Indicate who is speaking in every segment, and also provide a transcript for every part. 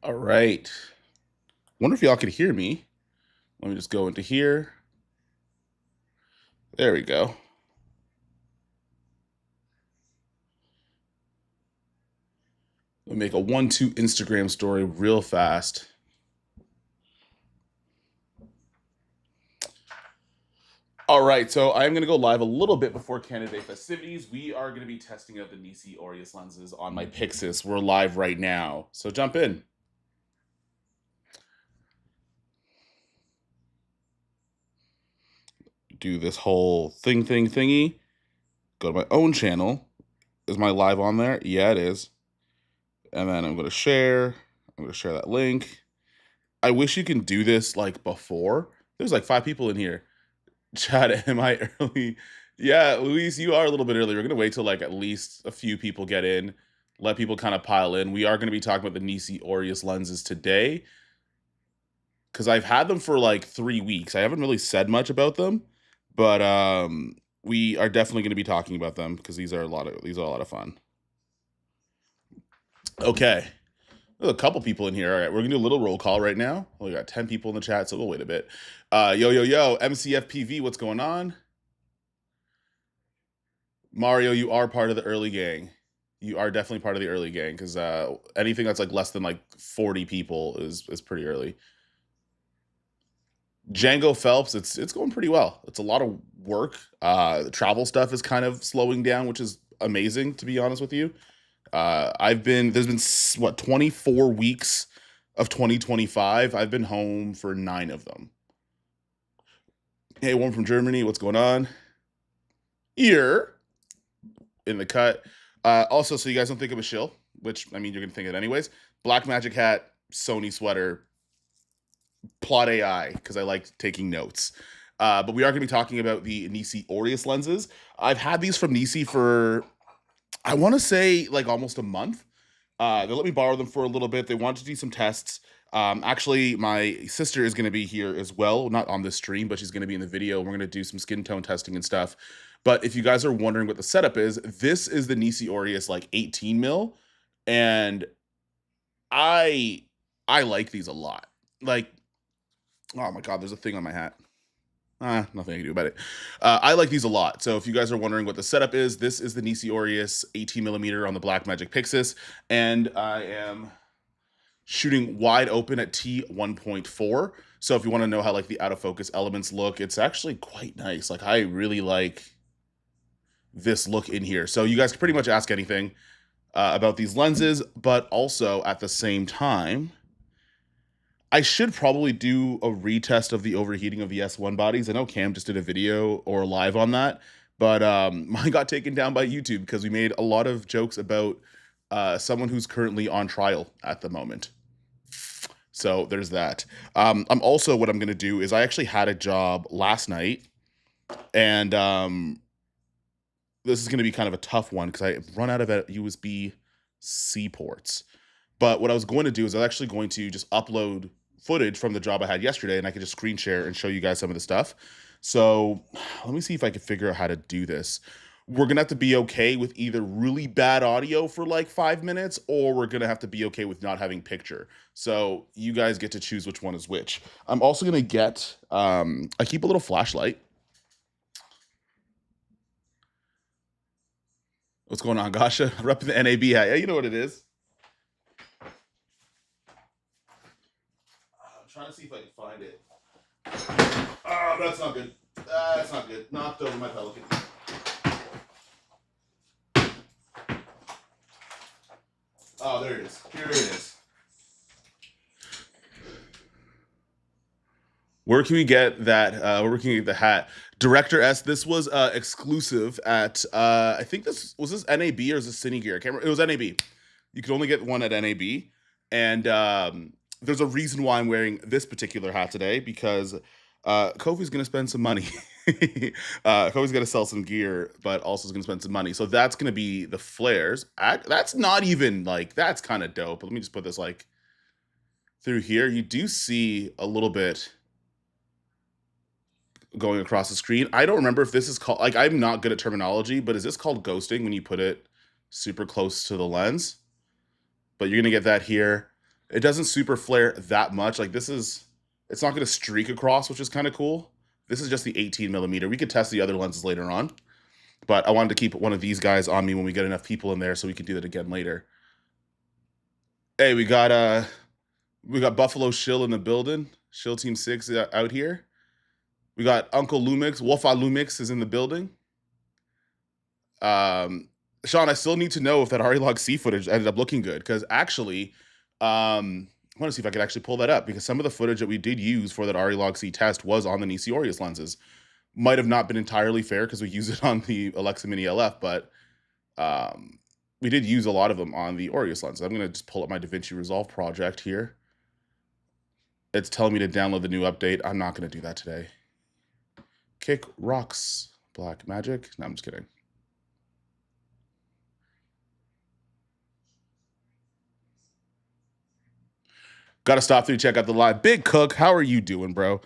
Speaker 1: All right. Wonder if y'all could hear me. Let me just go into here. There we go. Let me make a 1-2 Instagram story real fast. All right, so I'm going to go live a little bit before Canada Day festivities. We are going to be testing out the NiSi Orius lenses on my Pixis. We're live right now, so jump in. Do this whole thingy. Go to my own channel. Is my live on there? Yeah, it is. And then I'm going to share. I'm going to share that link. I wish you can do this like before. There's like 5 people in here. Chad, am I early? Yeah, Luis, you are a little bit early. We're gonna wait till like at least a few people get in, let people kind of pile in. We are gonna be talking about the NiSi Orius lenses today because I've had them for like 3 weeks. I haven't really said much about them, but we are definitely gonna be talking about them because these are a lot of fun. Okay. There's a couple people in here. All right, we're gonna do a little roll call right now. We got 10 people in the chat, so we'll wait a bit. Yo, MCFPV, what's going on? Mario, you are part of the early gang. You are definitely part of the early gang because anything that's like less than like 40 people is pretty early. Django Phelps, it's going pretty well. It's a lot of work. The travel stuff is kind of slowing down, which is amazing to be honest with you. There's been what 24 weeks of 2025. I've been home for 9 of them. Hey, one from Germany, what's going on? Here in the cut. Also, so you guys don't think of a shill, which I mean you're gonna think of it anyways. Black Magic hat, Sony sweater, plot AI because I like taking notes. But we are going to be talking about the NiSi Orius lenses. I've had these from NiSi for, I want to say, like almost a month. They let me borrow them for a little bit. They wanted to do some tests. Actually, my sister is going to be here as well. Not on this stream, but she's going to be in the video. We're going to do some skin tone testing and stuff. But if you guys are wondering what the setup is, this is the NiSi Orius like 18 mil. And I like these a lot. Like, oh my God, there's a thing on my hat. Nothing I can do about it. I like these a lot. So if you guys are wondering what the setup is, this is the NiSi Orius 18mm on the Blackmagic Pixis. And I am shooting wide open at T1.4. So if you want to know how like the out of focus elements look, it's actually quite nice. Like I really like this look in here. So you guys can pretty much ask anything about these lenses, but also at the same time, I should probably do a retest of the overheating of the S1 bodies. I know Cam just did a video or live on that, but mine got taken down by YouTube because we made a lot of jokes about someone who's currently on trial at the moment. So there's that. I'm also, what I'm going to do is I actually had a job last night, and this is going to be kind of a tough one because I run out of USB-C ports. But what I was going to do is I was actually going to just upload footage from the job I had yesterday, and I could just screen share and show you guys some of the stuff. So let me see if I can figure out how to do this. We're gonna have to be okay with either really bad audio for like 5 minutes, or we're gonna have to be okay with not having picture. So you guys get to choose which one is which. I'm also gonna get, I keep a little flashlight. What's going on, Gasha? Repping the NAB hat. Yeah, you know what it is. I'm trying to see if I can find it. Oh, that's not good. That's not good. Knocked over my Pelican. Oh, there it is. Here it is. Where can we get that? Where can we get the hat? Director S, this was exclusive at, I think this NAB or is this Cine Gear? I can't remember. It was NAB. You could only get one at NAB. And there's a reason why I'm wearing this particular hat today because Kofi's going to spend some money. Kofi's going to sell some gear, but also is going to spend some money. So that's going to be the flares. That's not even like, that's kind of dope. But let me just put this like through here. You do see a little bit going across the screen. I don't remember if this is called, like, I'm not good at terminology, but is this called ghosting when you put it super close to the lens? But you're going to get that here. It doesn't super flare that much. Like this is, it's not going to streak across, which is kind of cool. This is just the 18 millimeter. We could test the other lenses later on, but I wanted to keep one of these guys on me when we get enough people in there so we can do that again later. Hey, we got Buffalo Shill in the building. Shill Team 6 out here. We got Uncle Lumix. Wolfa Lumix is in the building. Sean, I still need to know if that Arilog C footage ended up looking good, because actually, I want to see if I could actually pull that up, because some of the footage that we did use for that Arilog C test was on the NiSi Orius lenses. Might have not been entirely fair because we used it on the Alexa Mini LF, but we did use a lot of them on the Aureus lens. I'm going to just pull up my DaVinci Resolve project here. It's telling me to download the new update. I'm not going to do that today. Kick rocks, Black Magic. No, I'm just kidding. Got to stop through, check out the live. Big Cook, how are you doing, bro?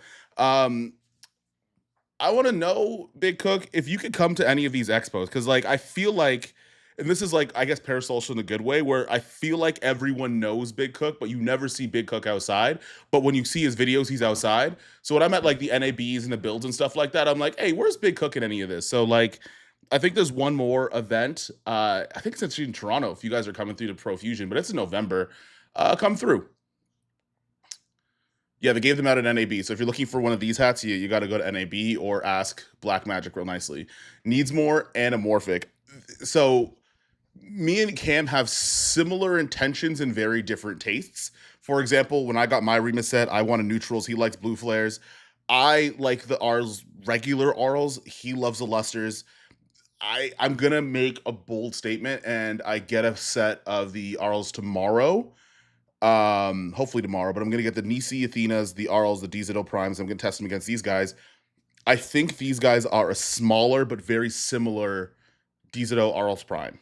Speaker 1: I want to know, Big Cook, if you could come to any of these expos, because like I feel like, and this is like I guess parasocial in a good way, where I feel like everyone knows Big Cook, but you never see Big Cook outside. But when you see his videos, he's outside. So when I'm at like the NABs and the builds and stuff like that, I'm like, hey, where's Big Cook in any of this? So like, I think there's one more event. I think it's actually in Toronto. If you guys are coming through to Profusion, but it's in November. Come through. Yeah, they gave them out at NAB. So if you're looking for one of these hats, you got to go to NAB or ask Black Magic real nicely. Needs more anamorphic. So me and Cam have similar intentions and very different tastes. For example, when I got my Remus set, I wanted neutrals. He likes blue flares. I like the R's regular R's. He loves the lusters. I'm gonna make a bold statement, and I get a set of the R's tomorrow. Hopefully tomorrow, but I'm gonna get the NiSi Athenas, the Arls, the DZO Primes. I'm gonna test them against these guys. I think these guys are a smaller but very similar DZO Arls Prime.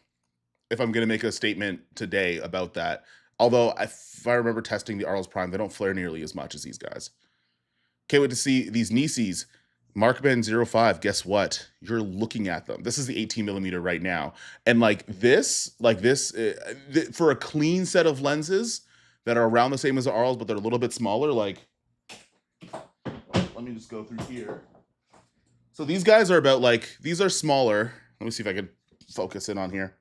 Speaker 1: If I'm gonna make a statement today about that, although if I remember testing the Arls Prime, they don't flare nearly as much as these guys. Can't wait to see these NiSis. Markman 05, guess what? You're looking at them. This is the 18 millimeter right now, and like this, for a clean set of lenses that are around the same as the Arls, but they're a little bit smaller. Like, let me just go through here. So these guys are about like, these are smaller. Let me see if I can focus in on here.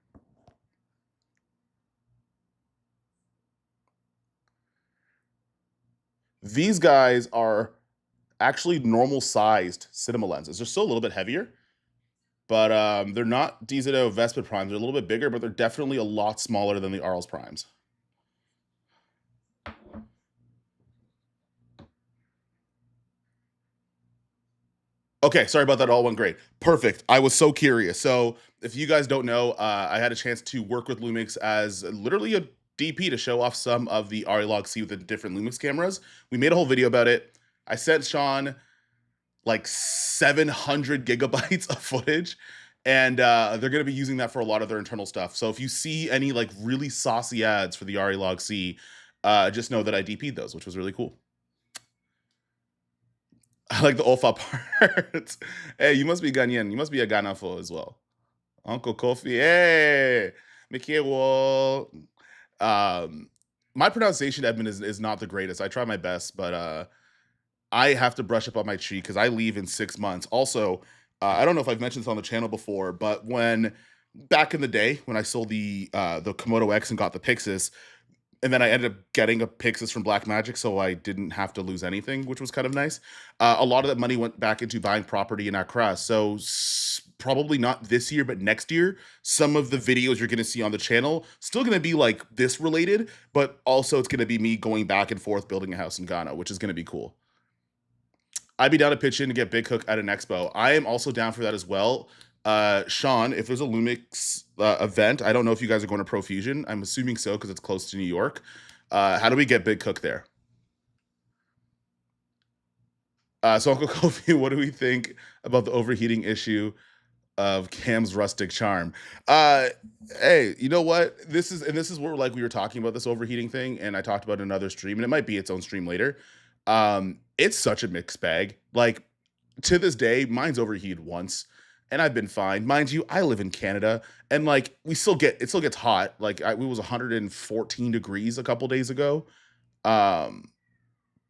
Speaker 1: These guys are actually normal sized cinema lenses. They're still a little bit heavier, but they're not DZO Vespid Primes. They're a little bit bigger, but they're definitely a lot smaller than the Arls Primes. Okay, sorry about that. All went great. Perfect. I was so curious. So if you guys don't know, I had a chance to work with Lumix as literally a DP to show off some of the Arilog C with the different Lumix cameras. We made a whole video about it. I sent Sean like 700 gigabytes of footage, and they're going to be using that for a lot of their internal stuff. So if you see any like really saucy ads for the Arilog C, just know that I DP'd those, which was really cool. I like the Olfa parts. Hey, you must be Ghanaian. You must be a Ghanafo as well. Uncle Kofi. Hey, Mikhail. My pronunciation, Edmund, is not the greatest. I try my best, but I have to brush up on my cheek because I leave in 6 months. Also, I don't know if I've mentioned this on the channel before, but when back in the day when I sold the Komodo X and got the Pixis, and then I ended up getting a Pixis from Black Magic, so I didn't have to lose anything, which was kind of nice. A lot of that money went back into buying property in Accra. So probably not this year, but next year, some of the videos you're going to see on the channel still going to be like this related, but also it's going to be me going back and forth building a house in Ghana, which is going to be cool. I'd be down to pitch in to get Big Cook at an expo. I am also down for that as well. Sean, if there's a Lumix event, I don't know if you guys are going to Profusion. I'm assuming so because it's close to New York. How do we get Big Cook there? So Uncle Kofi, what do we think about the overheating issue of Cam's rustic charm? Hey, you know what? This is where like we were talking about this overheating thing, and I talked about another stream, and it might be its own stream later. It's such a mixed bag. Like to this day, mine's overheated once, and I've been fine. Mind you, I live in Canada, and like it still gets hot. Like it was 114 degrees a couple days ago. Um,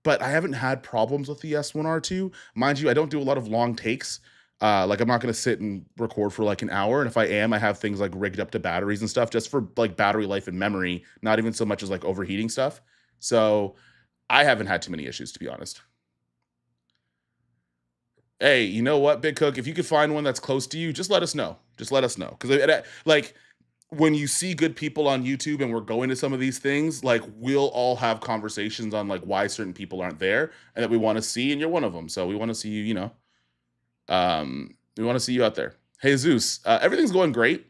Speaker 1: but I haven't had problems with the S1R2. Mind you, I don't do a lot of long takes. Like I'm not gonna sit and record for like an hour. And if I am, I have things like rigged up to batteries and stuff just for like battery life and memory, not even so much as like overheating stuff. So I haven't had too many issues, to be honest. Hey, you know what, Big Cook? If you could find one that's close to you, just let us know. Just let us know. Because like when you see good people on YouTube and we're going to some of these things, like we'll all have conversations on like why certain people aren't there and that we want to see, and you're one of them. So we want to see you, we want to see you out there. Hey Zeus, everything's going great.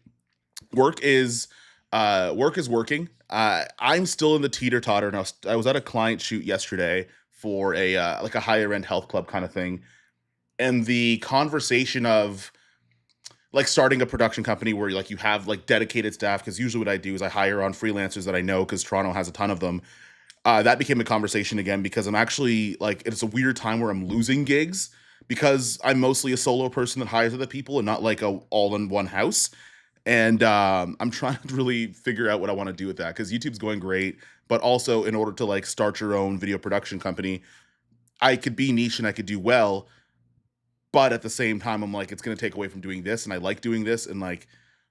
Speaker 1: Work is working. I'm still in the teeter totter. And I was at a client shoot yesterday for a like a higher end health club kind of thing, and the conversation of like starting a production company where like you have like dedicated staff, because usually what I do is I hire on freelancers that I know because Toronto has a ton of them. That became a conversation again because I'm actually like, it's a weird time where I'm losing gigs because I'm mostly a solo person that hires other people and not like a all in one house. And I'm trying to really figure out what I want to do with that because YouTube's going great, but also in order to like start your own video production company, I could be niche and I could do well, but at the same time, I'm like, it's going to take away from doing this, and I like doing this, and like,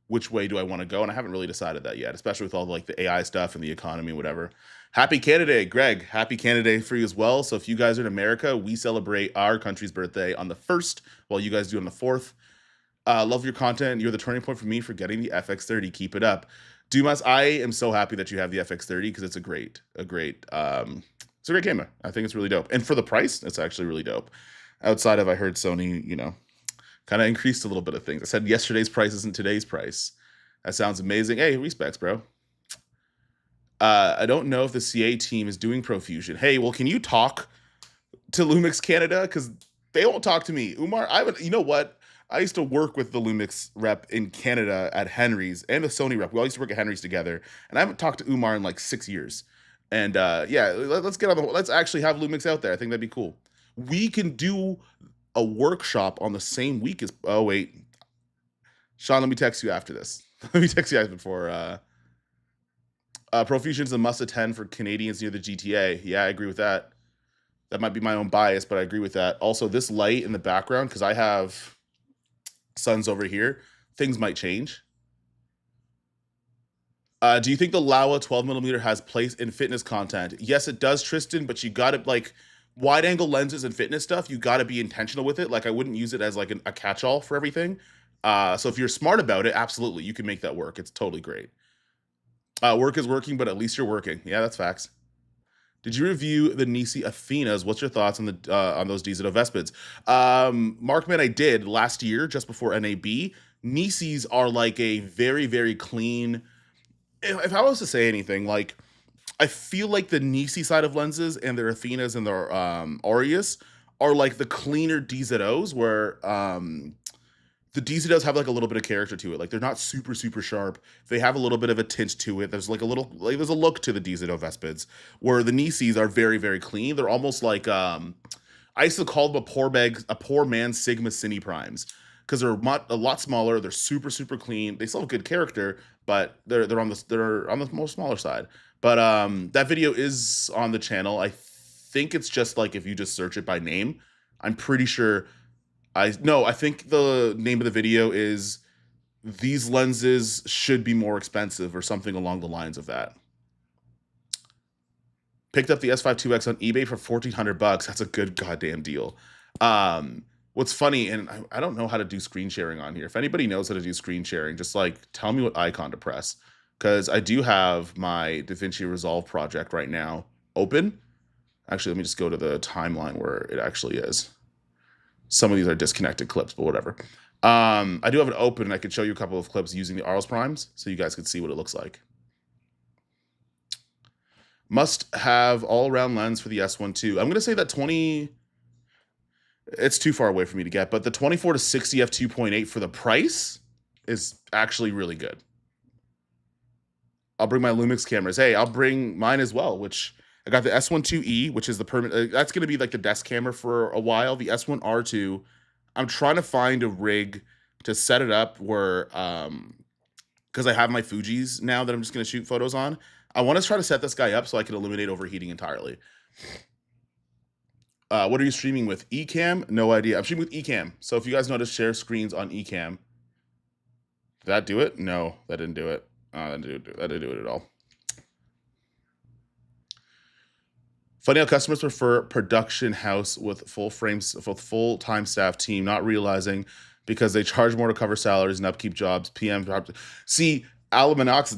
Speaker 1: which way do I want to go? And I haven't really decided that yet, especially with all like the AI stuff and the economy, and whatever. Happy Canada Day, Greg. Happy Canada Day for you as well. So if you guys are in America, we celebrate our country's birthday on the 1st, while you guys do on the 4th. Love your content. You're the turning point for me for getting the FX30. Keep it up. Dumas, I am so happy that you have the FX30 because it's a great it's a great camera. I think it's really dope. And for the price, it's actually really dope. Outside of, I heard Sony, kind of increased a little bit of things. I said yesterday's price isn't today's price. That sounds amazing. Hey, respects, bro. I don't know if the CA team is doing Profusion. Hey, well, can you talk to Lumix Canada? Because they won't talk to me. Umar, I haven't, you know what? I used to work with the Lumix rep in Canada at Henry's and the Sony rep. We all used to work at Henry's together. And I haven't talked to Umar in like 6 years. And yeah, let's get on the, let's actually have Lumix out there. I think that'd be cool. We can do a workshop on the same week as, oh wait, Sean, let me text you after this. Let me text you guys before. Profusion's a must attend for Canadians near the GTA. Yeah, I agree with that. That might be my own bias, but I agree with that. Also, this light in the background, because I have suns over here, things might change. Do you think the Laowa 12mm has place in fitness content? Yes, it does, Tristan, but you got to, like, wide angle lenses and fitness stuff, you got to be intentional with it. Like, I wouldn't use it as like a catch-all for everything. So if you're smart about it, absolutely, you can make that work. It's totally great. Work is working, but at least you're working. Yeah, that's facts. Did you review the NiSi Athenas? What's your thoughts on the on those DZO Vespids? Markman, I did last year, just before NAB. NiSi's are like a very, very clean. If I was to say anything, like, I feel like the NiSi side of lenses and their Athenas and their Aureus are like the cleaner DZOs, where the DZOs have like a little bit of character to it. Like, they're not super, super sharp. They have a little bit of a tint to it. There's like a little, like, there's a look to the DZO Vespids, where the NiSis are very, very clean. They're almost like, I used to call them a poor man's Sigma Cine Primes, because they're a lot smaller. They're super, super clean. They still have good character, but they're on the more smaller side. But that video is on the channel. I think it's just like, if you just search it by name, I'm pretty sure. I think the name of the video is "These lenses should be more expensive" or something along the lines of that. Picked up the S5 on eBay for $1,400. That's a good goddamn deal. What's funny, and I don't know how to do screen sharing on here. If anybody knows how to do screen sharing, just like tell me what icon to press, because I do have my DaVinci Resolve project right now open. Actually, let me just go to the timeline where it actually is. Some of these are disconnected clips, but whatever. I do have it open, and I could show you a couple of clips using the Aureus primes, so you guys could see what it looks like. Must have all-around lens for the S12. I'm going to say that 20... It's too far away for me to get, but the 24 to 60 f2.8 for the price is actually really good. I'll bring my Lumix cameras. Hey, I'll bring mine as well, which I got the S12E, which is the permanent. That's going to be like the desk camera for a while. The S1R2. I'm trying to find a rig to set it up where because I have my Fujis now that I'm just going to shoot photos on. I want to try to set this guy up so I can eliminate overheating entirely. What are you streaming with? Ecamm? No idea. I'm streaming with Ecamm. So if you guys know to share screens on Ecamm. Did that do it? No, that didn't do it. That didn't do it at all. Funny how customers prefer production house with full frames, with full-time staff team, not realizing because they charge more to cover salaries and upkeep jobs. PM. See, Alamanox,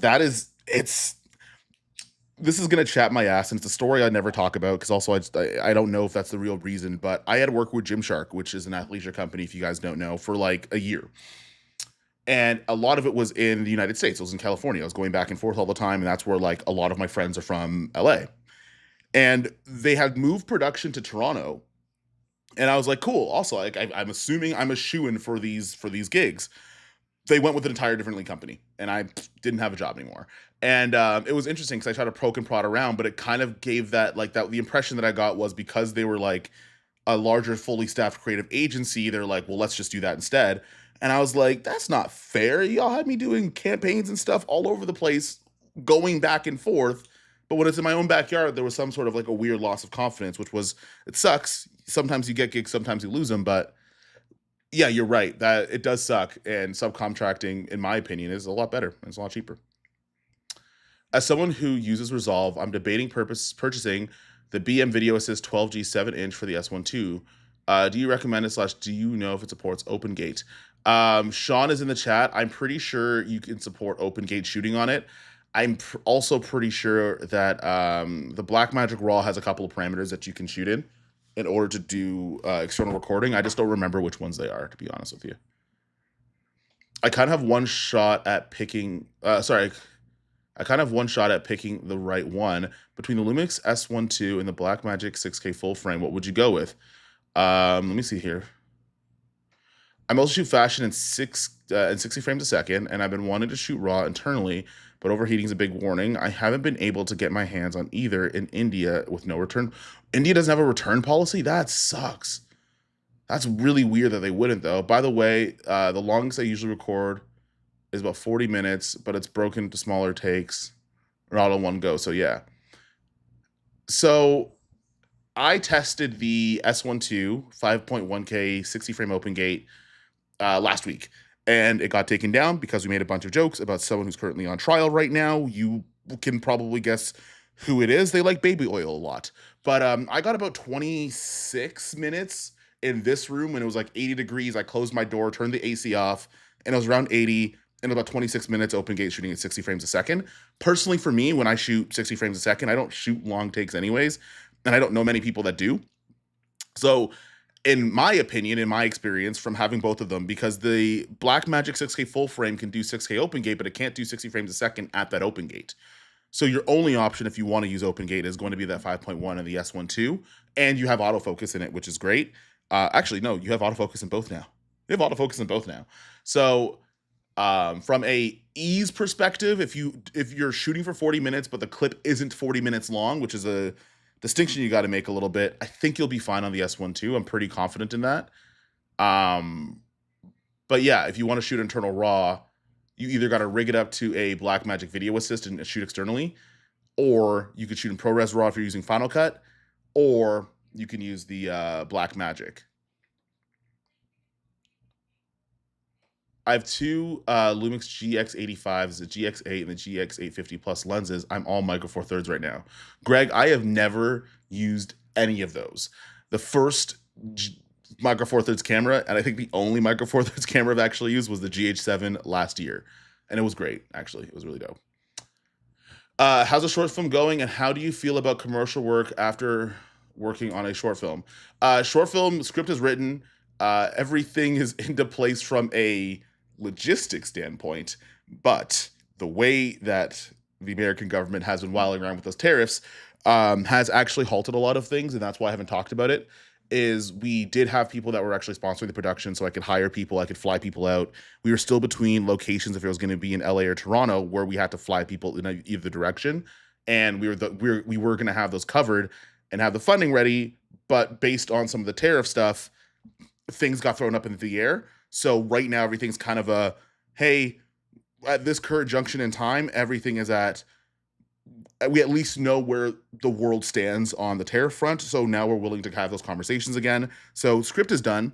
Speaker 1: this is gonna chat my ass, and it's a story I never talk about because also I don't know if that's the real reason. But I had worked with Gymshark, which is an athleisure company, if you guys don't know, for like a year. And a lot of it was in the United States. It was in California. I was going back and forth all the time, and that's where like a lot of my friends are from LA. And they had moved production to Toronto. And I was like, cool. Also, like I'm assuming I'm a shoo-in for these gigs. They went with an entire different company, and I didn't have a job anymore. And it was interesting because I tried to poke and prod around, but it kind of gave that the impression that I got was because they were like a larger, fully staffed creative agency, they're like, well, let's just do that instead. And I was like, that's not fair. Y'all had me doing campaigns and stuff all over the place, going back and forth. But when it's in my own backyard, there was some sort of like a weird loss of confidence, which was, it sucks. Sometimes you get gigs, sometimes you lose them. But yeah, you're right. That it does suck. And subcontracting, in my opinion, is a lot better. It's a lot cheaper. As someone who uses Resolve, I'm debating purchasing the BM Video Assist 12G 7-inch for the S12. Do you recommend it / do you know if it supports OpenGate? Sean is in the chat. I'm pretty sure you can support OpenGate shooting on it. I'm also pretty sure that the Blackmagic RAW has a couple of parameters that you can shoot in order to do external recording. I just don't remember which ones they are, to be honest with you. I kind of have one shot at picking... I kind of have one shot at picking the right one. Between the Lumix S12 and the Blackmagic 6K full frame, what would you go with? Let me see here. I'm also shoot fashion in 60 frames a second, and I've been wanting to shoot RAW internally, but overheating is a big warning. I haven't been able to get my hands on either in India with no return. India doesn't have a return policy? That sucks. That's really weird that they wouldn't, though. By the way, the longest I usually record is about 40 minutes, but it's broken into smaller takes, or all in one go. So yeah. So I tested the S12 5.1K 60 frame OpenGate last week, and it got taken down because we made a bunch of jokes about someone who's currently on trial right now. You can probably guess who it is. They like baby oil a lot. But I got about 26 minutes in this room, and it was like 80 degrees. I closed my door, turned the AC off, and it was around 80. In about 26 minutes, OpenGate shooting at 60 frames a second. Personally, for me, when I shoot 60 frames a second, I don't shoot long takes anyways, and I don't know many people that do. So, in my opinion, in my experience from having both of them, because the Blackmagic 6K full frame can do 6K OpenGate, but it can't do 60 frames a second at that OpenGate. So your only option if you want to use OpenGate is going to be that 5.1 and the S12, and you have autofocus in it, which is great. Actually, no, you have autofocus in both now. You have autofocus in both now. So from a ease perspective, if you're shooting for 40 minutes, but the clip isn't 40 minutes long, which is a distinction you got to make a little bit, I think you'll be fine on the S12. I'm pretty confident in that. But yeah, if you want to shoot internal RAW, you either got to rig it up to a Blackmagic Video Assist and shoot externally, or you could shoot in ProRes RAW if you're using Final Cut, or you can use the Blackmagic. I have two Lumix GX85s, the GX8 and the GX850 Plus lenses. I'm all Micro Four Thirds right now. Greg, I have never used any of those. The first Micro Four Thirds camera, and I think the only Micro Four Thirds camera I've actually used, was the GH7 last year. And it was great, actually. It was really dope. How's the short film going, and how do you feel about commercial work after working on a short film? Short film script is written. Everything is into place from a logistics standpoint, but the way that the American government has been whiling around with those tariffs has actually halted a lot of things, and that's why I haven't talked about it. Is we did have people that were actually sponsoring the production, so I could hire people, I could fly people out. We were still between locations if it was going to be in LA or Toronto, where we had to fly people in either direction, and we were going to have those covered and have the funding ready, but based on some of the tariff stuff, things got thrown up into the air. So right now everything's kind of a, hey, at this current junction in time, everything is at, we at least know where the world stands on the tariff front. So now we're willing to have those conversations again. So script is done.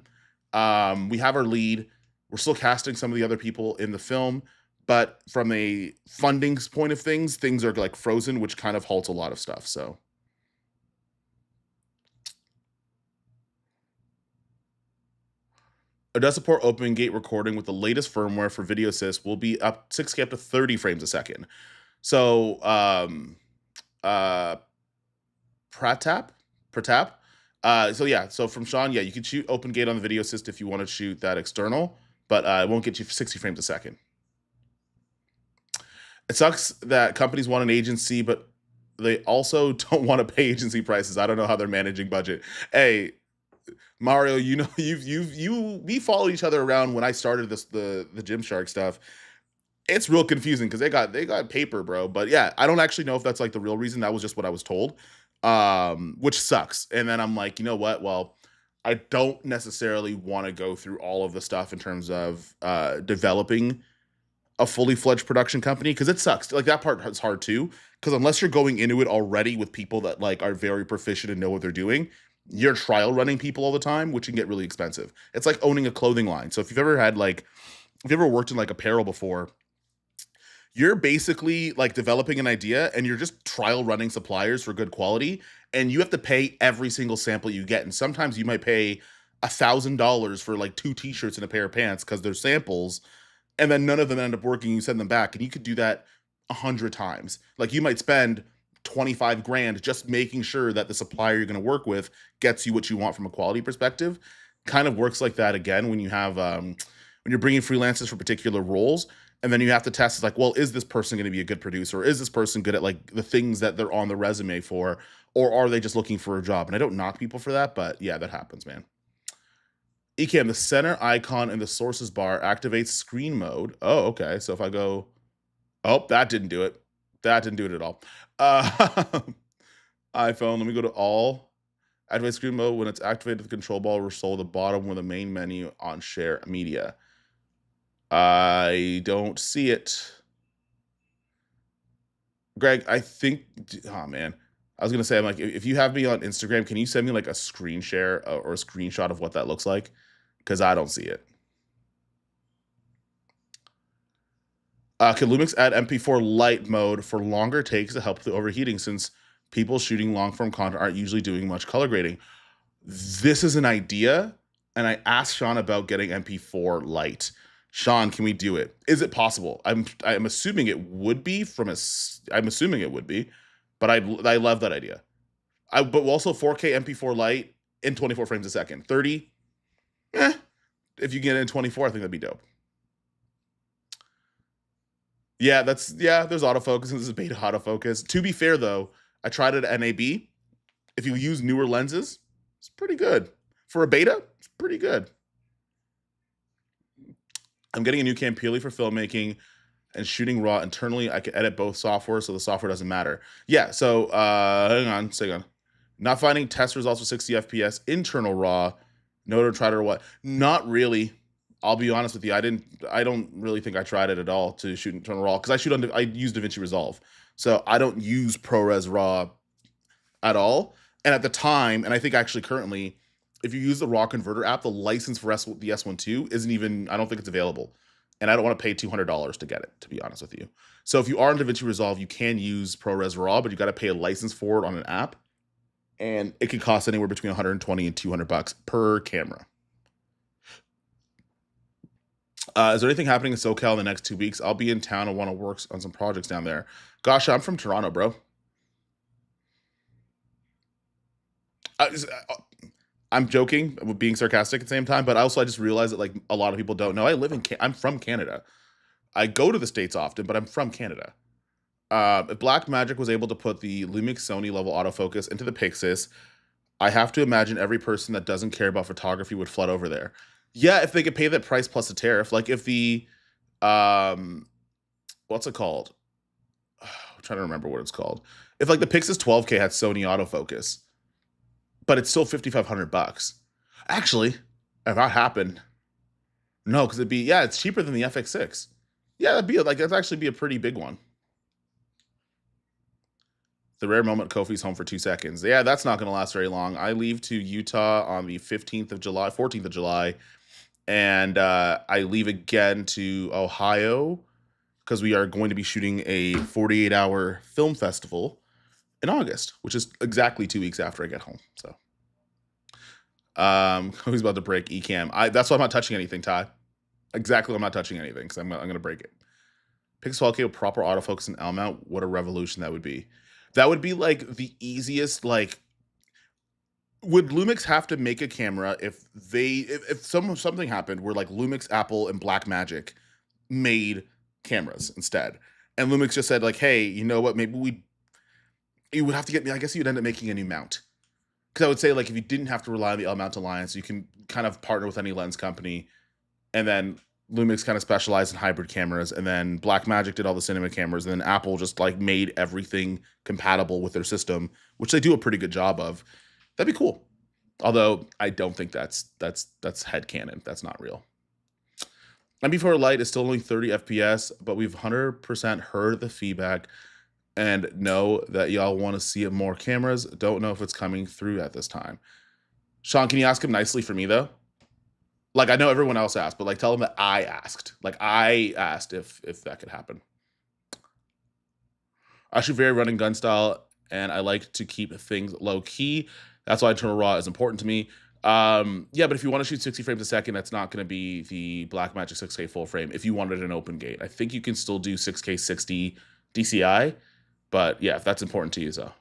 Speaker 1: We have our lead. We're still casting some of the other people in the film, but from a funding point of things are like frozen, which kind of halts a lot of stuff. So it does support open gate recording with the latest firmware for video assist will be up 6K up to 30 frames a second. So Pratap. So yeah, so from Sean, yeah, you can shoot open gate on the video assist if you want to shoot that external, but it won't get you 60 frames a second. It sucks that companies want an agency, but they also don't want to pay agency prices. I don't know how they're managing budget. Hey, Mario, you know, we followed each other around when I started the Gymshark stuff. It's real confusing because they got paper, bro. But yeah, I don't actually know if that's like the real reason. That was just what I was told, which sucks. And then I'm like, you know what? Well, I don't necessarily want to go through all of the stuff in terms of developing a fully fledged production company because it sucks. Like that part is hard too. Because unless you're going into it already with people that like are very proficient and know what they're doing, you're trial running people all the time, which can get really expensive. It's like owning a clothing line. So if you've ever had like, if you've ever worked in like apparel before, you're basically like developing an idea and you're just trial running suppliers for good quality. And you have to pay every single sample you get. And sometimes you might pay $1,000 for like 2 t-shirts and a pair of pants because they're samples. And then none of them end up working. You send them back and you could do that 100 times. Like you might spend 25 grand just making sure that the supplier you're going to work with gets you what you want from a quality perspective. Kind of works like that again when you have, when you're bringing freelancers for particular roles. And then you have to test, it's like, well, is this person going to be a good producer? Or is this person good at like the things that they're on the resume for? Or are they just looking for a job? And I don't knock people for that, but yeah, that happens, man. Ecamm, the center icon in the sources bar activates screen mode. Oh, okay. So if I go, oh, that didn't do it. That didn't do it at all. iPhone, let me go to all. Activate screen mode. When it's activated, the control bar will show the bottom with the main menu on share media. I don't see it. Greg, I think, oh man, I was going to say, I'm like, if you have me on Instagram, can you send me like a screen share or a screenshot of what that looks like? Because I don't see it. Can Lumix add MP4 light mode for longer takes to help with the overheating since people shooting long form content aren't usually doing much color grading? This is an idea, and I asked Sean about getting MP4 light. Sean, can we do it? Is it possible? I'm assuming it would be I'm assuming it would be, but I love that idea. But also 4K MP4 light in 24 frames a second. 30, if you get it in 24, I think that'd be dope. Yeah, there's autofocus, and this is beta autofocus. To be fair though, I tried it at NAB. If you use newer lenses, it's pretty good. For a beta, it's pretty good. I'm getting a new cam purely for filmmaking and shooting raw internally. I can edit both software, so the software doesn't matter. Yeah, so hang on. Not finding test results with 60 FPS, internal raw, no to try it or what? Not really. I'll be honest with you. I don't really think I tried it at all to shoot internal raw because I use DaVinci Resolve. So I don't use ProRes RAW at all. And at the time, and I think actually currently, if you use the RAW Converter app, the license for the S12 isn't even, I don't think it's available. And I don't want to pay $200 to get it, to be honest with you. So if you are in DaVinci Resolve, you can use ProRes RAW, but you got to pay a license for it on an app. And it could cost anywhere between 120 and $200 per camera. Is there anything happening in SoCal in the next 2 weeks? I'll be in town and want to work on some projects down there. Gosh, I'm from Toronto, bro. I'm joking, being sarcastic at the same time, but also I just realized that like a lot of people don't know. I'm from Canada. I go to the States often, but I'm from Canada. If Blackmagic was able to put the Lumix Sony level autofocus into the Pixis, I have to imagine every person that doesn't care about photography would flood over there. Yeah, if they could pay that price plus a tariff, like if the, what's it called? I'm trying to remember what it's called. If like the Pixis 12K had Sony autofocus, but it's still $5,500. Actually, if that happened, no, because it's cheaper than the FX6. Yeah, that'd actually be a pretty big one. The rare moment Kofi's home for 2 seconds. Yeah, that's not going to last very long. I leave to Utah on the 15th of July, 14th of July, and I leave again to Ohio because we are going to be shooting a 48-hour film festival in August, which is exactly 2 weeks after I get home. So, Kofi's about to break Ecamm. That's why I'm not touching anything, Ty. Exactly, I'm not touching anything because I'm going to break it. Pixel 12K with proper autofocus and L mount. What a revolution that would be. That would be like the easiest. Like, would Lumix have to make a camera if something happened where like Lumix, Apple, and Blackmagic made cameras instead, and Lumix just said like, hey, you know what? Maybe you would have to get. I guess you'd end up making a new mount. Because I would say like if you didn't have to rely on the L mount alliance, you can kind of partner with any lens company, and then Lumix kind of specialized in hybrid cameras, and then Blackmagic did all the cinema cameras, and then Apple just like made everything compatible with their system, which they do a pretty good job of. That'd be cool. Although I don't think that's headcanon. That's not real. MB4 Lite is still only 30 FPS, but we've 100% heard the feedback and know that y'all want to see it more cameras. Don't know if it's coming through at this time. Sean, can you ask him nicely for me though? Like, I know everyone else asked, but like tell him that I asked. Like, I asked if that could happen. I shoot very running gun style, and I like to keep things low key. That's why internal raw is important to me. Yeah, but if you want to shoot 60 frames a second, that's not going to be the Blackmagic 6K full frame. If you wanted an open gate, I think you can still do 6K 60 DCI, but yeah, if that's important to you, so.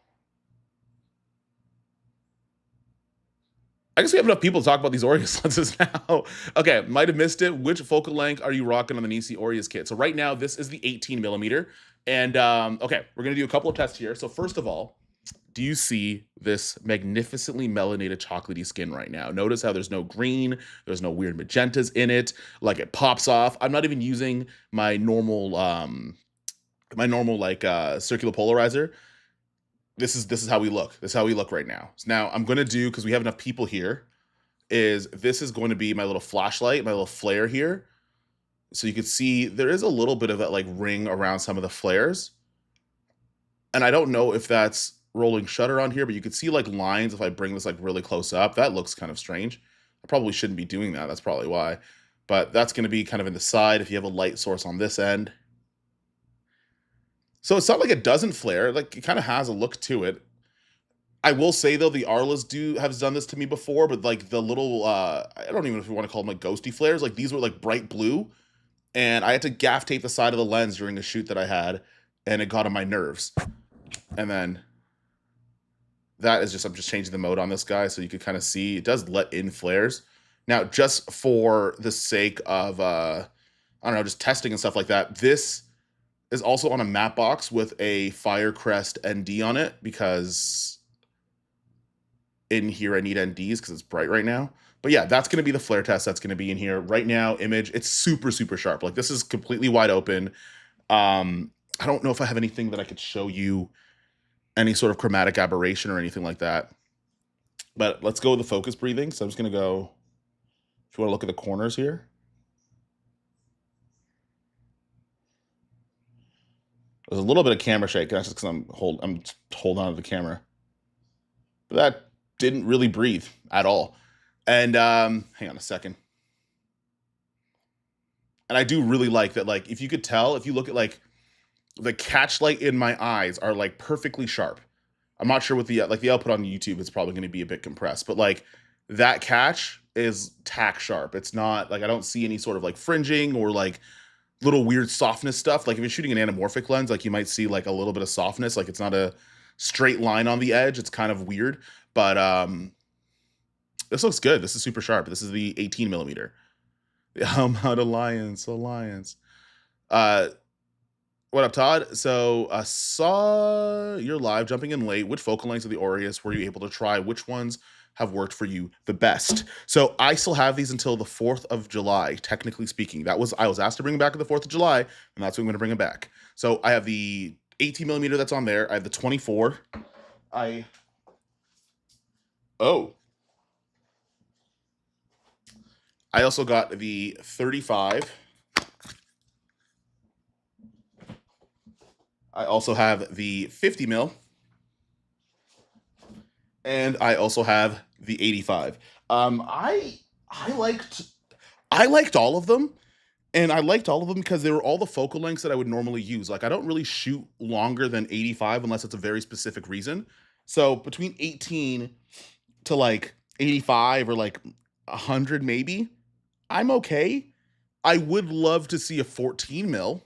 Speaker 1: I guess we have enough people to talk about these Aureus lenses now. Okay, might have missed it. Which focal length are you rocking on the NiSi Orius kit? So right now, this is the 18 millimeter. And okay, we're gonna do a couple of tests here. So first of all, do you see this magnificently melanated chocolatey skin right now? Notice how there's no green, there's no weird magentas in it, like it pops off. I'm not even using my normal like circular polarizer. This is how we look. This is how we look right now. So now I'm gonna do, because we have enough people here, this is going to be my little flashlight, my little flare here. So you can see there is a little bit of that like ring around some of the flares. And I don't know if that's rolling shutter on here, but you can see like lines if I bring this like really close up. That looks kind of strange. I probably shouldn't be doing that. That's probably why. But that's going to be kind of in the side if you have a light source on this end. So it's not like it doesn't flare. Like it kind of has a look to it. I will say though, the Arlas have done this to me before, but like the little I don't even know if you want to call them like ghosty flares. Like these were like bright blue, and I had to gaff tape the side of the lens during a shoot that I had, and it got on my nerves. And then that is just, I'm just changing the mode on this guy so you could kind of see it does let in flares. Now, just for the sake of I don't know, just testing and stuff like that, this is also on a matte box with a Firecrest ND on it, because in here I need NDs because it's bright right now. But yeah, that's going to be the flare test that's going to be in here right now. Image, it's super sharp. Like this is completely wide open. I don't know if I have anything that I could show you, any sort of chromatic aberration or anything like that. But let's go with the focus breathing. So I'm just going to go, if you want to look at the corners here. There's a little bit of camera shake. That's just because I'm holding on to the camera. But that didn't really breathe at all. And hang on a second. And I do really like that. Like if you could tell, if you look at like the catch light in my eyes are like perfectly sharp. I'm not sure what the output on YouTube is probably going to be a bit compressed, but like that catch is tack sharp. It's not like I don't see any sort of like fringing or like little weird softness stuff. Like if you're shooting an anamorphic lens, like you might see like a little bit of softness. Like it's not a straight line on the edge. It's kind of weird, but this looks good. This is super sharp. This is the 18 millimeter. Out Alliance. What up, Todd? So I saw you're live, jumping in late. Which focal lengths of the Aureus were you able to try? Which ones have worked for you the best? So I still have these until the 4th of July, technically speaking. I was asked to bring them back on the 4th of July, and that's when I'm going to bring them back. So I have the 18 millimeter that's on there. I have the 24. I also got the 35. I also have the 50 mil, and I also have the 85. I liked all of them, and I liked all of them because they were all the focal lengths that I would normally use. Like I don't really shoot longer than 85 unless it's a very specific reason. So between 18 to like 85 or like 100 maybe, I'm okay. I would love to see a 14 mil.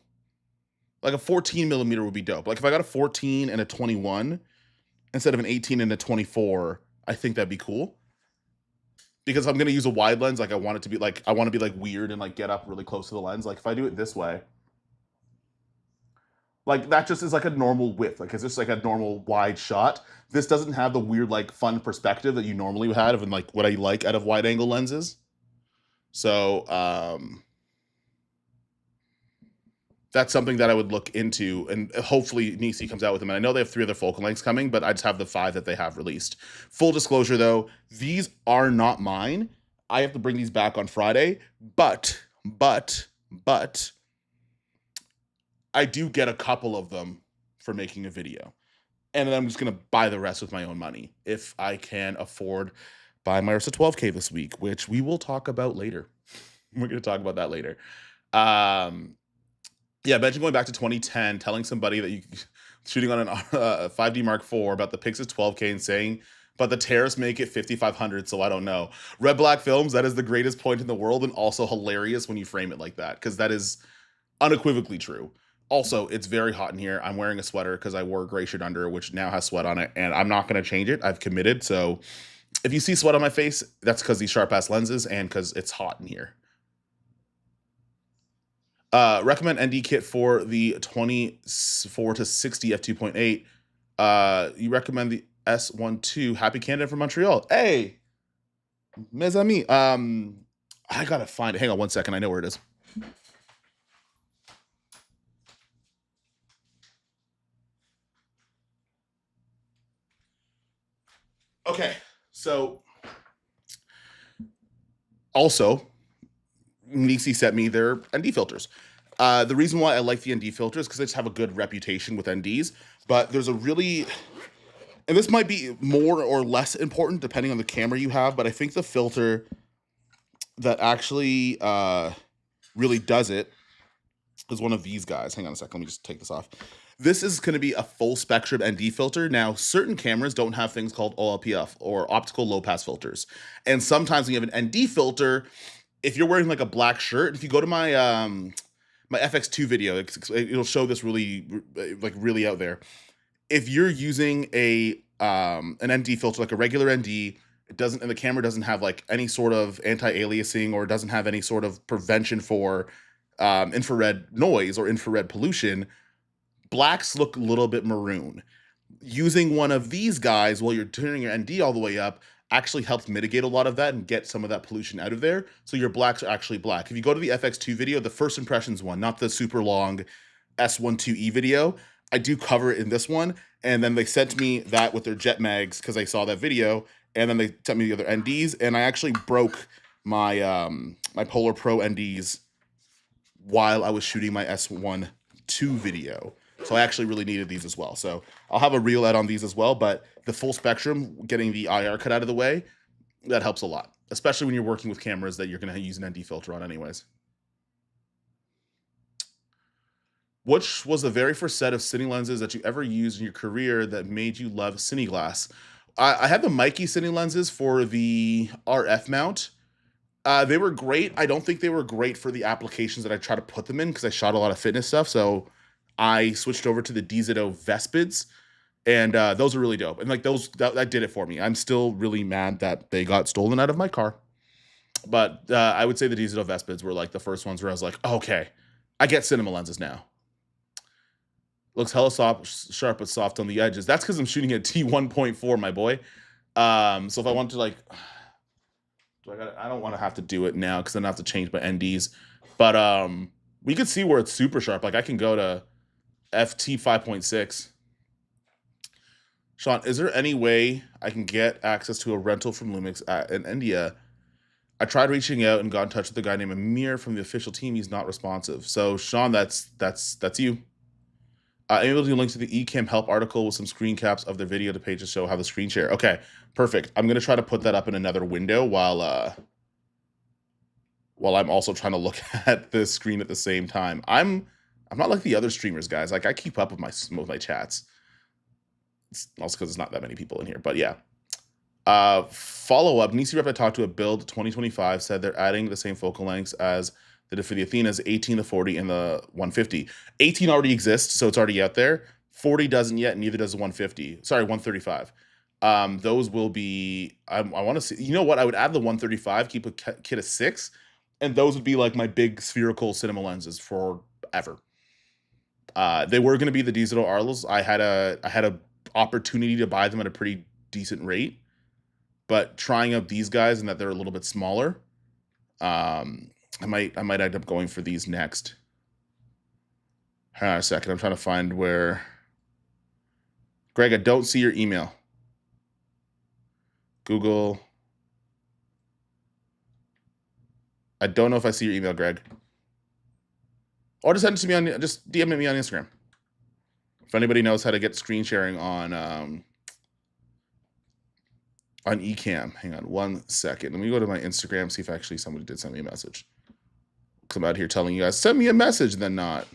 Speaker 1: Like a 14 millimeter would be dope. Like if I got a 14 and a 21 instead of an 18 and a 24, I think that'd be cool. Because if I'm gonna use a wide lens, like I want it to be like I want to be like weird and like get up really close to the lens. Like if I do it this way, like that just is like a normal width. Like it's just like a normal wide shot. This doesn't have the weird like fun perspective that you normally would have and like what I like out of wide angle lenses. So that's something that I would look into, and hopefully NiSi comes out with them. And I know they have 3 other focal lengths coming, but I just have the 5 that they have released. Full disclosure, though, these are not mine. I have to bring these back on Friday, but I do get a couple of them for making a video, and then I'm just gonna buy the rest with my own money if I can afford buy my Aureus 12K this week, which we will talk about later. We're gonna talk about that later. Yeah, imagine going back to 2010, telling somebody that you shooting on an 5D Mark IV about the Pixis 12K and saying, but the tariffs make it 5,500, so I don't know. Red Black Films, that is the greatest point in the world and also hilarious when you frame it like that, because that is unequivocally true. Also, it's very hot in here. I'm wearing a sweater because I wore a gray shirt under, which now has sweat on it, and I'm not going to change it. I've committed, so if you see sweat on my face, that's because these sharp-ass lenses and because it's hot in here. Recommend ND kit for the 24 to 60 f2.8. You recommend the S12. Happy Canada from Montreal. Hey, mes amis. I gotta find it. Hang on one second. I know where it is. Okay, so also NiSi sent me their ND filters. The reason why I like the ND filters is because they just have a good reputation with NDs, but there's a really, and this might be more or less important depending on the camera you have, but I think the filter that actually really does it is one of these guys. Hang on a second, let me just take this off. This is going to be a full spectrum ND filter. Now, certain cameras don't have things called OLPF or optical low pass filters. And sometimes when you have an ND filter, if you're wearing like a black shirt, if you go to my my FX2 video, it'll show this really like really out there. If you're using a an ND filter, like a regular ND, it doesn't, and the camera doesn't have like any sort of anti-aliasing or doesn't have any sort of prevention for infrared noise or infrared pollution, blacks look a little bit maroon. Using one of these guys while you're turning your ND all the way up actually helps mitigate a lot of that and get some of that pollution out of there. So your blacks are actually black. If you go to the FX2 video, the first impressions one, not the super long S12E video, I do cover it in this one. And then they sent me that with their jet mags because I saw that video. And then they sent me the other NDs. And I actually broke my my Polar Pro NDs while I was shooting my S12 video. So I actually really needed these as well. So I'll have a reel out on these as well, but the full spectrum, getting the IR cut out of the way, that helps a lot, especially when you're working with cameras that you're going to use an ND filter on anyways. Which was the very first set of cine lenses that you ever used in your career that made you love cineglass? I had the Mikey cine lenses for the RF mount. They were great. I don't think they were great for the applications that I try to put them in because I shot a lot of fitness stuff. So I switched over to the DZO Vespids, and those are really dope. And like those, that did it for me. I'm still really mad that they got stolen out of my car. But I would say the DZO Vespids were like the first ones where I was like, okay, I get cinema lenses now. Looks hella soft, sharp but soft on the edges. That's because I'm shooting at T1.4, my boy. So if I want to like, I don't want to have to do it now because then I have to change my NDs. But we could see where it's super sharp. Like I can go to FT 5.6. Sean, is there any way I can get access to a rental from Lumix in India? I tried reaching out and got in touch with a guy named Amir from the official team. He's not responsive. So Sean, that's you. Able to do links to the Ecamm help article with some screen caps of their video to page to show how the screen share. Okay, perfect. I'm gonna try to put that up in another window while I'm also trying to look at the screen at the same time. I'm not like the other streamers, guys. Like, I keep up with my chats. It's also because there's not that many people in here, but yeah. Follow up. NiSi rep I talked to a build 2025 said they're adding the same focal lengths as they did for the Athena's 18, the 40, and the 150. 18 already exists, so it's already out there. 40 doesn't yet, neither does the 150. Sorry, 135. Those will be. I want to see. You know what? I would add the 135, keep a kit of 6, and those would be like my big spherical cinema lenses forever. They were going to be the digital Arlos. I had a opportunity to buy them at a pretty decent rate, but trying out these guys and that they're a little bit smaller, I might end up going for these next. Hang on a second. I'm trying to find where. Greg, I don't see your email. Google. I don't know if I see your email, Greg. Or just send it to me on, just DM me on Instagram. If anybody knows how to get screen sharing on Ecamm. Hang on 1 second. Let me go to my Instagram, see if actually somebody did send me a message. Because I'm out here telling you guys, send me a message, then not.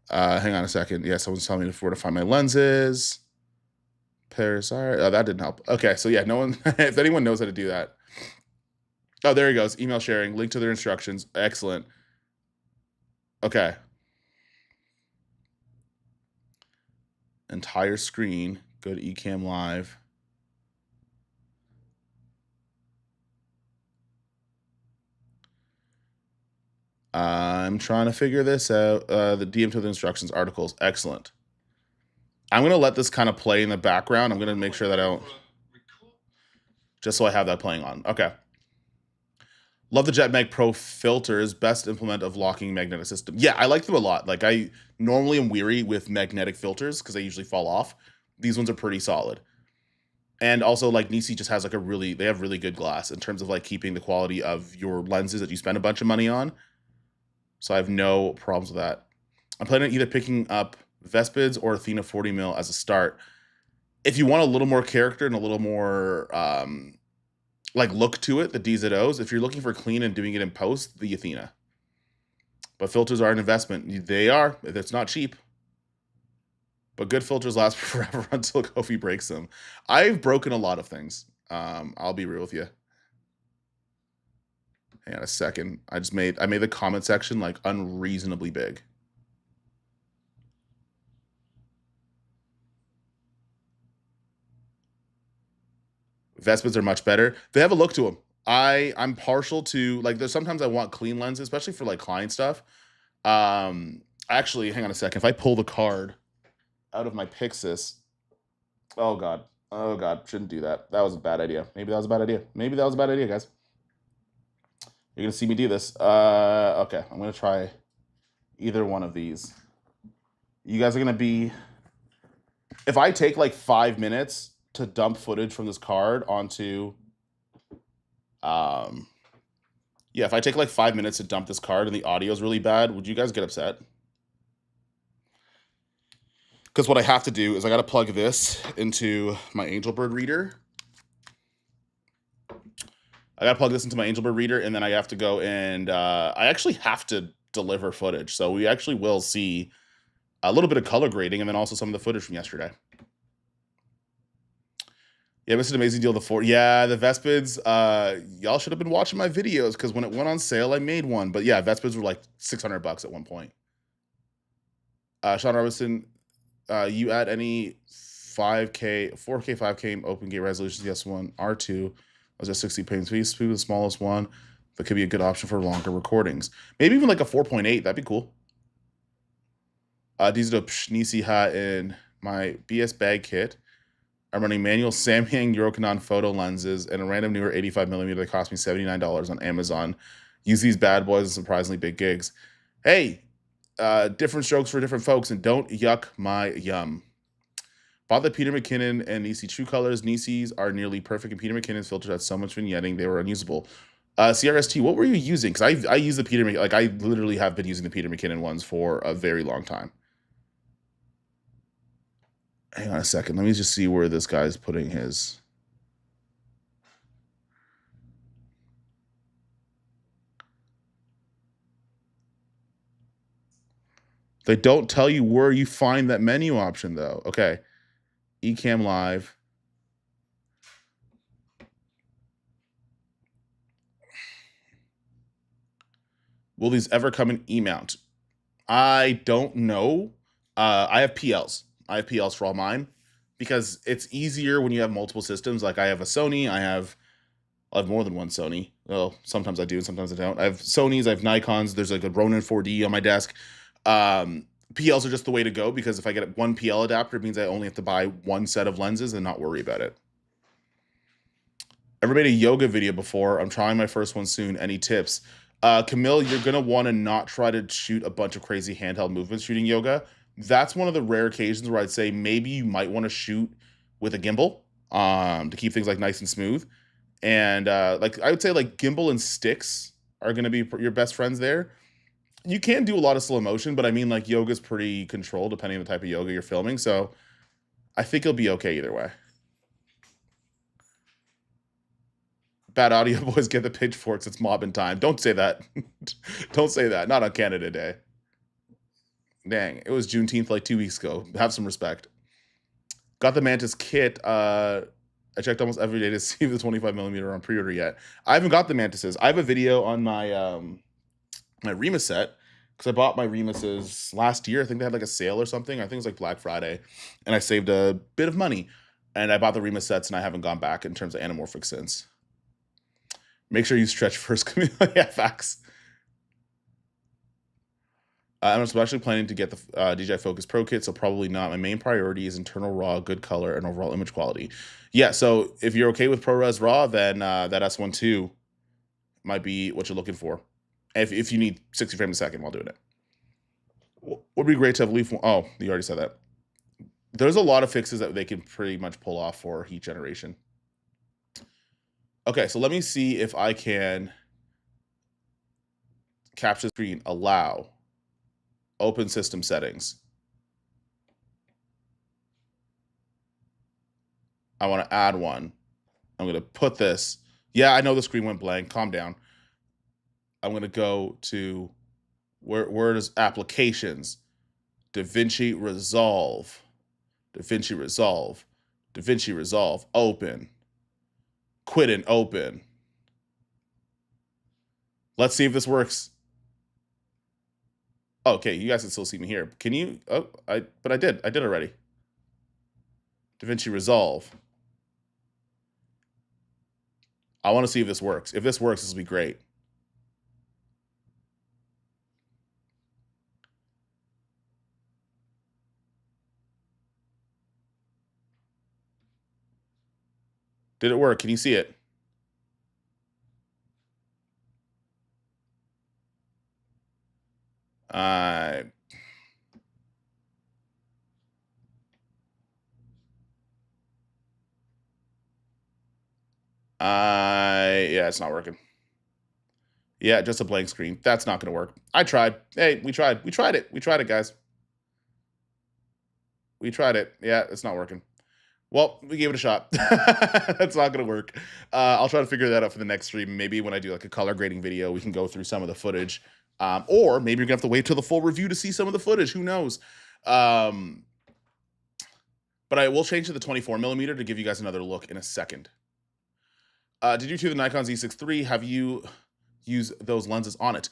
Speaker 1: Hang on a second. Yeah, someone's telling me where to find my lenses. Paris. All right. Oh, that didn't help. Okay, so yeah, no one. If anyone knows how to do that. Oh, there he goes. Email sharing. Link to their instructions. Excellent. Okay. Entire screen. Go to Ecamm Live. I'm trying to figure this out. The DM to the instructions articles. Excellent. I'm going to let this kind of play in the background. I'm going to make sure that I don't. Just so I have that playing on. Okay. Love the JetMag Pro filters. Best implement of locking magnetic system. Yeah, I like them a lot. Like, I normally am weary with magnetic filters because they usually fall off. These ones are pretty solid. And also, like, NiSi just has like they have really good glass in terms of like keeping the quality of your lenses that you spend a bunch of money on. So I have no problems with that. I'm planning on either picking up Vespids or Athena 40mm as a start. If you want a little more character and a little more like look to it, the DZOs. If you're looking for clean and doing it in post, the Athena. But filters are an investment. They are. It's not cheap. But good filters last forever until Kofi breaks them. I've broken a lot of things. I'll be real with you. Hang on a second. I made the comment section like unreasonably big. Vespids are much better. They have a look to them. I'm partial to, like, there's sometimes I want clean lenses, especially for like client stuff. Actually, hang on a second. If I pull the card out of my Pixis, oh god, shouldn't do that. That was a bad idea. Maybe that was a bad idea, guys. You're gonna see me do this. Okay, I'm gonna try either one of these. You guys are gonna be. If I take like 5 minutes to dump footage from this card onto, yeah, if I take like 5 minutes to dump this card and the audio is really bad, would you guys get upset? Because what I have to do is I got to plug this into my Angelbird reader. I got to plug this into my Angelbird reader, and then I have to go and I actually have to deliver footage. So we actually will see a little bit of color grading and then also some of the footage from yesterday. Yeah, missed an amazing deal. Yeah, the Vespids. Y'all should have been watching my videos because when it went on sale, I made one. But yeah, Vespids were like $600 at one point. Sean Robinson, you add any 4K, 5K open gate resolutions? Yes, one. R2 was a 60 pixels. Please the smallest one. That could be a good option for longer recordings. Maybe even like a 4.8. That'd be cool. These are the NiSi hat in my BS bag kit. I'm running manual Samyang Eurocanon photo lenses and a random newer 85mm that cost me $79 on Amazon. Use these bad boys in surprisingly big gigs. Hey, different strokes for different folks, and don't yuck my yum. Bought the Peter McKinnon and NiSi True Colors. NiSi's are nearly perfect, and Peter McKinnon's filters had so much vignetting they were unusable. CRST, what were you using? Because I use the Peter like I literally have been using the Peter McKinnon ones for a very long time. Hang on a second. Let me just see where this guy's putting his. They don't tell you where you find that menu option, though. Okay. Ecamm Live. Will these ever come in E-mount? I don't know. I have PLs. I have PLs for all mine because it's easier when you have multiple systems. Like I have a Sony. I have more than one Sony. Well, sometimes I do, and sometimes I don't. I have Sonys. I have Nikons. There's like a Ronin 4D on my desk. PLs are just the way to go because if I get one PL adapter, it means I only have to buy one set of lenses and not worry about it. Ever made a yoga video before? I'm trying my first one soon. Any tips? Camille, you're going to want to not try to shoot a bunch of crazy handheld movements shooting yoga. That's one of the rare occasions where I'd say maybe you might want to shoot with a gimbal to keep things like nice and smooth. And like I would say like gimbal and sticks are going to be your best friends there. You can do a lot of slow motion, but I mean like yoga's pretty controlled depending on the type of yoga you're filming. So I think it'll be okay either way. Bad audio boys get the pitchforks. It's mobbing time. Don't say that. Don't say that. Not on Canada Day. Dang, it was Juneteenth like 2 weeks ago. Have some respect. Got the Mantis kit. I checked almost every day to see if the 25mm on pre-order yet. I haven't got the Mantises. I have a video on my my Remus set because I bought my Remuses last year. I think they had like a sale or something. I think it was like Black Friday, and I saved a bit of money. And I bought the Remus sets, and I haven't gone back in terms of anamorphic since. Make sure you stretch first. Yeah, facts. I'm especially planning to get the DJI Focus Pro kit, so probably not. My main priority is internal RAW, good color, and overall image quality. Yeah, so if you're okay with ProRes RAW, then that S1 II might be what you're looking for. If you need 60 frames a second while doing it. Would be great to have Leaf. Oh, you already said that. There's a lot of fixes that they can pretty much pull off for heat generation. Okay, so let me see if I can capture screen, allow, open system settings. I want to add one. I'm going to put this. Yeah, I know the screen went blank. Calm down. I'm going to go to where does applications, DaVinci Resolve, DaVinci Resolve, DaVinci Resolve, open. Quit and open. Let's see if this works. Okay, you guys can still see me here. Can you? Oh, but I did already. DaVinci Resolve. I want to see if this works. If this works, this will be great. Did it work? Can you see it? Yeah, it's not working. Yeah, just a blank screen. That's not going to work. I tried. Hey, we tried. We tried it. We tried it, guys. We tried it. Yeah, it's not working. Well, we gave it a shot. That's not going to work. I'll try to figure that out for the next stream. Maybe when I do like a color grading video, we can go through some of the footage. Or maybe you're going to have to wait till the full review to see some of the footage. Who knows? But I will change to the 24mm to give you guys another look in a second. Did you do the Nikon Z6 III? Have you used those lenses on it?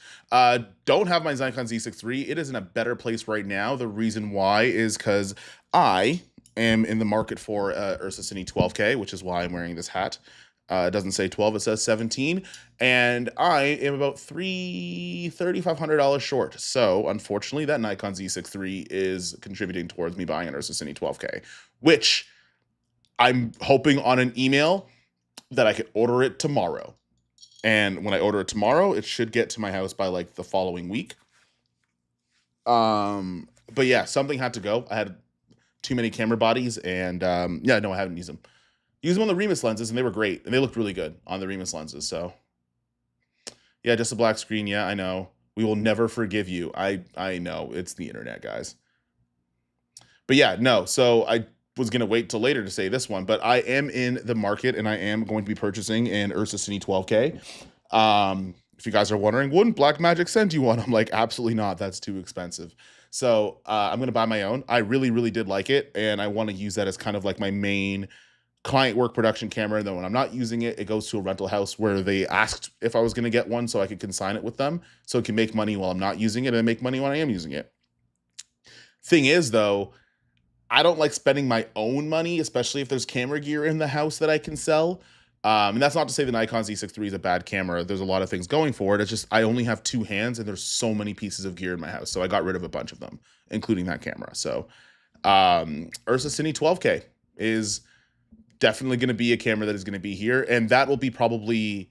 Speaker 1: Don't have my Nikon Z6 III. It is in a better place right now. The reason why is because I am in the market for Ursa Cine 12K, which is why I'm wearing this hat. It doesn't say 12, it says 17. And I am about $3,500 short. So unfortunately, that Nikon Z6 III is contributing towards me buying an Ursa Cine 12K, which I'm hoping on an email that I could order it tomorrow. And when I order it tomorrow, it should get to my house by like the following week. But yeah, something had to go. I had too many camera bodies, and yeah, no, I haven't used them. Used them on the Remus lenses, and they were great, and they looked really good on the Remus lenses. So yeah, just a black screen. Yeah, I know. We will never forgive you. I know, it's the internet, guys. But yeah, no. So I was gonna wait till later to say this one, but I am in the market, and I am going to be purchasing an Ursa Cine 12K. If you guys are wondering, wouldn't Blackmagic send you one? I'm like, absolutely not. That's too expensive. So I'm gonna buy my own. I really, really did like it, and I want to use that as kind of like my main client work production camera. And then when I'm not using it, it goes to a rental house where they asked if I was going to get one so I could consign it with them, so it can make money while I'm not using it and make money when I am using it. Thing is, though, I don't like spending my own money, especially if there's camera gear in the house that I can sell. And that's not to say the Nikon Z6 III is a bad camera. There's a lot of things going for it. It's just I only have two hands, and there's so many pieces of gear in my house, so I got rid of a bunch of them, including that camera. So Ursa Cine 12K is definitely going to be a camera that is going to be here, and that will be probably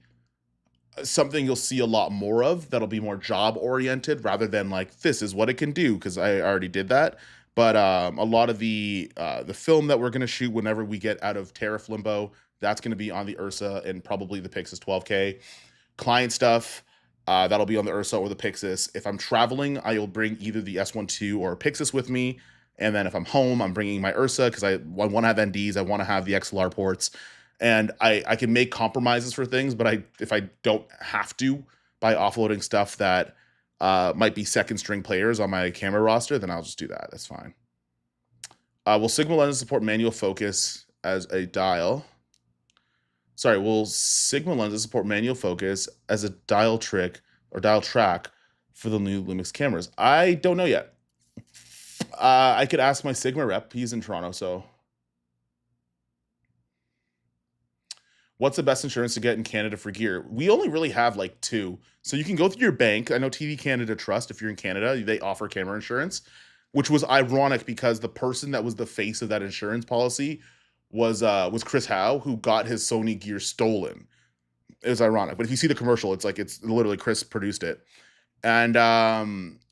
Speaker 1: something you'll see a lot more of. That'll be more job oriented rather than like, this is what it can do, because I already did that. But a lot of the film that we're going to shoot whenever we get out of tariff limbo, that's going to be on the Ursa and probably the Pixis 12K. Client stuff, that'll be on the Ursa or the Pixis. If I'm traveling, I will bring either the S12 or Pixis with me. And then if I'm home, I'm bringing my Ursa, because I want to have NDs. I want to have the XLR ports. And I can make compromises for things, but if I don't have to, by offloading stuff that might be second string players on my camera roster, then I'll just do that. That's fine. Will Sigma lenses support manual focus as a dial? Sorry, will Sigma lenses support manual focus as a dial trick or dial track for the new Lumix cameras? I don't know yet. I could ask my Sigma rep. He's in Toronto, so. What's the best insurance to get in Canada for gear? We only really have like two. So you can go through your bank. I know TV Canada Trust, if you're in Canada, they offer camera insurance, which was ironic because the person that was the face of that insurance policy was Chris Howe, who got his Sony gear stolen. It was ironic. But if you see the commercial, it's literally Chris produced it. And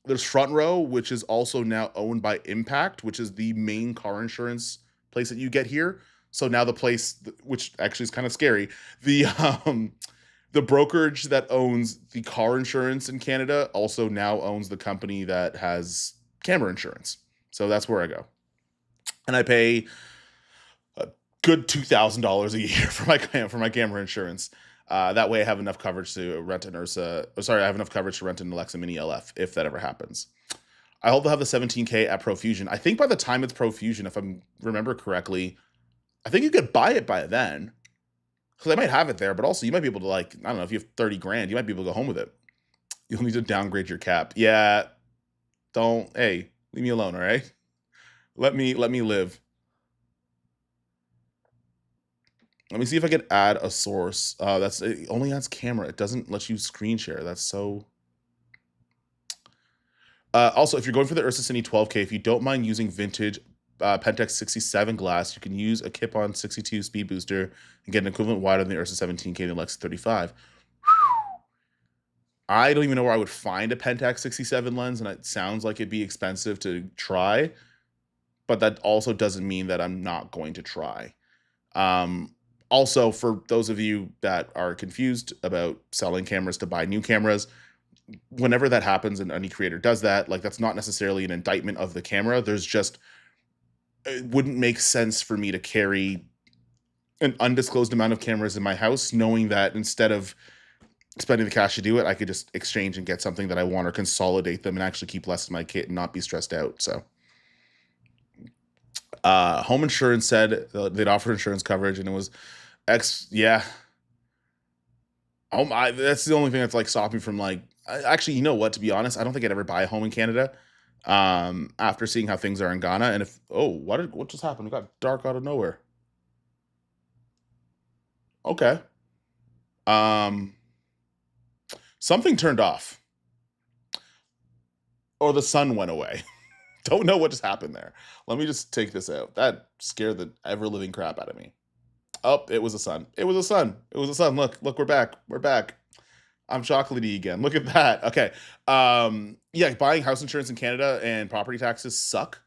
Speaker 1: there's Front Row, which is also now owned by Impact, which is the main car insurance place that you get here. So now the place, which actually is kind of scary, the brokerage that owns the car insurance in Canada also now owns the company that has camera insurance. So that's where I go. And I pay a good $2,000 a year for my camera insurance. That way I have enough coverage to rent an Ursa. I have enough coverage to rent an Alexa Mini LF if that ever happens. I hope they'll have the 17K at Profusion. I think by the time it's Profusion, if I remember correctly, I think you could buy it by then, because I might have it there, but also you might be able to, like, I don't know, if you have 30 grand, you might be able to go home with it. You'll need to downgrade your cap. Yeah, hey, leave me alone, all right? Let me live. Let me see if I could add a source. It only adds camera. It doesn't let you screen share. That's so. Also, if you're going for the Ursa Cine 12K, if you don't mind using vintage Pentax 67 glass, you can use a Kip-On 62 speed booster and get an equivalent wide on the Ursa 17K and the Alexa 35. I don't even know where I would find a Pentax 67 lens, and it sounds like it'd be expensive to try, but that also doesn't mean that I'm not going to try. Also, for those of you that are confused about selling cameras to buy new cameras, whenever that happens and any creator does that, like, that's not necessarily an indictment of the camera. There's just, it wouldn't make sense for me to carry an undisclosed amount of cameras in my house, knowing that instead of spending the cash to do it, I could just exchange and get something that I want, or consolidate them and actually keep less in my kit and not be stressed out. So Home Insurance said they'd offer insurance coverage, and it was yeah. That's the only thing that's like stopped me from, like, actually, you know what, to be honest, I don't think I'd ever buy a home in Canada after seeing how things are in Ghana. And what just happened? It got dark out of nowhere. Okay. Something turned off, or the sun went away. Don't know what just happened there. Let me just take this out. That scared the ever-living crap out of me. Oh, it was a sun. It was a sun. It was a sun. Look, we're back. We're back. I'm chocolatey again. Look at that. Okay. Yeah, buying house insurance in Canada and property taxes suck.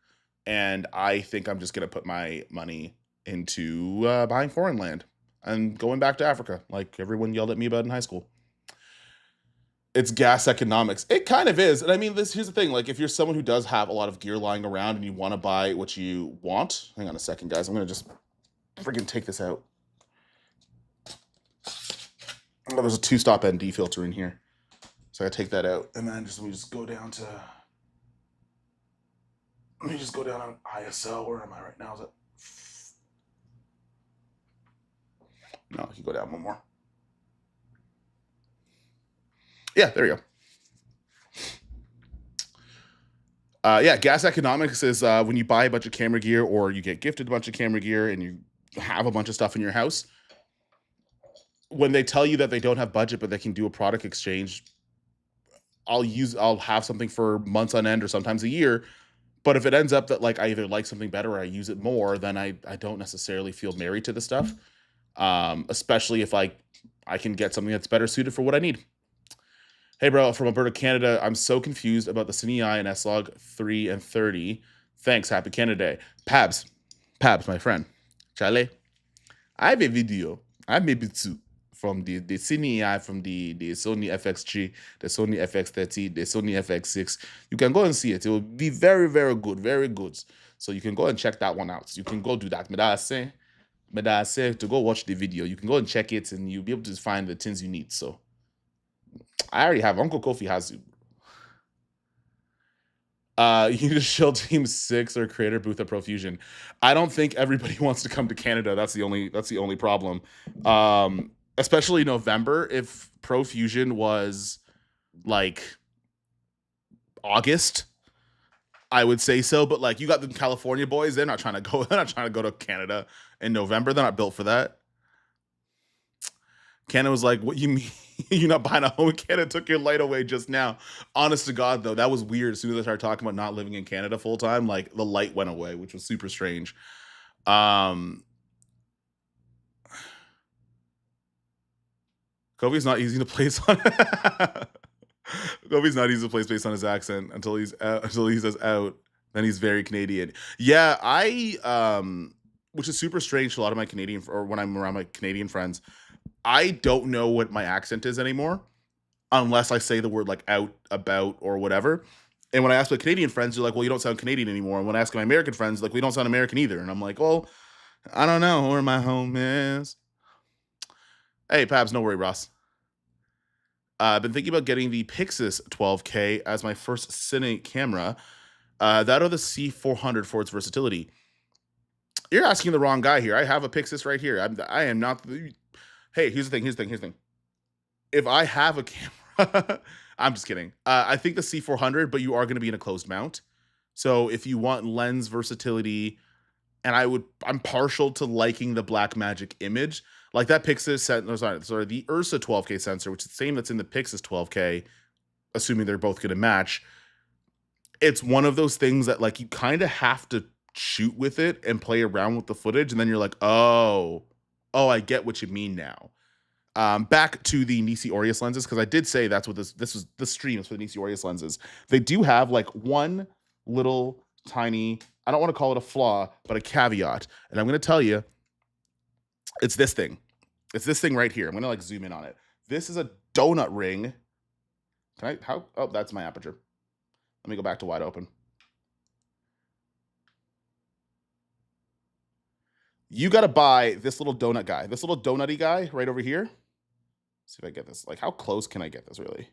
Speaker 1: And I think I'm just going to put my money into buying foreign land and going back to Africa, like everyone yelled at me about in high school. It's gas economics. It kind of is. And I mean, here's the thing. Like, if you're someone who does have a lot of gear lying around and you want to buy what you want, hang on a second, guys. I'm going to just freaking take this out. Oh, there's a 2-stop ND filter in here. So I take that out. And then let me just go down to, let me just go down on ISO. Where am I right now? Is it? No, I can go down one more. Yeah, there you go. Yeah, gas economics is when you buy a bunch of camera gear or you get gifted a bunch of camera gear and you have a bunch of stuff in your house. When they tell you that they don't have budget, but they can do a product exchange, I'll have something for months on end or sometimes a year. But if it ends up that like I either like something better or I use it more, then I don't necessarily feel married to the stuff. Especially if I can get something that's better suited for what I need. Hey, bro, from Alberta, Canada. I'm so confused about the Cine and S-Log 3 and 30. Thanks. Happy Canada Day. Pabs, my friend. Charlie, I have a video. I maybe two from the Cine, from the Sony FX3, the Sony FX30, the Sony FX6. You can go and see it. It will be very, very good. Very good. So you can go and check that one out. You can go do that. But I say to go watch the video. You can go and check it and you'll be able to find the things you need. So I already have. Uncle Kofi has you. You need to SHILL Team 6 or Creator Booth at Profusion. I don't think everybody wants to come to Canada. That's the only problem. Especially November. If Profusion was like August, I would say so. But like you got the California boys, they're not trying to go. They're not trying to go to Canada in November. They're not built for that. Canada was like, "What you mean? You're not buying a home in Canada? Took your light away just now." Honest to God, though, that was weird. As soon as I started talking about not living in Canada full time, like the light went away, which was super strange. Kobe's not easy to place on. Kobe's not easy to place based on his accent until he says out. Then he's very Canadian. Yeah, which is super strange to a lot of my Canadian, or when I'm around my Canadian friends. I don't know what my accent is anymore unless I say the word like out, about, or whatever. And when I ask my Canadian friends, they're like, well, you don't sound Canadian anymore. And when I ask my American friends, like, we don't sound American either. And I'm like, well, I don't know where my home is. Hey, Pabs, no worry, Ross. I've been thinking about getting the Pixis 12K as my first cine camera. That or the C400 for its versatility. You're asking the wrong guy here. I have a Pixis right here. I am not the... Hey, here's the thing. If I have a camera, I'm just kidding. I think the C400, but you are going to be in a closed mount. So if you want lens versatility, and I'm partial to liking the Blackmagic image, like that Pixis sorry, the Ursa 12K sensor, which is the same that's in the Pixis 12K, assuming they're both going to match. It's one of those things that like you kind of have to shoot with it and play around with the footage, and then you're like, oh, I get what you mean now. Back to the NiSi Orius lenses, because I did say that's what the stream is for the NiSi Orius lenses. They do have like one little tiny, I don't want to call it a flaw, but a caveat. And I'm going to tell you, it's this thing. It's this thing right here. I'm going to like zoom in on it. This is a donut ring. Oh, that's my aperture. Let me go back to wide open. You got to buy this little donut guy, this little donutty guy right over here. Let's see if I get this. Like, how close can I get this, really?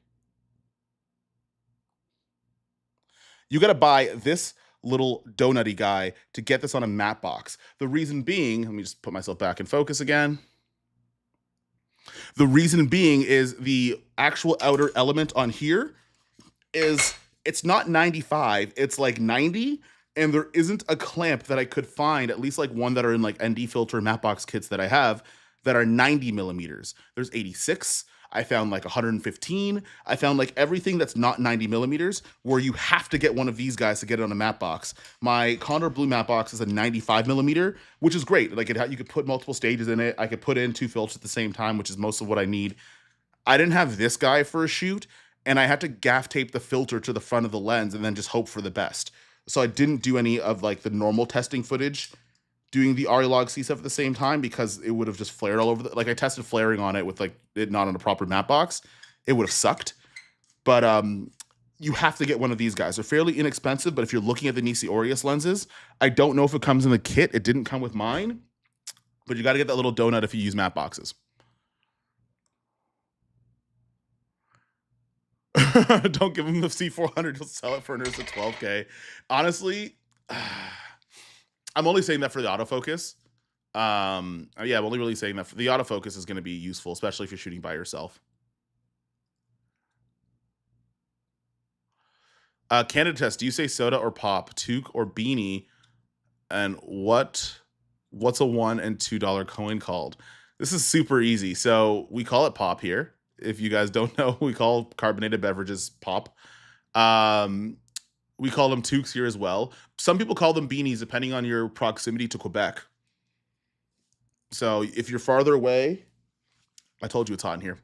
Speaker 1: You got to buy this little donutty guy to get this on a matte box. The reason being, let me just put myself back in focus again. The reason being is the actual outer element on here is, it's not 95, it's like 90. And there isn't a clamp that I could find, at least like one that are in like ND filter matte box kits that I have, that are 90 millimeters. There's 86. I found like 115. I found like everything that's not 90 millimeters, where you have to get one of these guys to get it on a matte box. My Condor Blue matte box is a 95 millimeter, which is great. Like you could put multiple stages in it. I could put in 2 filters at the same time, which is most of what I need. I didn't have this guy for a shoot, and I had to gaff tape the filter to the front of the lens and then just hope for the best. So I didn't do any of like the normal testing footage doing the Arilog C stuff at the same time because it would have just flared all over. Like I tested flaring on it with like it not on a proper map box. It would have sucked. But you have to get one of these guys. They're fairly inexpensive, but if you're looking at the NiSi Orius lenses, I don't know if it comes in the kit. It didn't come with mine, but you got to get that little donut if you use map boxes. Don't give him the C400. He'll sell it for an Ursa 12K. Honestly, I'm only saying that for the autofocus. Yeah, I'm only really saying that for the autofocus is going to be useful, especially if you're shooting by yourself. Canada test. Do you say soda or pop, toque or beanie? And what's a $1 and $2 coin called? This is super easy. So we call it pop here. If you guys don't know, we call carbonated beverages pop. We call them toques here as well. Some people call them beanies depending on your proximity to Quebec. So if you're farther away, I told you it's hot in here.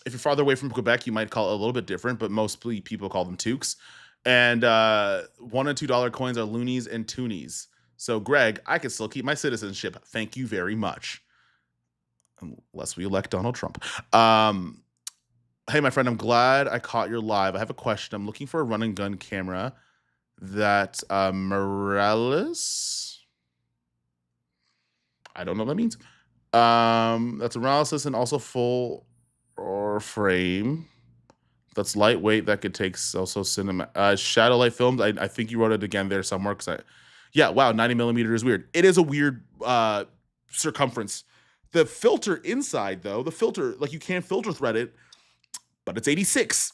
Speaker 1: If you're farther away from Quebec, you might call it a little bit different, but mostly people call them toques. And $1 and $2 coins are loonies and toonies. So Greg, I can still keep my citizenship. Thank you very much. Unless we elect Donald Trump. Hey, my friend, I'm glad I caught your live. I have a question. I'm looking for a run and gun camera that Morales. I don't know what that means. That's a Morales and also full or frame. That's lightweight. That could take also cinema. Shadow light films. I think you wrote it again there somewhere. Yeah, wow, 90 millimeter is weird. It is a weird circumference. The filter inside, though, like you can't filter thread it, but it's 86.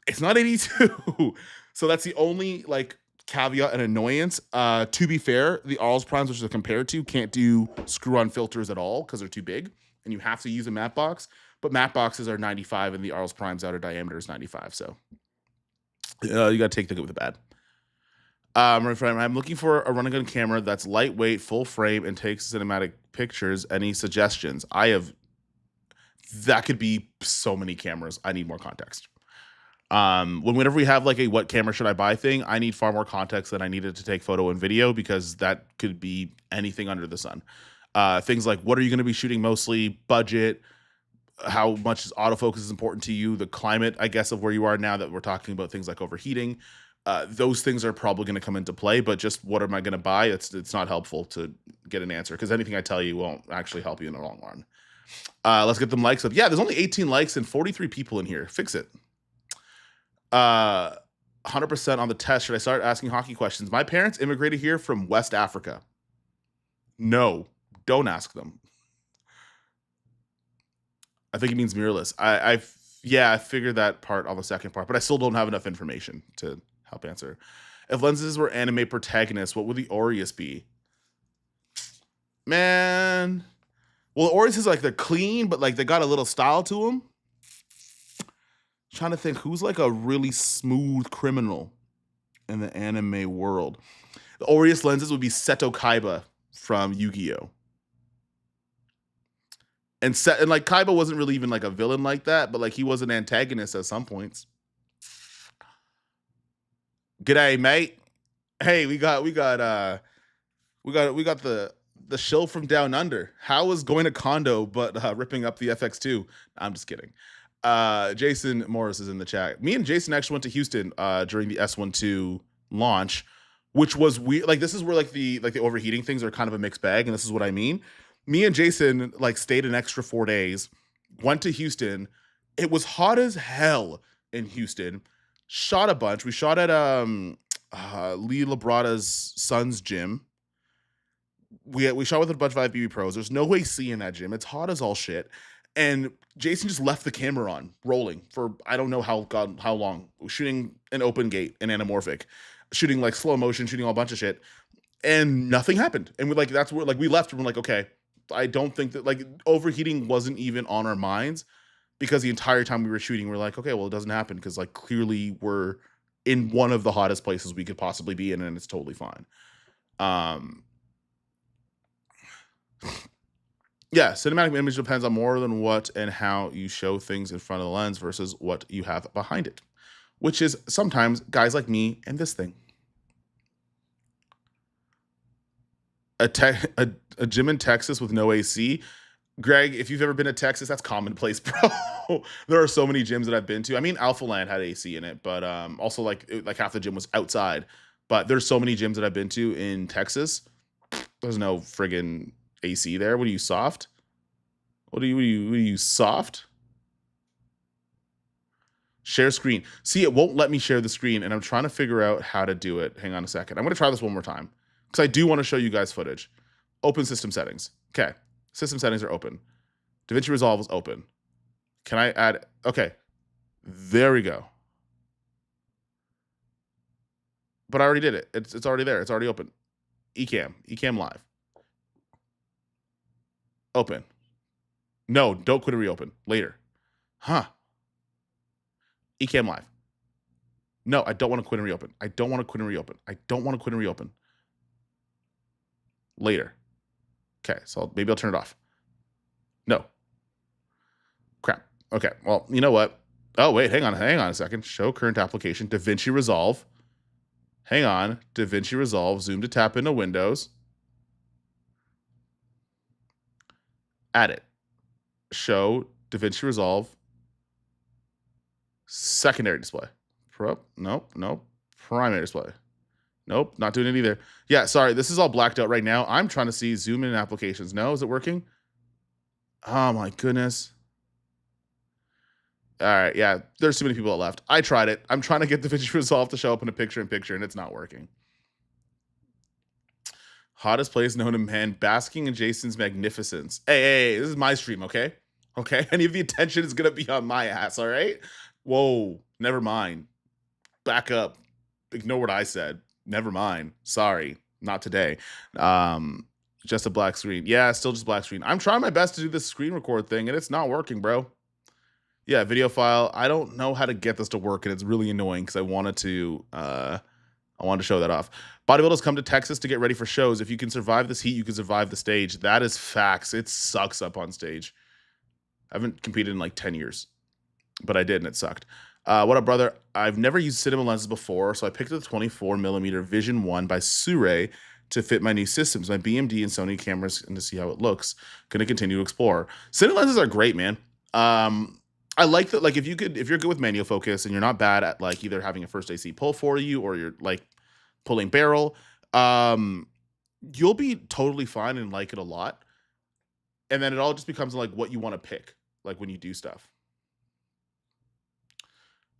Speaker 1: It's not 82. So that's the only like caveat and annoyance. To be fair, the Aureus primes, which they're compared to, can't do screw-on filters at all because they're too big, and you have to use a matte box. But matte boxes are 95, and the Aureus prime's outer diameter is 95. So you got to take the good with the bad. I'm looking for a run and gun camera that's lightweight, full frame, and takes cinematic pictures. Any suggestions? That could be so many cameras. I need more context. Whenever we have like a what camera should I buy thing, I need far more context than I needed to take photo and video because that could be anything under the sun. Things like what are you going to be shooting mostly, budget, how much autofocus is important to you, the climate, I guess, of where you are now that we're talking about things like overheating. Those things are probably going to come into play, but just what am I going to buy? It's not helpful to get an answer because anything I tell you won't actually help you in the long run. Let's get them likes up. Yeah, there's only 18 likes and 43 people in here. Fix it. 100% on the test. Should I start asking hockey questions? My parents immigrated here from West Africa. No, don't ask them. I think it means mirrorless. I figured that part on the second part, but I still don't have enough information to help answer. If lenses were anime protagonists, what would the Aureus be? Man, well, the Aureus is like they're clean, but like they got a little style to them. Trying to think who's like a really smooth criminal in the anime world. The Aureus lenses would be Seto Kaiba from Yu-Gi-Oh! And like Kaiba wasn't really even like a villain like that, but like he was an antagonist at some points. G'day, mate. Hey, we got the SHILL from down under. How is going to condo but ripping up the FX2? I'm just kidding. Jason Morris is in the chat. Me and Jason actually went to Houston during the S12 launch, which was weird. Like this is where like the overheating things are kind of a mixed bag, and this is what I mean. Me and Jason like stayed an extra 4 days, went to Houston. It was hot as hell in Houston. Shot a bunch. We shot at Lee Labrada's son's gym. We shot with a bunch of IFBB pros. There's no AC in that gym. It's hot as all shit. And Jason just left the camera on, rolling for I don't know how long. Shooting an open gate in anamorphic, shooting like slow motion, shooting all a bunch of shit, and nothing happened. And we like that's where like we left and we're like, okay, I don't think that like overheating wasn't even on our minds because the entire time we were shooting, we're like, okay, well, it doesn't happen because like clearly we're in one of the hottest places we could possibly be in, and it's totally fine. Yeah, cinematic image depends on more than what and how you show things in front of the lens versus what you have behind it, which is sometimes guys like me and this thing. a gym in Texas with no AC. Greg, if you've ever been to Texas, that's commonplace, bro. There are so many gyms that I've been to. I mean, Alpha Land had AC in it, but also like half the gym was outside. But there's so many gyms that I've been to in Texas. There's no friggin' AC there. What are you, soft? What are you soft? Share screen. See, it won't let me share the screen, and I'm trying to figure out how to do it. Hang on a second. I'm going to try this one more time because I do want to show you guys footage. Open system settings. Okay. System settings are open. DaVinci Resolve is open. Can I add? Okay. There we go. But I already did it. It's already there. It's already open. Ecamm live. Open. No, don't quit and reopen. Later. Huh. Ecamm live. No, I don't want to quit and reopen. I don't want to quit and reopen. I don't want to quit and reopen. Later. Okay, so maybe I'll turn it off. No. Crap. Okay, well, you know what? Oh, wait, hang on a second. Show current application, DaVinci Resolve. Hang on, DaVinci Resolve, zoom to tap into Windows. Add it. Show DaVinci Resolve. Secondary display. Nope. Primary display. Nope, not doing it either. Yeah, sorry, this is all blacked out right now. I'm trying to see zoom in applications. No, is it working? Oh my goodness. All right, yeah, there's too many people that left. I tried it. I'm trying to get DaVinci Resolve to show up in a picture-in-picture, and it's not working. Hottest place known to man, basking in Jason's magnificence. Hey, this is my stream, okay? Okay, any of the attention is gonna be on my ass, all right? Whoa, never mind. Back up. Ignore what I said. Never mind. Sorry, not today. Just a black screen. Yeah, still just black screen. I'm trying my best to do this screen record thing, and it's not working, bro. Yeah, video file. I don't know how to get this to work, and it's really annoying because I wanted to show that off. Bodybuilders come to Texas to get ready for shows. If you can survive this heat, you can survive the stage. That is facts. It sucks up on stage. I haven't competed in like 10 years, but I did, and it sucked. What up, brother? I've never used cinema lenses before, so I picked up the 24mm Vision 1 by Sure to fit my new systems, my BMD and Sony cameras, and to see how it looks. Gonna continue to explore. Cinema lenses are great, man. I like that. Like, if you're good with manual focus and you're not bad at like either having a first AC pull for you or you're like pulling barrel, you'll be totally fine and like it a lot. And then it all just becomes like what you want to pick, like when you do stuff.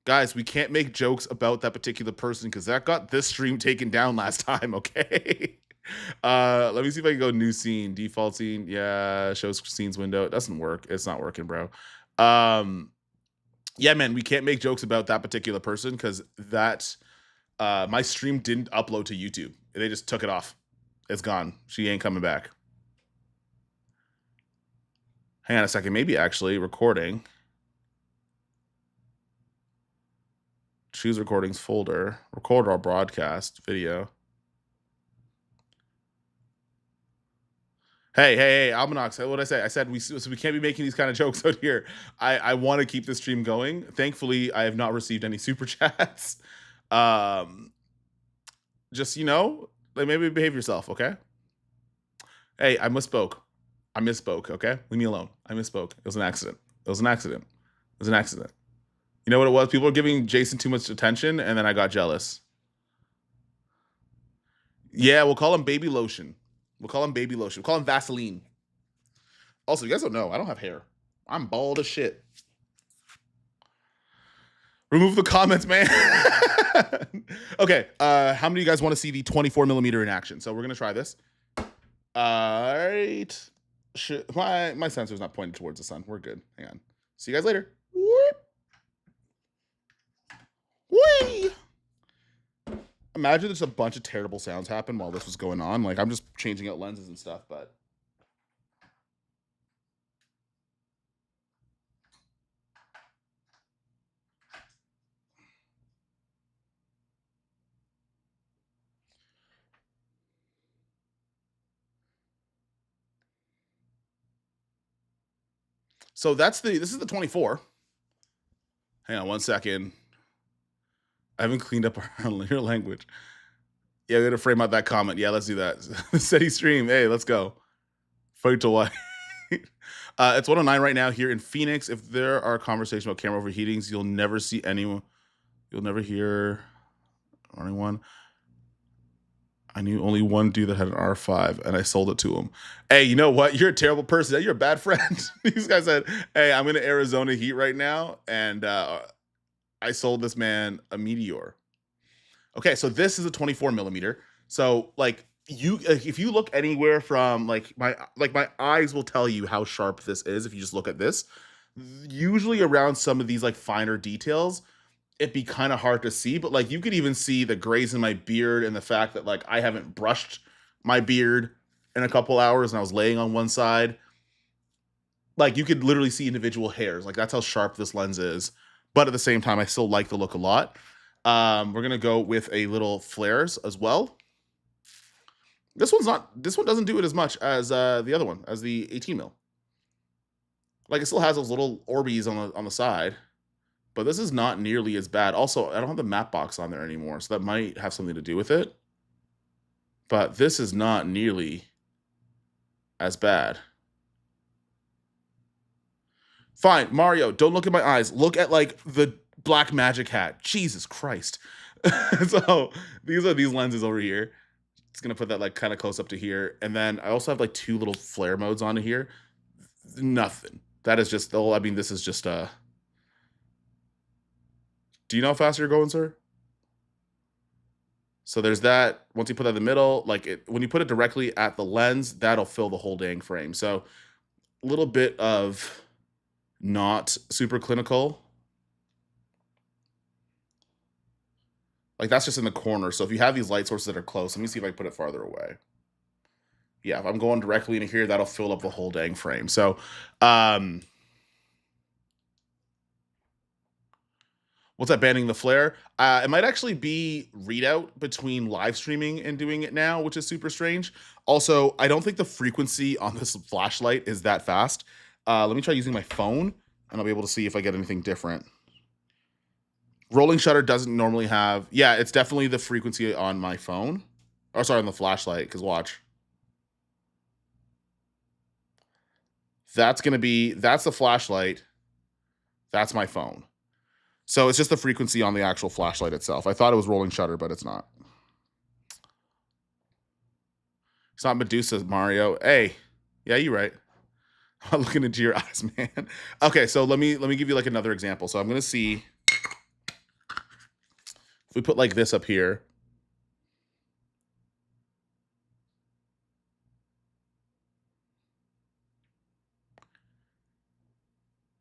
Speaker 1: Guys, we can't make jokes about that particular person because that got this stream taken down last time, okay? Let me see if I can go new scene, default scene. Yeah, shows scenes window. It doesn't work. It's not working, bro. Yeah, man, we can't make jokes about that particular person because that my stream didn't upload to YouTube. They just took it off. It's gone. She ain't coming back. Hang on a second. Maybe actually recording. Choose recordings folder. Record our broadcast video. Hey, Almanax, what did I say? I said we can't be making these kind of jokes out here. I want to keep the stream going. Thankfully, I have not received any super chats. Just, like maybe behave yourself, okay? Hey, I misspoke, okay? Leave me alone. I misspoke. It was an accident. You know what it was? People were giving Jason too much attention, and then I got jealous. Yeah, we'll call him Baby Lotion. We'll call him Vaseline. Also, you guys don't know, I don't have hair. I'm bald as shit. Remove the comments, man. Okay, how many of you guys want to see the 24mm in action? So we're going to try this. All right. My sensor's not pointed towards the sun. We're good. Hang on. See you guys later. Whee! Imagine there's a bunch of terrible sounds happen while this was going on. Like, I'm just changing out lenses and stuff, but... So this is the 24. Hang on one second. I haven't cleaned up your language. Yeah, we're gonna frame out that comment. Yeah, let's do that. Steady stream. Hey, let's go. Fight to white. It's 109 right now here in Phoenix. If there are conversations about camera overheatings, you'll never see anyone. You'll never hear anyone. I knew only one dude that had an R5, and I sold it to him. Hey, you know what? You're a terrible person. You're a bad friend. These guys said, "Hey, I'm in Arizona heat right now, and I sold this man a Meteor." Okay, so this is a 24 millimeter. So like if you look anywhere from like my eyes will tell you how sharp this is if you just look at this. Usually around some of these like finer details, it'd be kind of hard to see, but like you could even see the grays in my beard and the fact that like I haven't brushed my beard in a couple hours and I was laying on one side. Like you could literally see individual hairs. Like that's how sharp this lens is. But at the same time, I still like the look a lot. We're gonna go with a little flares as well. This one doesn't do it as much as the other one, as the 18 mil. Like it still has those little Orbeez on the side, but this is not nearly as bad. Also, I don't have the map box on there anymore, so that might have something to do with it. But this is not nearly as bad. Fine, Mario, don't look at my eyes. Look at like the black magic hat. Jesus Christ. So these are these lenses over here. It's gonna put that like kind of close up to here. And then I also have like two little flare modes on here. Nothing. That is just, I mean, this is just do you know how fast you're going, sir? So there's that. Once you put that in the middle, like when you put it directly at the lens, that'll fill the whole dang frame. So a little bit of not super clinical. Like that's just in the corner. So if you have these light sources that are close, let me see if I can put it farther away. Yeah, if I'm going directly into here, that'll fill up the whole dang frame. So what's that, banning the flare? It might actually be readout between live streaming and doing it now, which is super strange. Also, I don't think the frequency on this flashlight is that fast. Let me try using my phone, and I'll be able to see if I get anything different. Rolling shutter doesn't normally have... Yeah, it's definitely the frequency on my phone. Oh, sorry, on the flashlight, because watch. That's the flashlight. That's my phone. So it's just the frequency on the actual flashlight itself. I thought it was rolling shutter, but it's not. It's not Medusa, Mario. Hey, yeah, you're right. I'm looking into your eyes, man. Okay, so let me give you like another example. So I'm gonna see if we put like this up here.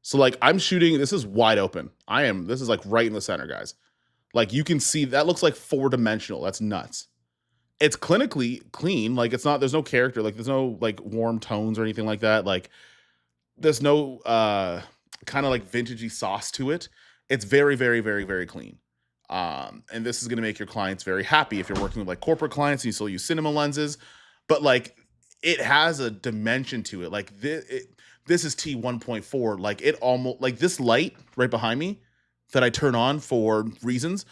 Speaker 1: So like I'm shooting, this is wide open. This is like right in the center, guys. Like you can see that looks like 4-dimensional. That's nuts. It's clinically clean. Like it's not, there's no character, like there's no like warm tones or anything like that. Like there's no kind of like vintagey sauce to it. It's very, very, very, very clean. And this is going to make your clients very happy if you're working with like corporate clients and you still use cinema lenses. But like it has a dimension to it. Like this is T1.4. Like it almost, like this light right behind me that I turn on for reasons,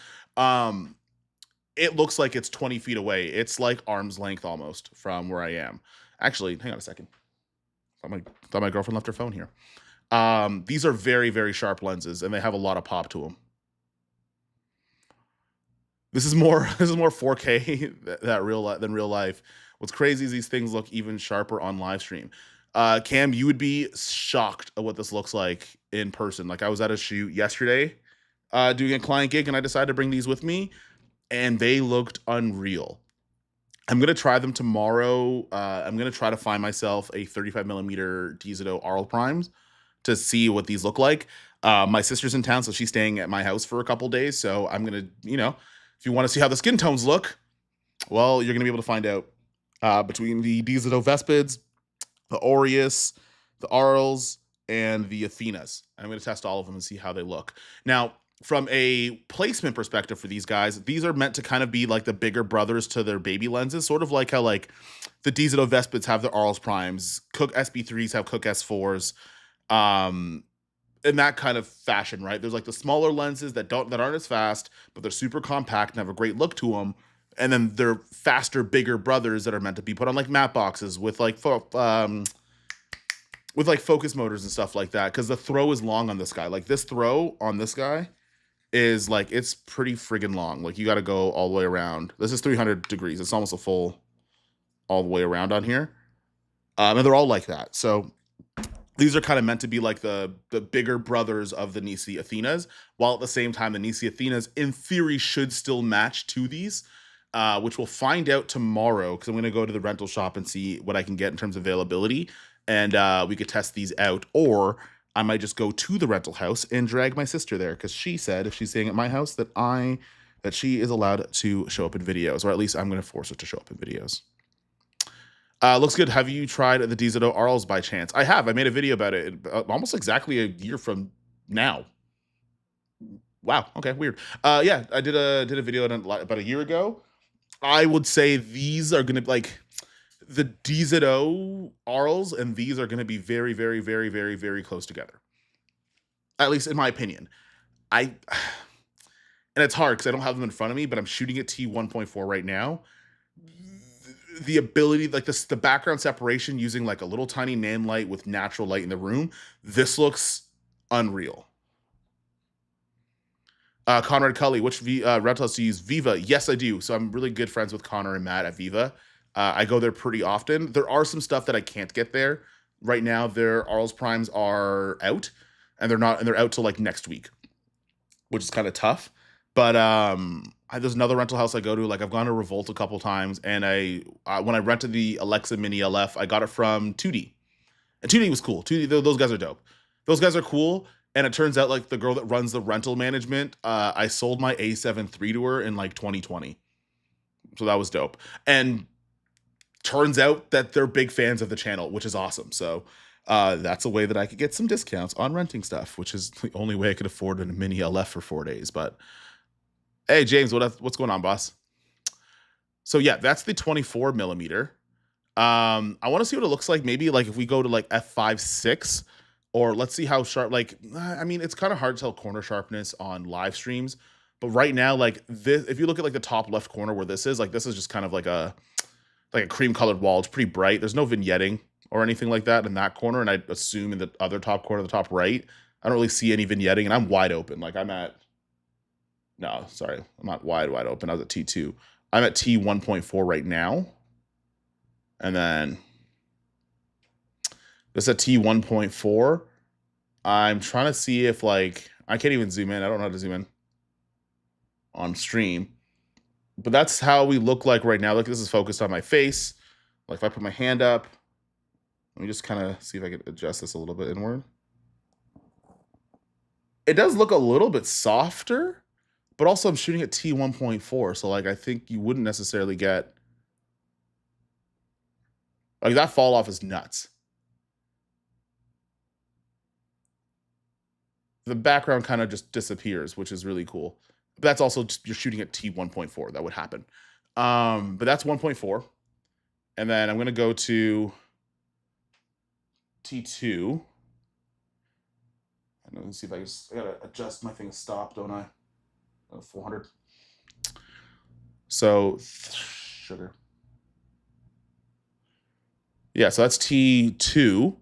Speaker 1: it looks like it's 20 feet away. It's like arm's length almost from where I am. Actually, hang on a second. Thought my girlfriend left her phone here. These are very, very sharp lenses, and they have a lot of pop to them. This is more 4K than real life. What's crazy is these things look even sharper on live stream. Cam, you would be shocked at what this looks like in person. Like I was at a shoot yesterday, doing a client gig, and I decided to bring these with me, and they looked unreal. I'm gonna try them tomorrow. I'm gonna try to find myself a 35 millimeter Digido Aureus primes to see what these look like. My sister's in town, so she's staying at my house for a couple days. So I'm gonna, if you want to see how the skin tones look, well, you're gonna be able to find out between the Digido Vespids, the Aureus, the Aureus, and the Athenas. I'm gonna test all of them and see how they look. Now, from a placement perspective for these guys, these are meant to kind of be like the bigger brothers to their baby lenses, sort of like how like the Digido Vespids have the Aureus primes, Cooke SB3s have Cooke S4s, in that kind of fashion, right? There's like the smaller lenses that aren't as fast, but they're super compact and have a great look to them. And then they're faster, bigger brothers that are meant to be put on like matte boxes with like focus motors and stuff like that. Because the throw is long on this guy. Like this throw on this guy is like, it's pretty friggin' long. Like you got to go all the way around. This is 300 degrees. It's almost a full all the way around on here. And they're all like that. So these are kind of meant to be like the bigger brothers of the NiSi Athenas, while at the same time, the NiSi Athenas, in theory, should still match to these, which we'll find out tomorrow, because I'm going to go to the rental shop and see what I can get in terms of availability, and we could test these out, or I might just go to the rental house and drag my sister there, because she said if she's staying at my house that she is allowed to show up in videos, or at least I'm going to force her to show up in videos. Looks good. Have you tried the Dizado Aureus by chance? I have. I made a video about it almost exactly a year from now. Wow. Okay. Weird. Yeah, I did a video about a year ago. I would say these are going to be like the Dizado Aureus, and these are going to be very, very, very, very, very close together. At least in my opinion. And it's hard because I don't have them in front of me, but I'm shooting at T1.4 right now. The ability, like this, the background separation using like a little tiny name light with natural light in the room, this looks unreal. Conrad Cully, which rentals do you use? Viva. Yes, I do. So I'm really good friends with Connor and Matt at Viva. I go there pretty often. There are some stuff that I can't get there right now. Their Aureus Primes are out, and they're out till like next week, which is kind of tough. But there's another rental house I go to. Like I've gone to Revolt a couple times, and when I rented the Alexa Mini LF, I got it from 2D, and 2D was cool. 2D, those guys are dope. Those guys are cool. And it turns out like the girl that runs the rental management, I sold my A7 III to her in like 2020, so that was dope. And turns out that they're big fans of the channel, which is awesome. So that's a way that I could get some discounts on renting stuff, which is the only way I could afford a Mini LF for 4 days. But hey, James, what's going on, boss? So yeah, that's the 24 millimeter. I want to see what it looks like. Maybe like if we go to like f5.6, or let's see how sharp, like, I mean, it's kind of hard to tell corner sharpness on live streams, but right now, like this, if you look at like the top left corner where this is just kind of like a cream colored wall. It's pretty bright. There's no vignetting or anything like that in that corner. And I assume in the other top corner, the top right, I don't really see any vignetting, and I'm wide open. Like I'm not wide open. I was at T2. I'm at T1.4 right now. And then this at T1.4. I'm trying to see if like, I can't even zoom in. I don't know how to zoom in on stream. But that's how we look like right now. Look, this is focused on my face. Like if I put my hand up, let me just kind of see if I can adjust this a little bit inward. It does look a little bit softer, but also I'm shooting at T1.4. So like, I think you wouldn't necessarily get, like that fall off is nuts. The background kind of just disappears, which is really cool. But that's also just, you're shooting at T1.4. That would happen. But that's 1.4. And then I'm going to go to T2. And let me see if I got to adjust my thing to stop, don't I? 400. So, sugar. Yeah, so that's T2.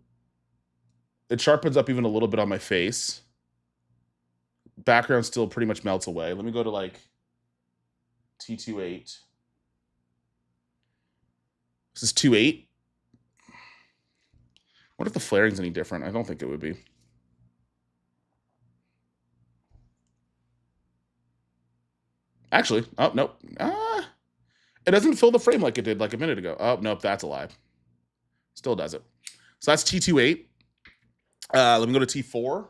Speaker 1: It sharpens up even a little bit on my face. Background still pretty much melts away. Let me go to like T2.8. This is 2.8. What if the flaring's any different? I don't think it would be. Actually, oh, nope. It doesn't fill the frame like it did like a minute ago. Oh, nope, that's a lie. Still does it. So that's T2.8. Let me go to T4.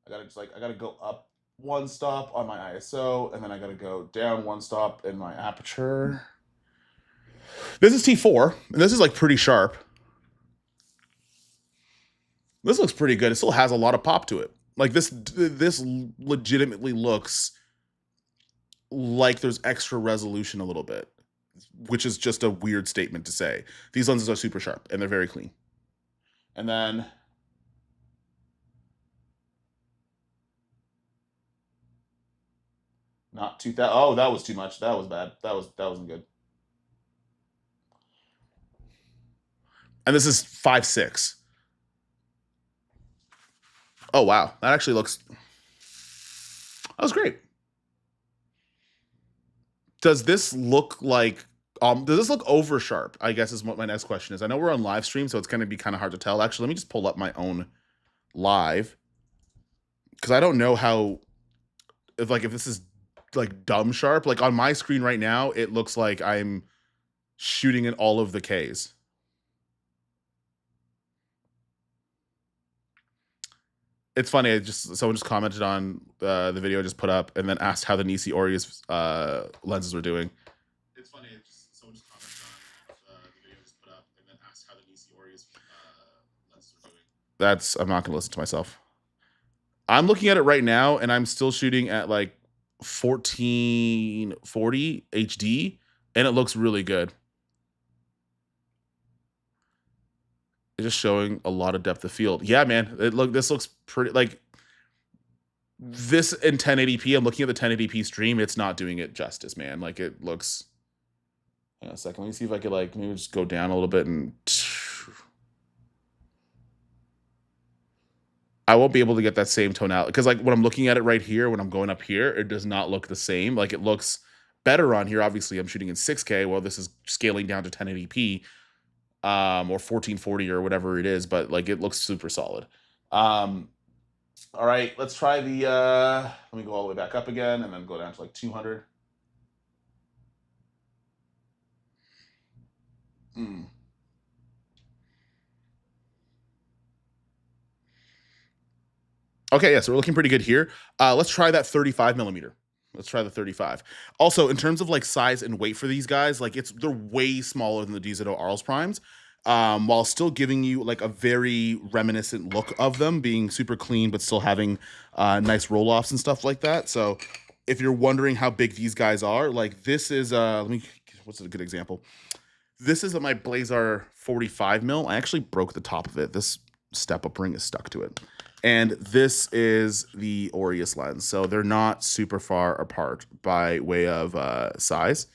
Speaker 1: I gotta go up one stop on my ISO, and then I gotta go down one stop in my aperture. This is T4, and this is like pretty sharp. This looks pretty good. It still has a lot of pop to it. Like this legitimately looks like there's extra resolution a little bit, which is just a weird statement to say. These lenses are super sharp and they're very clean. And then Not 2000. Oh, that was too much. That was bad. That wasn't good. And this is 5.6. Oh wow, that actually looks. That was great. Does this look like? Does this look over sharp? I guess is what my next question is. I know we're on live stream, so it's going to be kind of hard to tell. Actually, let me just pull up my own live because I don't know how if this is like dumb sharp. Like on my screen right now, it looks like I'm shooting in all of the Ks. It's funny. Someone just commented on the video I just put up and then asked how the NiSi Orius lenses were doing. It's funny. Someone just commented on the video I just put up and then asked how the NiSi Orius lenses were doing. I'm not going to listen to myself. I'm looking at it right now and I'm still shooting at like 1440 HD and it looks really good. It's just showing a lot of depth of field. Yeah, man. This looks pretty like this in 1080p. I'm looking at the 1080p stream. It's not doing it justice, man. Like it looks. Hang on a second. Let me see if I could like maybe just go down a little bit and. I won't be able to get that same tonality because like when I'm looking at it right here, when I'm going up here, it does not look the same. Like it looks better on here. Obviously, I'm shooting in 6K while this is scaling down to 1080p. Or 1440 or whatever it is, but like it looks super solid. All right, let's try the let me go all the way back up again and then go down to like 200. Okay, yeah, so we're looking pretty good here. Let's try that 35 millimeter. Let's try the 35. Also, in terms of like size and weight for these guys, like they're way smaller than the D-Zero Aureus Primes, while still giving you like a very reminiscent look of them, being super clean but still having nice roll-offs and stuff like that. So if you're wondering how big these guys are, like this is what's a good example? This is my Blazar 45 mil. I actually broke the top of it. This step-up ring is stuck to it. And this is the Aureus lens. So they're not super far apart by way of size.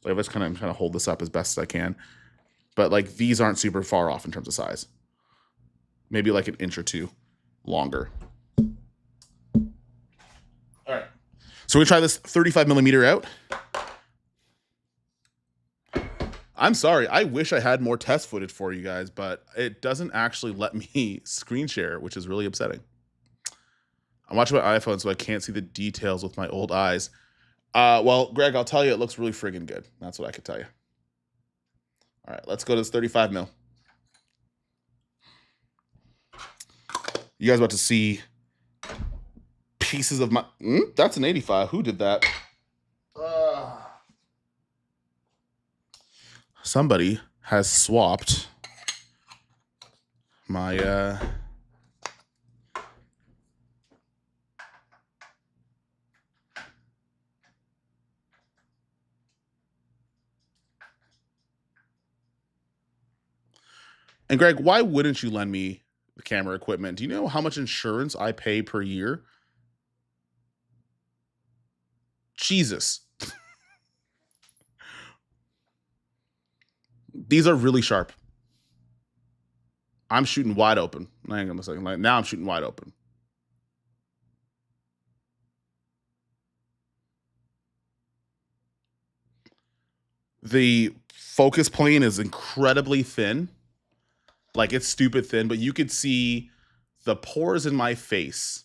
Speaker 1: Like, I'm trying to hold this up as best as I can. But like these aren't super far off in terms of size. Maybe like an inch or two longer. All right. So we try this 35 millimeter out. I'm sorry. I wish I had more test footage for you guys, but it doesn't actually let me screen share, which is really upsetting. I'm watching my iPhone, so I can't see the details with my old eyes. Well, Greg, I'll tell you, it looks really friggin' good. That's what I could tell you. All right, let's go to this 35 mil. You guys about to see pieces of my... that's an 85. Who did that? Somebody has swapped my... And Greg, why wouldn't you lend me the camera equipment? Do you know how much insurance I pay per year? Jesus. These are really sharp. I'm shooting wide open. Hang on a second. Like, now I'm shooting wide open. The focus plane is incredibly thin. Like, it's stupid thin, but you could see the pores in my face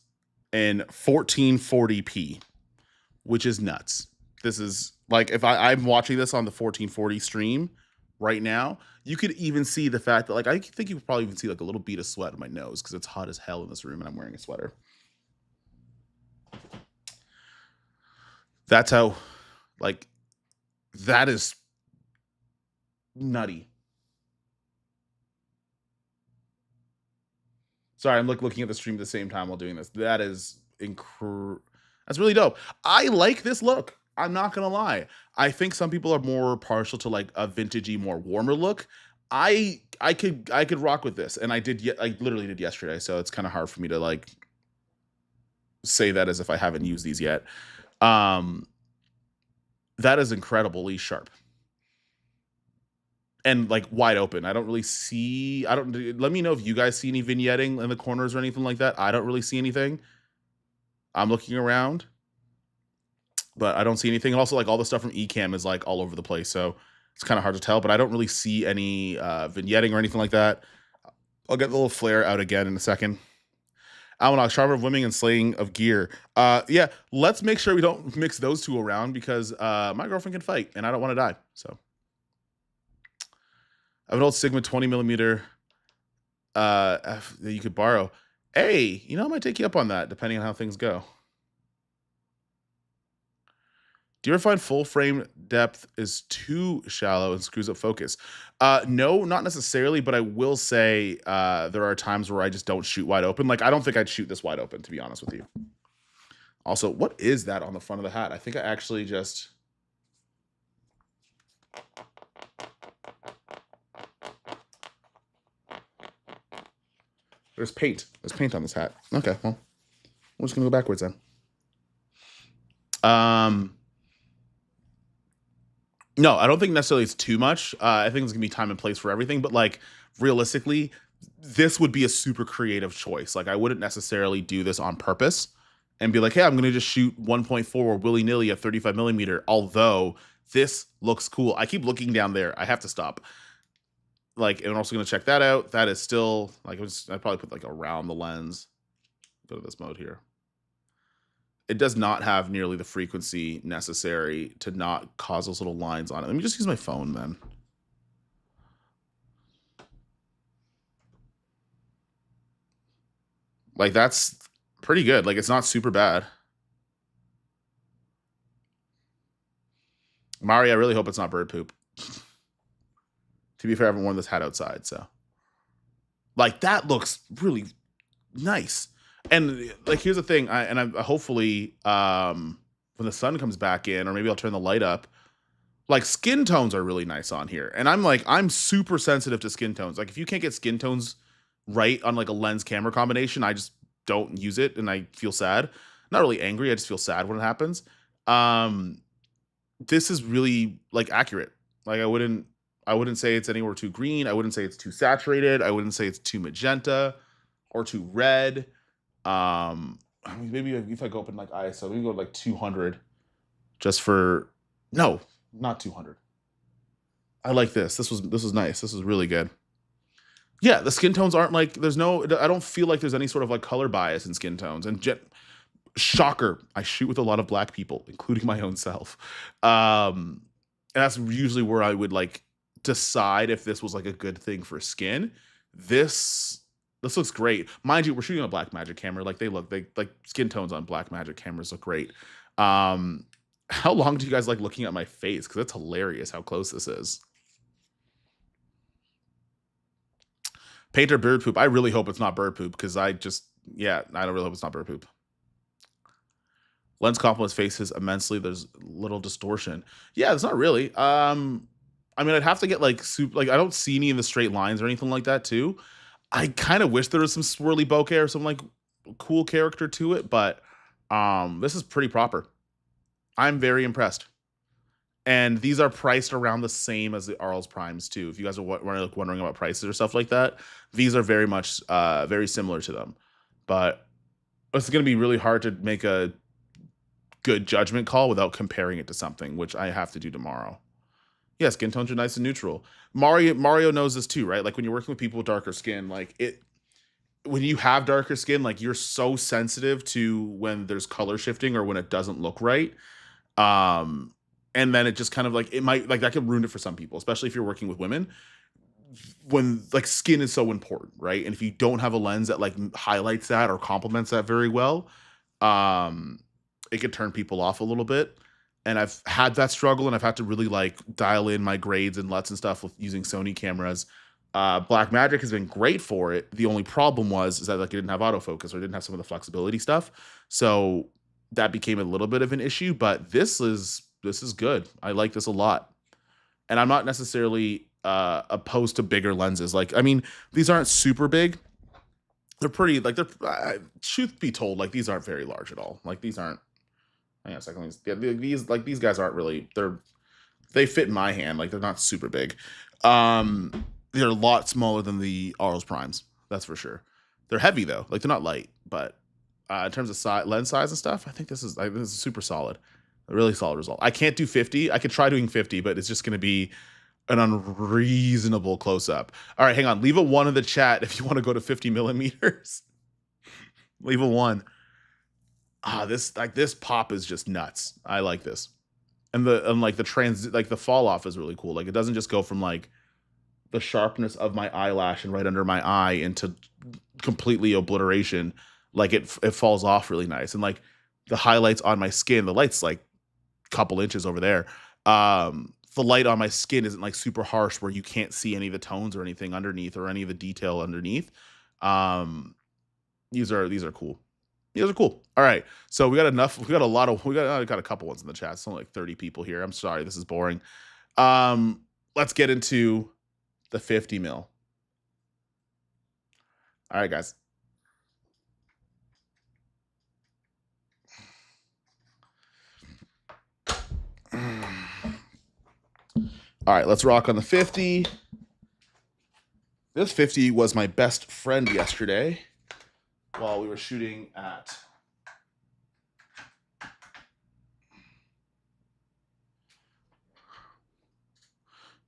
Speaker 1: in 1440p, which is nuts. This is like, if I'm watching this on the 1440 stream right now, you could even see the fact that, like, I think you could probably even see like a little bead of sweat on my nose because it's hot as hell in this room and I'm wearing a sweater. That's how, like, that is nutty. Sorry, I'm looking at the stream at the same time while doing this. That is that's really dope. I like this look. I'm not gonna lie. I think some people are more partial to like a vintagey, more warmer look. I could rock with this, and I literally did yesterday, so it's kind of hard for me to like say that as if I haven't used these yet. That is incredibly sharp. And like wide open. I don't really see, let me know if you guys see any vignetting in the corners or anything like that. I don't really see anything. I'm looking around, but I don't see anything. Also, like all the stuff from Ecamm is like all over the place. So it's kind of hard to tell, but I don't really see any vignetting or anything like that. I'll get the little flare out again in a second. Almanac, Charmer of Women and Slaying of Gear. Yeah, let's make sure we don't mix those two around because my girlfriend can fight and I don't want to die. So I have an old Sigma 20mm that you could borrow. Hey, you know, I might take you up on that depending on how things go. Do you ever find full frame depth is too shallow and screws up focus? No, not necessarily, but I will say there are times where I just don't shoot wide open. Like, I don't think I'd shoot this wide open, to be honest with you. Also, what is that on the front of the hat? I think I actually just... There's paint. There's paint on this hat. Okay, well, we're just gonna go backwards then. No, I don't think necessarily it's too much. I think it's gonna be time and place for everything, but like realistically, this would be a super creative choice. Like I wouldn't necessarily do this on purpose and be like, hey, I'm gonna just shoot 1.4 willy-nilly at 35mm, although this looks cool. I keep looking down there. I have to stop. Like, and I'm also gonna check that out. That is still like I'd probably put like around the lens. Go to this mode here. It does not have nearly the frequency necessary to not cause those little lines on it. Let me just use my phone then. Like that's pretty good. Like it's not super bad. Mari, I really hope it's not bird poop. To be fair, I haven't worn this hat outside, so. Like, that looks really nice. And, like, here's the thing. Hopefully, when the sun comes back in, or maybe I'll turn the light up, like, skin tones are really nice on here. And I'm super sensitive to skin tones. Like, if you can't get skin tones right on, like, a lens camera combination, I just don't use it, and I feel sad. Not really angry, I just feel sad when it happens. This is really, like, accurate. Like, I wouldn't say it's anywhere too green. I wouldn't say it's too saturated. I wouldn't say it's too magenta or too red. I mean, maybe if I go up in like ISO, maybe go to like 200 just for, no, not 200. I like this. This was nice. This is really good. Yeah, the skin tones aren't like, I don't feel like there's any sort of like color bias in skin tones. And shocker, I shoot with a lot of black people, including my own self. And that's usually where I would like decide if this was like a good thing for skin. This looks great. Mind you, we're shooting on a Blackmagic camera. Like they like skin tones on Blackmagic cameras look great. How long do you guys like looking at my face? Because it's hilarious how close this is. Painter bird poop. I really hope it's not bird poop because I don't really hope it's not bird poop. Lens complements faces immensely. There's little distortion. Yeah, it's not really. I mean, I'd have to get like I don't see any in the straight lines or anything like that too. I kind of wish there was some swirly bokeh or some like cool character to it, but this is pretty proper. I'm very impressed. And these are priced around the same as the Aureus Primes too. If you guys are wondering about prices or stuff like that, these are very much very similar to them. But it's going to be really hard to make a good judgment call without comparing it to something, which I have to do tomorrow. Yeah, skin tones are nice and neutral. Mario knows this too, right? Like when you're working with people with darker skin, like when you have darker skin, like you're so sensitive to when there's color shifting or when it doesn't look right. And then it just kind of like, it might, like that could ruin it for some people, especially if you're working with women, when like skin is so important, right? And if you don't have a lens that like highlights that or complements that very well, it could turn people off a little bit. And I've had that struggle, and I've had to really like dial in my grades and LUTs and stuff with using Sony cameras. Blackmagic has been great for it. The only problem is that like it didn't have autofocus or it didn't have some of the flexibility stuff. So that became a little bit of an issue, but this is good. I like this a lot. And I'm not necessarily opposed to bigger lenses. Like, I mean, these aren't super big. They're pretty, like truth be told, like these aren't very large at all. Like these aren't, Hang on a second. Yeah, these guys aren't really, they fit in my hand. Like, they're not super big. They're a lot smaller than the Aureus Primes. That's for sure. They're heavy though. Like, they're not light, but in terms of lens size and stuff, I think this is super solid. A really solid result. I can't do 50. I could try doing 50, but it's just going to be an unreasonable close up. All right, hang on. Leave a 1 in the chat if you want to go to 50 millimeters. Leave a 1. This pop is just nuts. I like this. And the fall off is really cool. Like, it doesn't just go from like the sharpness of my eyelash and right under my eye into completely obliteration. Like, it falls off really nice. And like the highlights on my skin, the light's like a couple inches over there. The light on my skin isn't like super harsh where you can't see any of the tones or anything underneath or any of the detail underneath. These are cool. These are cool. All right. So we got enough. We got a couple ones in the chat. It's only like 30 people here. I'm sorry. This is boring. Let's get into the 50 mil. All right, guys. All right, let's rock on the 50. This 50 was my best friend yesterday while we were shooting at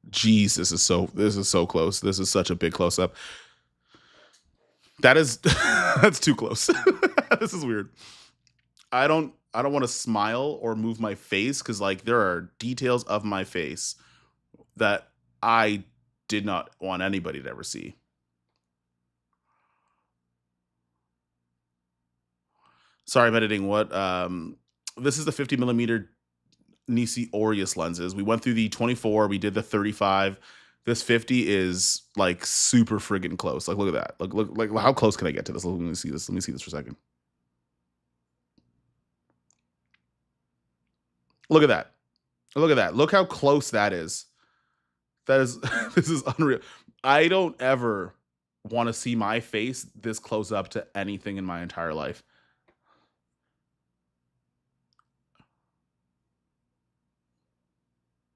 Speaker 1: Jeez, this is so close. This is such a big close up. That is that's too close. This is weird. I don't want to smile or move my face because like there are details of my face that I did not want anybody to ever see. Sorry, I'm editing. What? This is the 50 millimeter NiSi Orius lenses. We went through the 24. We did the 35. This 50 is like super friggin' close. Like, look at that. Look, like how close can I get to this? Let me see this. Let me see this for a second. Look at that. Look at that. Look how close that is. That is, this is unreal. I don't ever want to see my face this close up to anything in my entire life.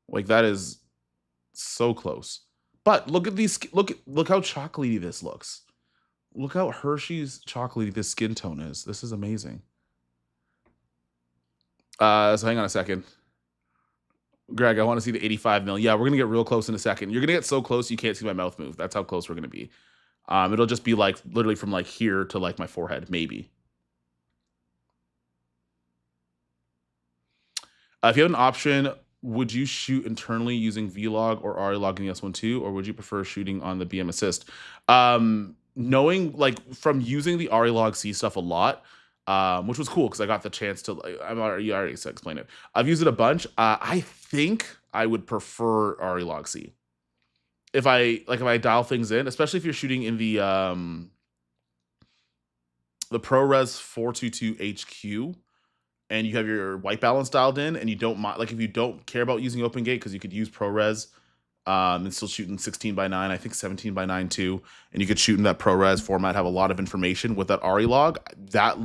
Speaker 1: Like, that is so close. But look at these. Look how chocolatey this looks. Look how Hershey's chocolatey this skin tone is. This is amazing. So hang on a second. Greg, I want to see the 85 mil. Yeah, we're gonna get real close in a second. You're gonna get so close you can't see my mouth move. That's how close we're gonna be. It'll just be like literally from like here to like my forehead, maybe. If you have an option, would you shoot internally using Vlog or Arilog in the S12, or would you prefer shooting on the BM Assist? Knowing like from using the Arilog C stuff a lot, which was cool because I got the chance to. You already explained it. I've used it a bunch. I think I would prefer Arilog C. If I dial things in, especially if you're shooting in the ProRes 422 HQ. And you have your white balance dialed in, and you don't mind, like if you don't care about using open gate, because you could use ProRes and still shoot in 16:9, I think 17:9 too, and you could shoot in that ProRes format, have a lot of information with that Arilog. That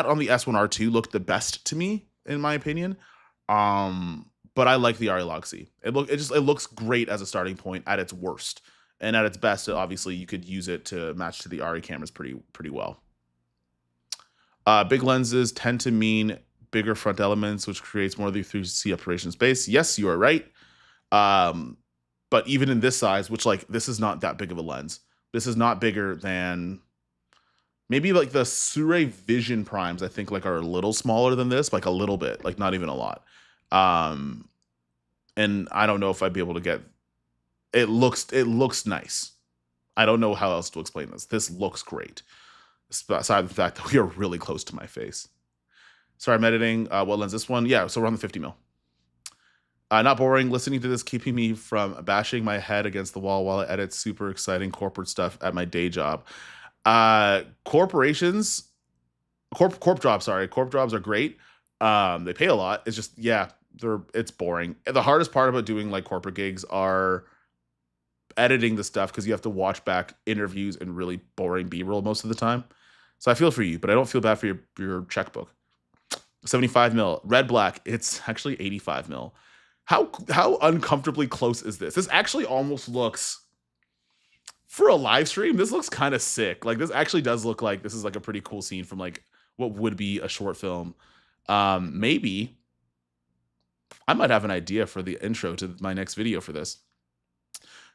Speaker 1: on the S1R2 looked the best to me, in my opinion. But I like the Arilog C. It looks great as a starting point at its worst, and at its best, obviously you could use it to match to the Ari cameras pretty well. Big lenses tend to mean bigger front elements, which creates more of the 3C operation space. Yes, you are right. But even in this size, which like this is not that big of a lens. This is not bigger than maybe like the Sure Vision primes. I think like are a little smaller than this, like a little bit, like not even a lot. And I don't know if I'd be able to get. It looks nice. I don't know how else to explain this. This looks great. Aside from the fact that we are really close to my face. Sorry, I'm editing. What lens? This one? Yeah, so we're on the 50 mil. Not boring. Listening to this, keeping me from bashing my head against the wall while I edit super exciting corporate stuff at my day job. Corp jobs are great. They pay a lot. It's just, yeah, it's boring. The hardest part about doing like corporate gigs are editing the stuff because you have to watch back interviews and really boring B-roll most of the time. So I feel for you, but I don't feel bad for your checkbook. 75 mil. Red black. It's actually 85 mil. How uncomfortably close is this? This actually almost looks, for a live stream, this looks kind of sick. Like, this actually does look like this is like a pretty cool scene from like what would be a short film. Maybe I might have an idea for the intro to my next video for this.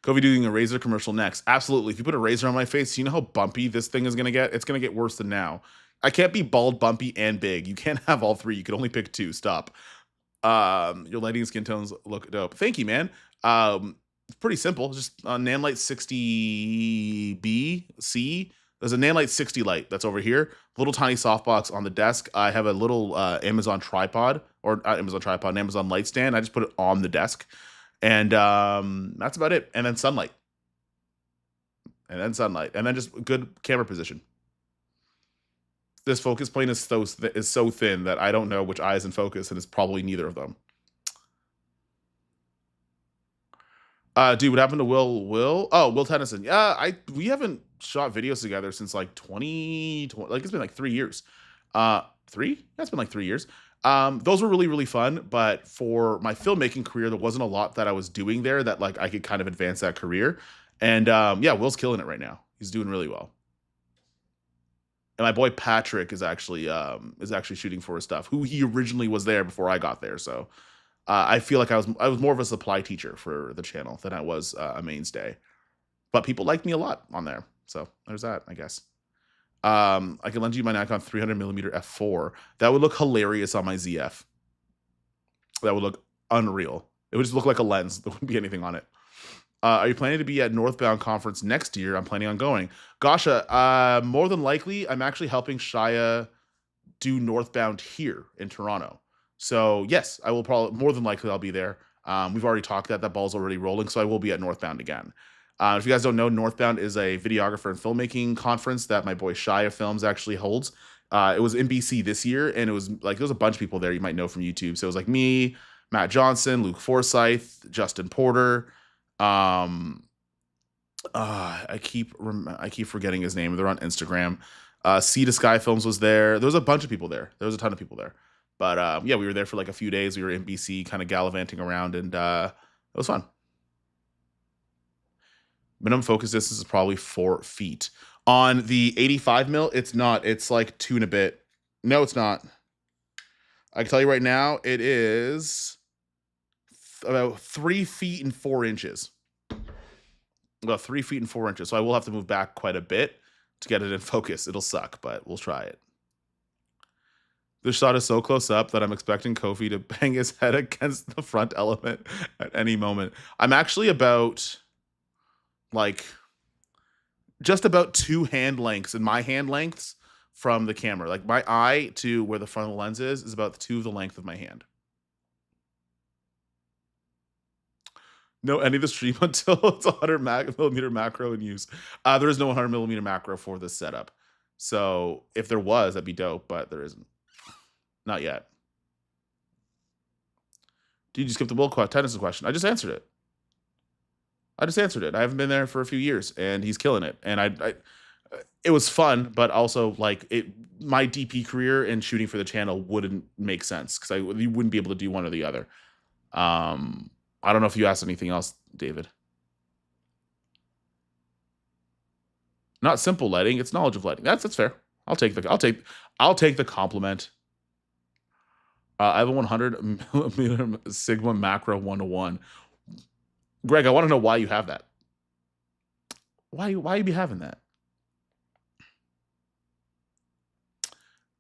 Speaker 1: Kobe doing a razor commercial next. Absolutely. If you put a razor on my face, you know how bumpy this thing is going to get? It's going to get worse than now. I can't be bald, bumpy, and big. You can't have all three. You can only pick two. Stop. Your lighting and skin tones look dope. Thank you, man. It's pretty simple. Just Nanlite 60B, C. There's a Nanlite 60 light that's over here. Little tiny softbox on the desk. I have a little Amazon tripod, or not Amazon tripod, an Amazon light stand. I just put it on the desk. And that's about it. And then sunlight. And then sunlight. And then just good camera position. This focus plane is so thin that I don't know which eye is in focus, and it's probably neither of them. Dude, what happened to Will? Oh, Will Tennyson. Yeah, we haven't shot videos together since like 2020. Like, it's been like 3 years. 3? Yeah, it's been like 3 years. Those were really, really fun, but for my filmmaking career, there wasn't a lot that I was doing there that like I could kind of advance that career. And yeah, Will's killing it right now. He's doing really well. And my boy Patrick is actually shooting for his stuff, who he originally was there before I got there. So I feel like I was more of a supply teacher for the channel than I was a mainstay. But people liked me a lot on there. So there's that, I guess. I can lend you my Nikon 300mm f4. That would look hilarious on my ZF. That would look unreal. It would just look like a lens. There wouldn't be anything on it. Are you planning to be at Northbound Conference next year? I'm planning on going. Gasha, more than likely, I'm actually helping Shia do Northbound here in Toronto. So yes, I will probably, more than likely, I'll be there. We've already talked that ball's already rolling, so I will be at Northbound again. If you guys don't know, Northbound is a videographer and filmmaking conference that my boy Shia Films actually holds. It was in BC this year, and it was like, there was a bunch of people there you might know from YouTube. So it was like me, Matt Johnson, Luke Forsyth, Justin Porter. I keep forgetting his name. They're on Instagram. Sea to Sky Films was there. There was a bunch of people there. There was a ton of people there. But yeah, we were there for like a few days. We were in BC, kind of gallivanting around, and it was fun. Minimum focus distance is probably 4 feet. On the 85 mil, it's not. It's like 2 and a bit. No, it's not. I can tell you right now, it is about 3 feet and 4 inches. About 3 feet and 4 inches. So I will have to move back quite a bit to get it in focus. It'll suck, but we'll try it. This shot is so close up that I'm expecting Kofi to bang his head against the front element at any moment. I'm actually about, like, just about 2 hand lengths, and my hand lengths from the camera. Like, my eye to where the front of the lens is about 2 of the length of my hand. No, any of the stream until it's 100mm macro in use. There is no 100mm macro for this setup. So if there was, that'd be dope, but there isn't. Not yet. Did you skip the Will Tennyson question? I just answered it. I haven't been there for a few years, and he's killing it. And it was fun, but also like my DP career and shooting for the channel wouldn't make sense because you wouldn't be able to do one or the other. I don't know if you asked anything else, David. Not simple lighting, it's knowledge of lighting. That's fair. I'll take the compliment. I have a 100mm Sigma macro 101. Greg, I want to know why you have that. Why you be having that?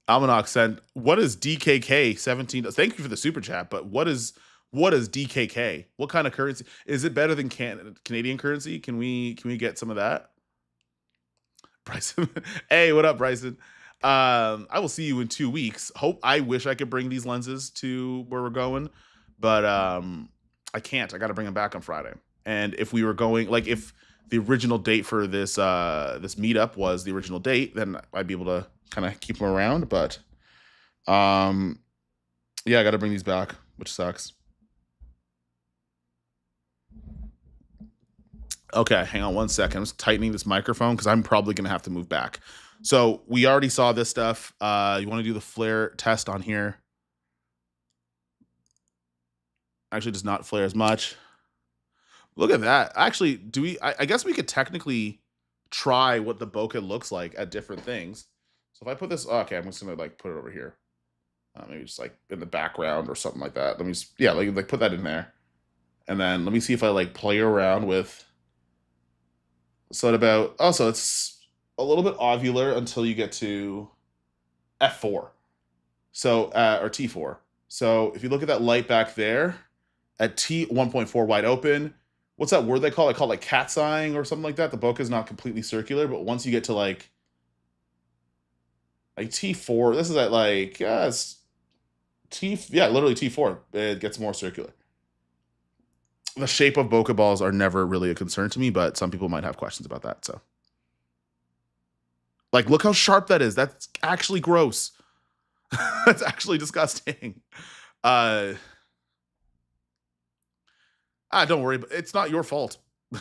Speaker 1: Almanac sent, what is DKK 17? Thank you for the super chat, but what is DKK? What kind of currency? Is it better than Canadian currency? Can we get some of that? Bryson. Hey, what up, Bryson? I will see you in 2 weeks. I wish I could bring these lenses to where we're going, but I can't. I got to bring them back on Friday. And if we were going, like, if the original date for this this meetup was the original date, then I'd be able to kind of keep them around. But yeah, I got to bring these back, which sucks. Okay, hang on 1 second. I'm just tightening this microphone because I'm probably going to have to move back. So we already saw this stuff. You want to do the flare test on here? Actually does not flare as much. Look at that. Actually, do we? I guess we could technically try what the bokeh looks like at different things. So if I put this, okay, I'm just gonna like put it over here. Maybe just like in the background or something like that. Let me just, yeah, like put that in there. And then let me see if I like play around with. So at about, oh, so it's a little bit ovular until you get to F4. So, or T4. So if you look at that light back there, at T 1.4 wide open, what's that word they call it? Called like cat's eyeing or something like that. The bokeh is not completely circular, but once you get to like T4, this is at like, it's literally T4. It gets more circular. The shape of bokeh balls are never really a concern to me, but some people might have questions about that. So, like, look how sharp that is. That's actually gross. That's actually disgusting. Don't worry, but it's not your fault.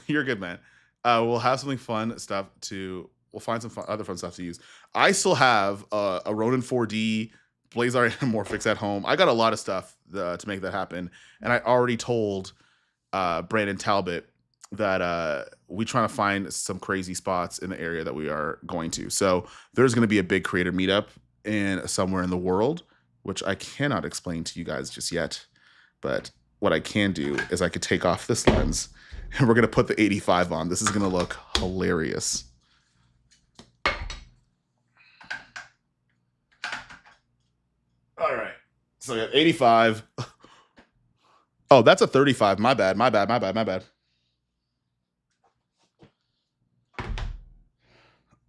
Speaker 1: You're good, man. We'll have something fun stuff to. We'll find some other fun stuff to use. I still have a Ronin 4D Blazar Anamorphics at home. I got a lot of stuff to make that happen, and I already told Brandon Talbot that we trying to find some crazy spots in the area that we are going to. So there's going to be a big creator meetup in somewhere in the world, which I cannot explain to you guys just yet. But what I can do is I could take off this lens and we're going to put the 85 on. This is going to look hilarious. All right. So we got 85. Oh, that's a 35. My bad.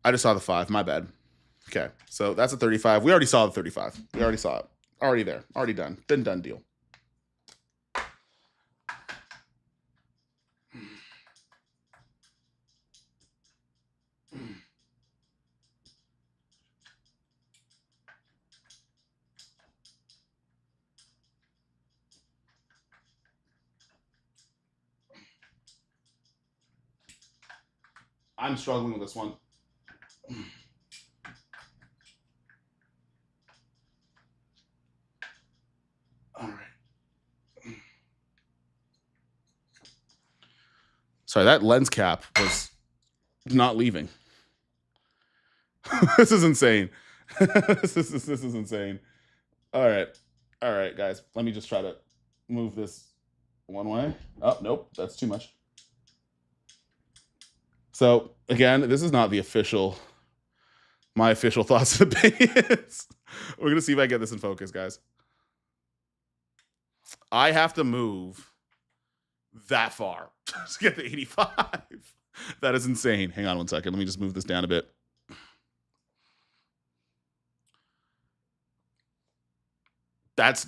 Speaker 1: I just saw the 5. My bad. Okay. So that's a 35. We already saw the 35. We already saw it. Already there. Already done. Been done deal. I'm struggling with this one. All right. Sorry, that lens cap was not leaving. This is insane. This is insane. All right, guys. Let me just try to move this one way. Oh, nope, that's too much. So again, this is not the my official thoughts and opinions. We're gonna see if I get this in focus, guys. I have to move that far to get the 85. That is insane. Hang on one second. Let me just move this down a bit. That's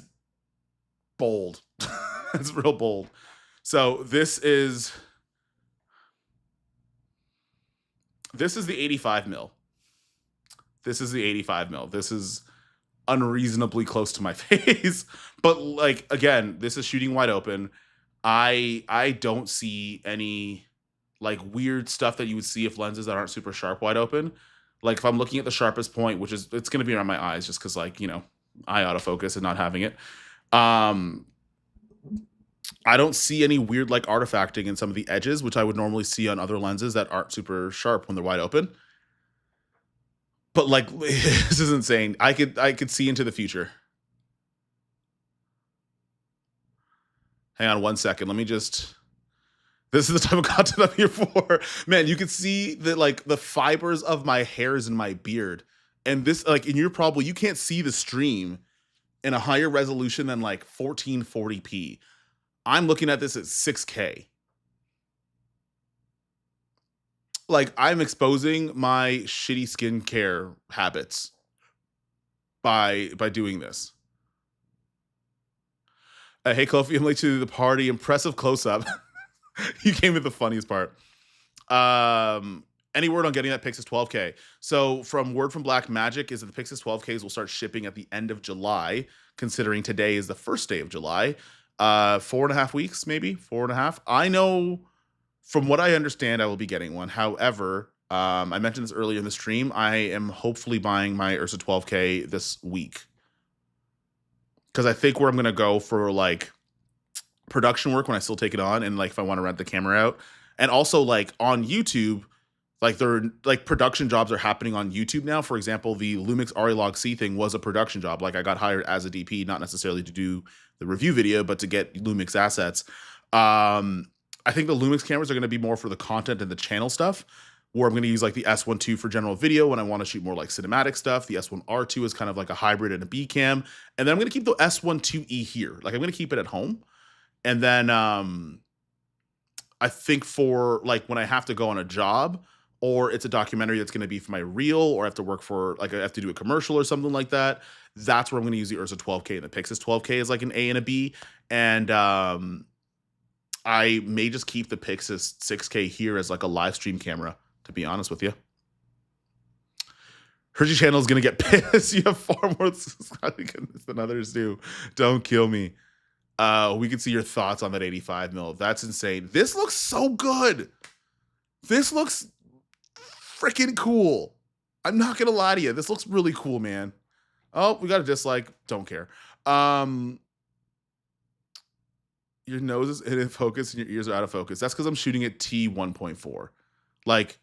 Speaker 1: bold. That's real bold. So this is the 85 mil. This is the 85 mil. This is unreasonably close to my face. But like, again, this is shooting wide open. I don't see any like weird stuff that you would see if lenses that aren't super sharp wide open. Like if I'm looking at the sharpest point, which is, it's going to be around my eyes just because like, you know, eye autofocus and not having it. I don't see any weird like artifacting in some of the edges, which I would normally see on other lenses that aren't super sharp when they're wide open. But like, this is insane. I could see into the future. Hang on one second. Let me just. This is the type of content I'm here for. Man, you can see that like the fibers of my hairs in my beard. And this, like, in your probably, you can't see the stream in a higher resolution than like 1440p. I'm looking at this at 6K. Like, I'm exposing my shitty skincare habits by doing this. Hey, Kofi, I'm late to the party. Impressive close-up. You came with the funniest part. Any word on getting that Pixis 12K? So word from Black Magic is that the Pixis 12Ks will start shipping at the end of July, considering today is the first day of July. 4.5 weeks, maybe 4.5. I know from what I understand, I will be getting one. However, I mentioned this earlier in the stream. I am hopefully buying my Ursa 12K this week. Because I think where I'm going to go for like production work when I still take it on, and like if I want to rent the camera out. And also like on YouTube, like there like production jobs are happening on YouTube now. For example, the Lumix Orius C thing was a production job. Like I got hired as a DP, not necessarily to do the review video, but to get Lumix assets. I think the Lumix cameras are going to be more for the content and the channel stuff, where I'm going to use like the S12 for general video when I want to shoot more like cinematic stuff. The S1R2 is kind of like a hybrid and a B cam. And then I'm going to keep the S12E here. Like I'm going to keep it at home. And then I think for like when I have to go on a job, or it's a documentary that's going to be for my reel, or I have to work for like I have to do a commercial or something like that, that's where I'm going to use the Ursa 12K, and the Pixis 12K is like an A and a B. And I may just keep the Pixis 6K here as like a live stream camera, to be honest with you. Hershey channel is going to get pissed. You have far more subscribers than others do. Don't kill me. We can see your thoughts on that 85 mil. That's insane. This looks so good. This looks freaking cool. I'm not gonna lie to you. This looks really cool, man. Oh, we got a dislike. Don't care. Your nose is in focus and your ears are out of focus. That's because I'm shooting at T1.4. Like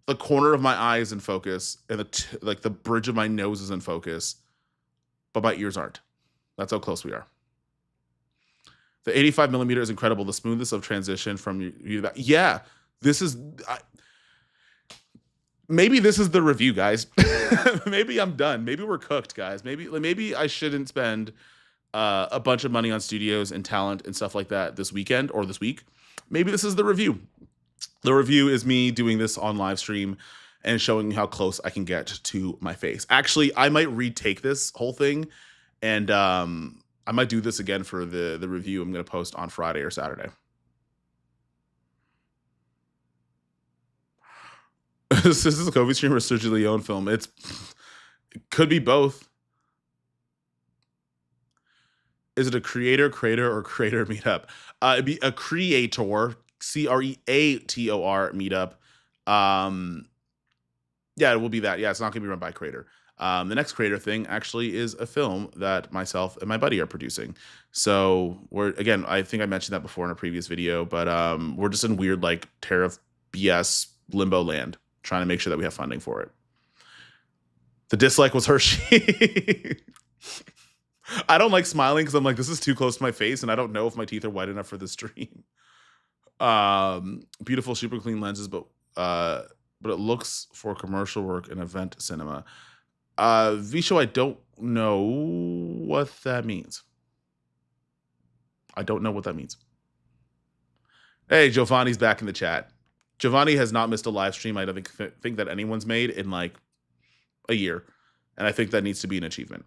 Speaker 1: the corner of my eye is in focus, and like the bridge of my nose is in focus, but my ears aren't. That's how close we are. The 85 millimeter is incredible. The smoothness of transition from you. Yeah, this is. Maybe this is the review, guys. Maybe I'm done. Maybe we're cooked, guys. Maybe I shouldn't spend a bunch of money on studios and talent and stuff like that this weekend or this week. Maybe this is the review. The review is me doing this on live stream and showing how close I can get to my face. Actually, I might retake this whole thing. And I might do this again for the review I'm going to post on Friday or Saturday. This is a Kobe stream or a Sergio Leone film. It could be both. Is it a creator meetup? It'd be a creator, CREATOR meetup. Yeah, it will be that. Yeah, it's not going to be run by a creator. The next creator thing actually is a film that myself and my buddy are producing. So again, I think I mentioned that before in a previous video, but we're just in weird like tariff BS limbo land, trying to make sure that we have funding for it. The dislike was Hershey. I don't like smiling because I'm like, this is too close to my face, and I don't know if my teeth are white enough for the stream. Beautiful, super clean lenses, but it looks for commercial work and event cinema. Visho, I don't know what that means. I don't know what that means. Hey, Giovanni's back in the chat. Giovanni has not missed a live stream I don't think that anyone's made in like a year. And I think that needs to be an achievement.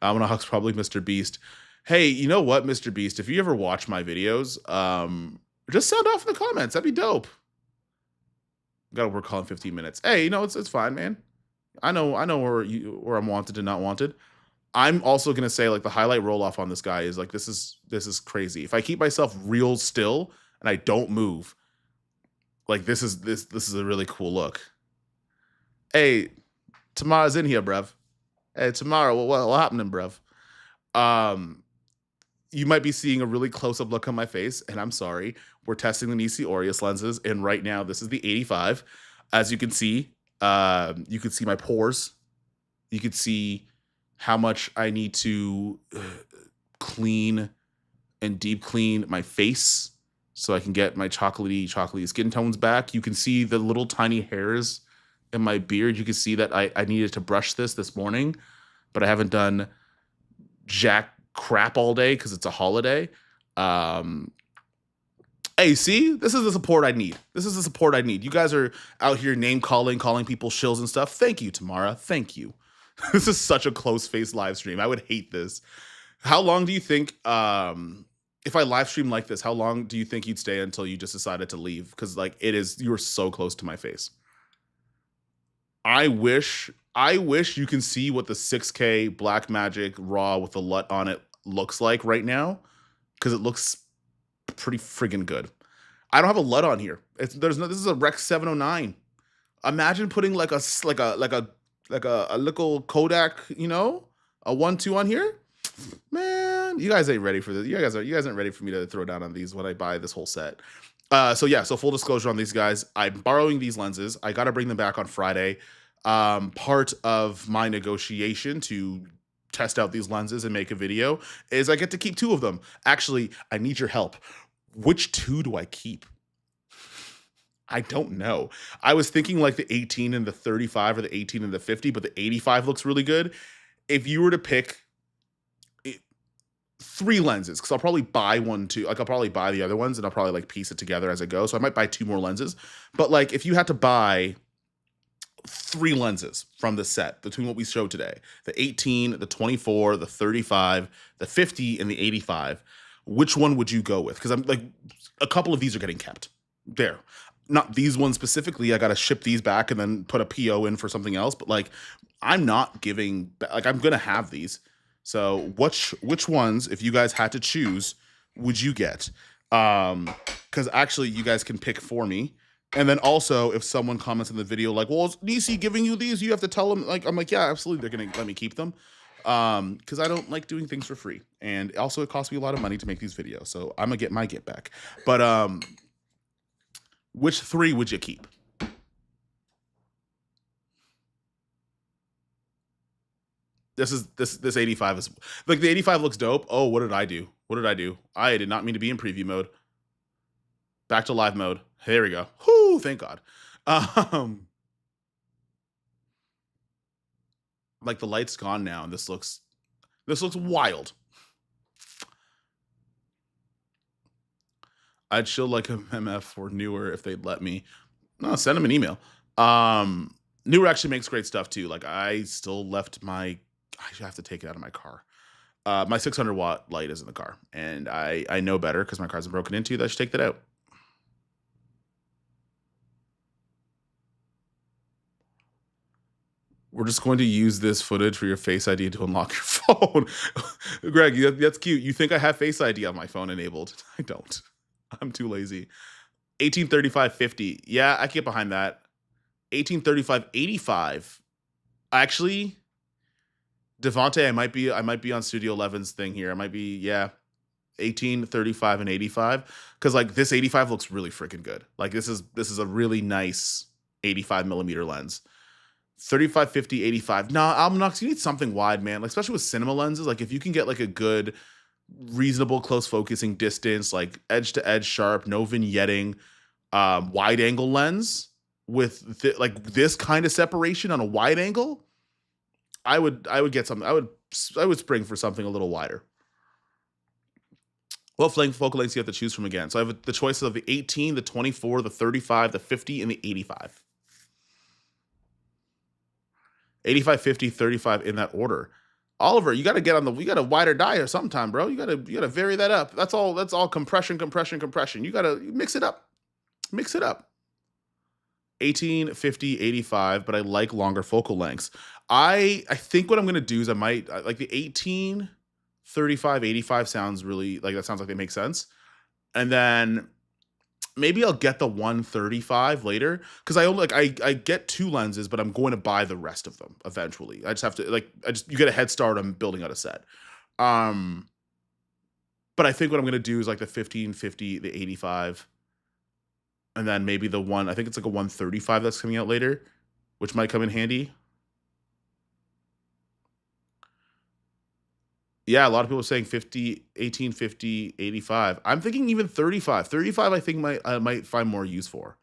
Speaker 1: Huck's probably Mr. Beast. Hey, you know what, Mr. Beast? If you ever watch my videos, just sound off in the comments. That'd be dope. Gotta work on 15 minutes. Hey, you know, it's fine, man. I know where I'm wanted and not wanted. I'm also gonna say like the highlight roll off on this guy is like this is crazy. If I keep myself real still and I don't move, like this is a really cool look. Hey, Tamara's in here, bruv. Hey, Tamara, what happening, bruv? You might be seeing a really close-up look on my face, and I'm sorry. We're testing the NiSi Orius lenses, and right now this is the 85. As you can see my pores. You can see how much I need to clean and deep clean my face so I can get my chocolatey skin tones back. You can see the little tiny hairs in my beard. You can see that I needed to brush this morning, but I haven't done jack crap all day because it's a holiday. Hey, see? This is the support I need. This is the support I need. You guys are out here calling people shills and stuff. Thank you, Tamara. Thank you. This is such a close-faced live stream. I would hate this. How long do you think, if I live stream like this, how long do you think you'd stay until you just decided to leave? Because like you are so close to my face. I wish you can see what the 6K Blackmagic RAW with the LUT on it looks like right now, because it looks pretty friggin' good. I don't have a LUT on here. This is a Rec 709. Imagine putting like a little Kodak, you know, a 1.2 on here. Man, You guys ain't ready for this. You guys aren't ready for me to throw down on these when I buy this whole set. So full disclosure on these guys. I'm borrowing these lenses. I got to bring them back on Friday. Part of my negotiation to test out these lenses and make a video is I get to keep 2 of them. Actually, I need your help. Which 2 do I keep? I don't know. I was thinking like the 18 and the 35 or the 18 and the 50, but the 85 looks really good. If you were to pick 3 lenses, because I'll probably buy one too. Like I'll probably buy the other ones and I'll probably like piece it together as I go. So I might buy 2 more lenses. But like if you had to buy 3 lenses from the set between what we showed today, the 18, the 24, the 35, the 50, and the 85, which one would you go with? Because I'm like, a couple of these are getting kept there. Not these ones specifically. I got to ship these back and then put a PO in for something else. But like, I'm not giving, like, I'm going to have these. So which ones, if you guys had to choose, would you get? Because actually you guys can pick for me. And then also if someone comments in the video like, well, is NiSi giving you these? You have to tell them. Like, I'm like, yeah, absolutely. They're going to let me keep them. Because I don't like doing things for free. And also it costs me a lot of money to make these videos. So I'm going to get my get back. But which 3 would you keep? This 85 is like the 85 looks dope. Oh, what did I do? What did I do? I did not mean to be in preview mode. Back to live mode. There we go. Whoo, thank God. Like the light's gone now, and this looks wild. I'd show like a MF for Newer if they'd let me. No, send them an email. Newer actually makes great stuff too. Like I still left my, I have to take it out of my car. My 600 watt light is in the car, and I know better because my car's been broken into that I should take that out. We're just going to use this footage for your Face ID to unlock your phone. Greg, that's cute. You think I have Face ID on my phone enabled? I don't. I'm too lazy. 1835.50. Yeah, I can get behind that. 1835.85. Actually, Devontae, I might be on Studio 11's thing here. I might be, yeah. 18, 35, and 85. Because like this 85 looks really freaking good. Like this is a really nice 85 millimeter lens. 35, 50, 85. Nah, Almanacs, you need something wide, man. Like especially with cinema lenses. Like if you can get like a good, reasonable close focusing distance, like edge to edge sharp, no vignetting, wide angle lens with like this kind of separation on a wide angle, I would get something. I would spring for something a little wider. What focal lengths do you have to choose from again? So I have the choices of the 18, the 24, the 35, the 50, and the 85. 85, 50, 35 in that order. Oliver, you got to get on you got a wider die sometime, bro. You got to vary that up. That's all compression. You got to mix it up. 18, 50, 85, but I like longer focal lengths. I think what I'm going to do is I might like the 18, 35, 85 sounds really like, that sounds like they make sense. And then maybe I'll get the 135 later, because I only like I get 2 lenses, but I'm going to buy the rest of them eventually. I just have to you get a head start on building out a set. But I think what I'm gonna do is like the 15, 50, the 85, and then maybe the I think it's like a 135 that's coming out later, which might come in handy. Yeah, a lot of people are saying 50, 18, 50, 85. I'm thinking even 35. 35 I think I might find more use for.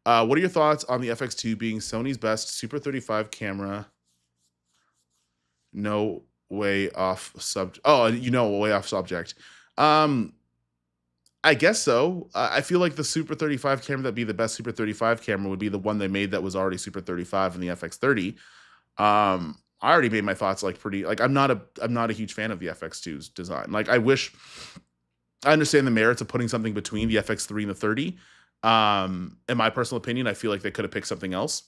Speaker 1: What are your thoughts on the FX2 being Sony's best Super 35 camera? No way off subject. Oh, way off subject. I guess so. I feel like the Super 35 camera that'd be the best Super 35 camera would be the one they made that was already Super 35 in the FX30. I already made my thoughts like pretty, like I'm not a huge fan of the FX2's design. Like I understand the merits of putting something between the FX3 and the 30. In my personal opinion, I feel like they could have picked something else.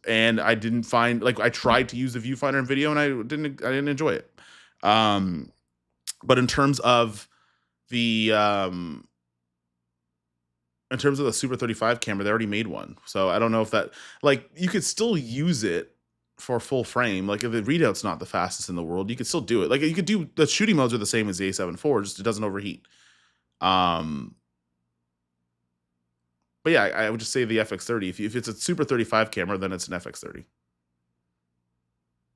Speaker 1: And I didn't find, like I tried to use the viewfinder in video and I didn't enjoy it. But in terms of the Super 35 camera, they already made one. So I don't know if that, like, you could still use it for full frame. Like if the readout's not the fastest in the world, you could still do it. Like you could do the shooting modes are the same as the A7 IV, just it doesn't overheat. But yeah, I would just say the FX30. If it's a Super 35 camera, then it's an FX30.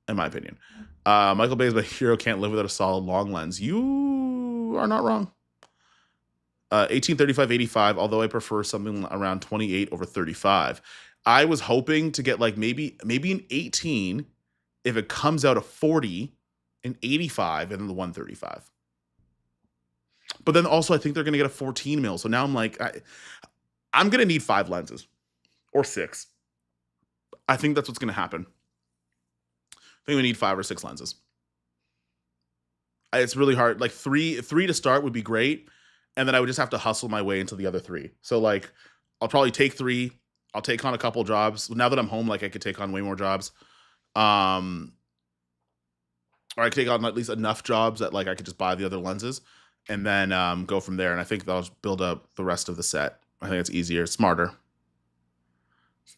Speaker 1: In my opinion. Michael Bay's my hero, can't live without a solid long lens. You are not wrong. 1835/85, although I prefer something around 28 over 35. I was hoping to get like maybe an 18 if it comes out a 40, an 85, and then the 135. But then also I think they're gonna get a 14 mil. So now I'm like, I'm gonna need 5 lenses or 6. I think that's what's gonna happen. I think we need 5 or 6 lenses. It's really hard. Like three to start would be great, and then I would just have to hustle my way into the other 3. So like, I'll probably take 3. I'll take on a couple jobs. Now that I'm home, like I could take on way more jobs. Or I could take on at least enough jobs that like I could just buy the other lenses and then go from there. And I think that'll build up the rest of the set. I think it's easier, smarter.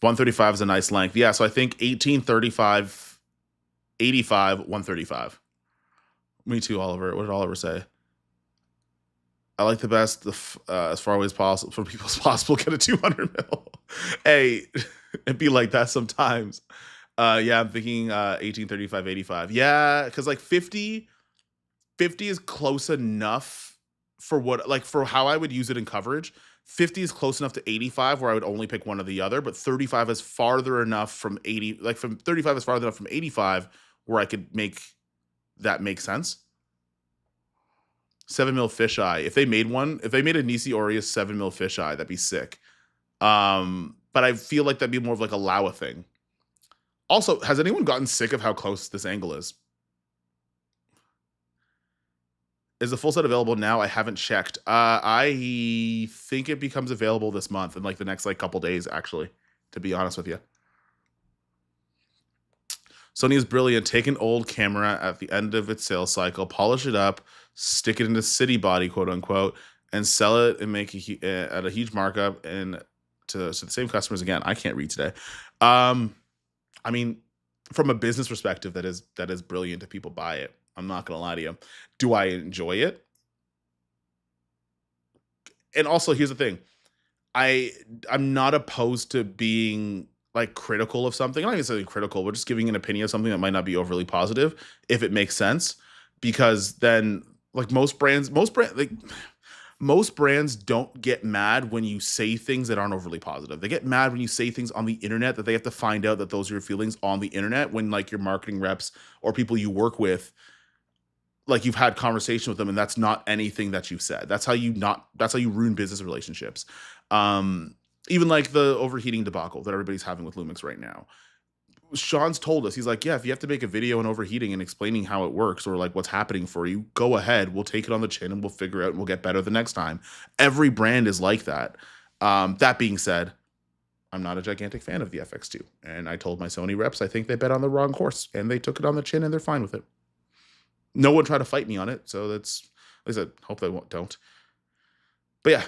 Speaker 1: 135 is a nice length. Yeah, so I think 1835, 85, 135. Me too, Oliver. What did Oliver say? I like the best, as far away as possible, for people as possible, get a 200 mil. Hey, it'd be like that sometimes. Yeah, I'm thinking 1835/85. Yeah, because like 50 is close enough for what, like for how I would use it in coverage. 50 is close enough to 85 where I would only pick one or the other, but 35 is farther enough from 80, like from 35 is farther enough from 85 where I could make that make sense. 7 mil fisheye. If they made a NiSi Orius 7 mil fisheye, that'd be sick. But I feel like that'd be more of like a Laowa thing. Also, has anyone gotten sick of how close this angle is? Is the full set available now? I haven't checked. I think it becomes available this month in like the next like couple days, actually, to be honest with you. Sony is brilliant. Take an old camera at the end of its sales cycle, polish it up, stick it into city body, quote unquote, and sell it and make at a huge markup and to the same customers again. I can't read today. I mean, from a business perspective, that is brilliant if people buy it. I'm not gonna lie to you. Do I enjoy it? And also, here's the thing: I'm not opposed to being like critical of something. I'm not even saying critical. We're just giving an opinion of something that might not be overly positive, if it makes sense. Because then, like most brands don't get mad when you say things that aren't overly positive. They get mad when you say things on the internet that they have to find out that those are your feelings on the internet when like your marketing reps or people you work with, like you've had conversation with them and that's not anything that you've said. That's how you ruin business relationships. Even like the overheating debacle that everybody's having with Lumix right now. Sean's told us, he's like, yeah, if you have to make a video on overheating and explaining how it works or like what's happening for you, go ahead. We'll take it on the chin and we'll figure out and we'll get better the next time. Every brand is like that. That being said, I'm not a gigantic fan of the FX2. And I told my Sony reps, I think they bet on the wrong horse and they took it on the chin and they're fine with it. No one tried to fight me on it. So that's, like I said, hope they don't. But yeah,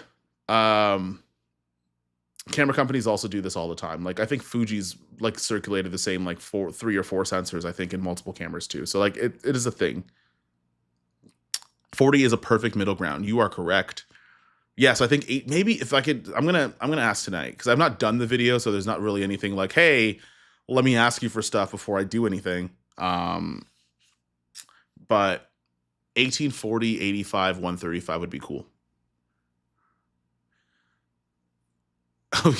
Speaker 1: camera companies also do this all the time. Like I think Fuji's like circulated the same like 3 or 4 sensors, I think, in multiple cameras too. So like it is a thing. 40 is a perfect middle ground. You are correct. Yeah, so I think 8, maybe if I could, I'm gonna ask tonight because I've not done the video, so there's not really anything like, hey, let me ask you for stuff before I do anything. But 1840, 85, 135 would be cool. Drop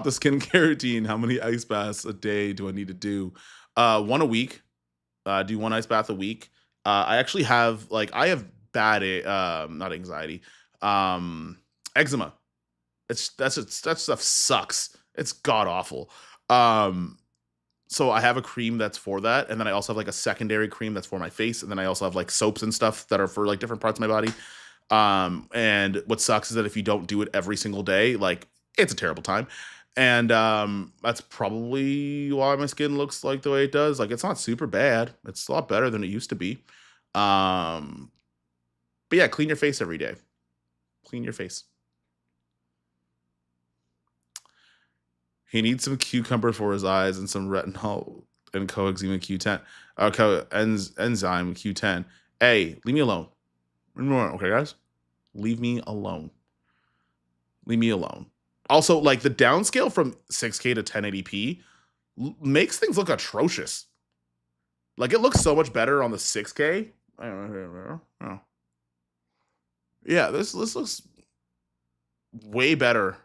Speaker 1: the skincare routine. How many ice baths a day do I need to do? 1 a week. Do 1 ice bath a week. I actually have I have bad not anxiety, eczema. That stuff sucks. It's god awful. So I have a cream that's for that, and then I also have like a secondary cream that's for my face, and then I also have like soaps and stuff that are for like different parts of my body. And what sucks is that if you don't do it every single day, like it's a terrible time. And that's probably why my skin looks like the way it does. Like it's not super bad. It's a lot better than it used to be. But yeah, clean your face every day. Clean your face. He needs some cucumber for his eyes and some retinol and coenzyme Q10. Enzyme Q10. Hey, leave me alone. Okay, guys? Leave me alone. Leave me alone. Also, like the downscale from 6K to 1080p makes things look atrocious. Like it looks so much better on the 6K. Oh. Yeah, this looks way better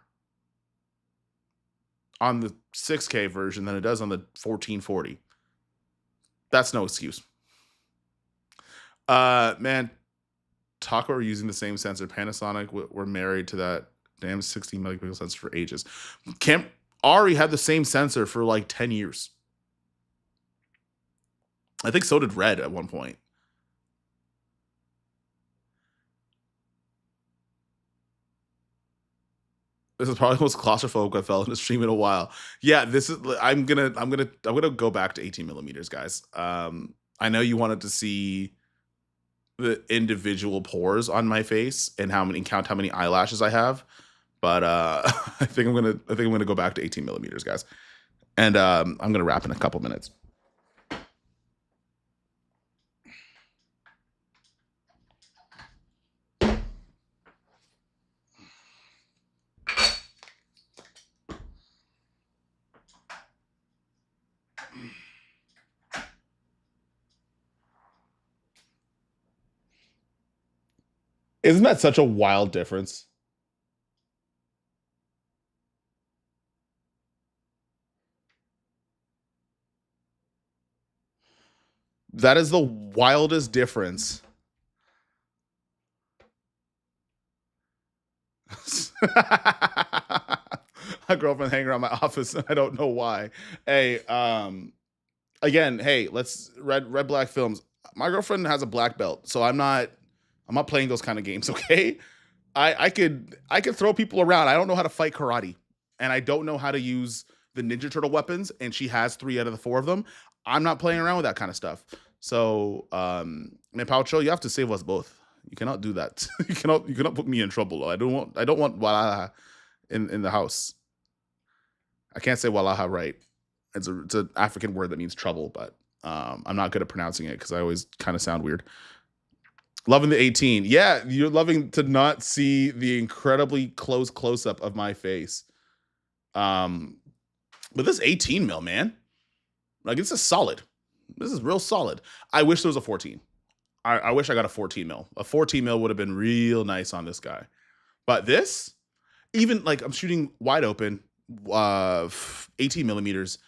Speaker 1: on the 6K version than it does on the 1440. That's no excuse. Man, Taco are using the same sensor. Panasonic were married to that damn 16 megapixel sensor for ages. Ari had the same sensor for like 10 years. I think so did Red at one point. This is probably the most claustrophobic I've felt in a stream in a while. Yeah, this is. I'm gonna go back to 18 millimeters, guys. I know you wanted to see the individual pores on my face and count how many eyelashes I have, but I think I'm gonna go back to 18 millimeters, guys, and I'm gonna wrap in a couple minutes. Isn't that such a wild difference? That is the wildest difference. My girlfriend hanging around my office, and I don't know why. Hey, again, hey, let's red black films. My girlfriend has a black belt, so I'm not playing those kind of games, okay? I could throw people around. I don't know how to fight karate, and I don't know how to use the Ninja Turtle weapons, and she has 3 out of the 4 of them. I'm not playing around with that kind of stuff. So, man, Paucho, you have to save us both. You cannot do that. you cannot put me in trouble. I don't want Walaha in the house. I can't say Walaha right. It's an African word that means trouble, but I'm not good at pronouncing it because I always kind of sound weird. Loving the 18. Yeah, you're loving to not see the incredibly close up of my face. But this 18 mil, man, like this is solid. This is real solid. I wish there was a 14. I wish I got a 14 mil. A 14 mil would have been real nice on this guy. But this, even like I'm shooting wide open, 18 millimeters,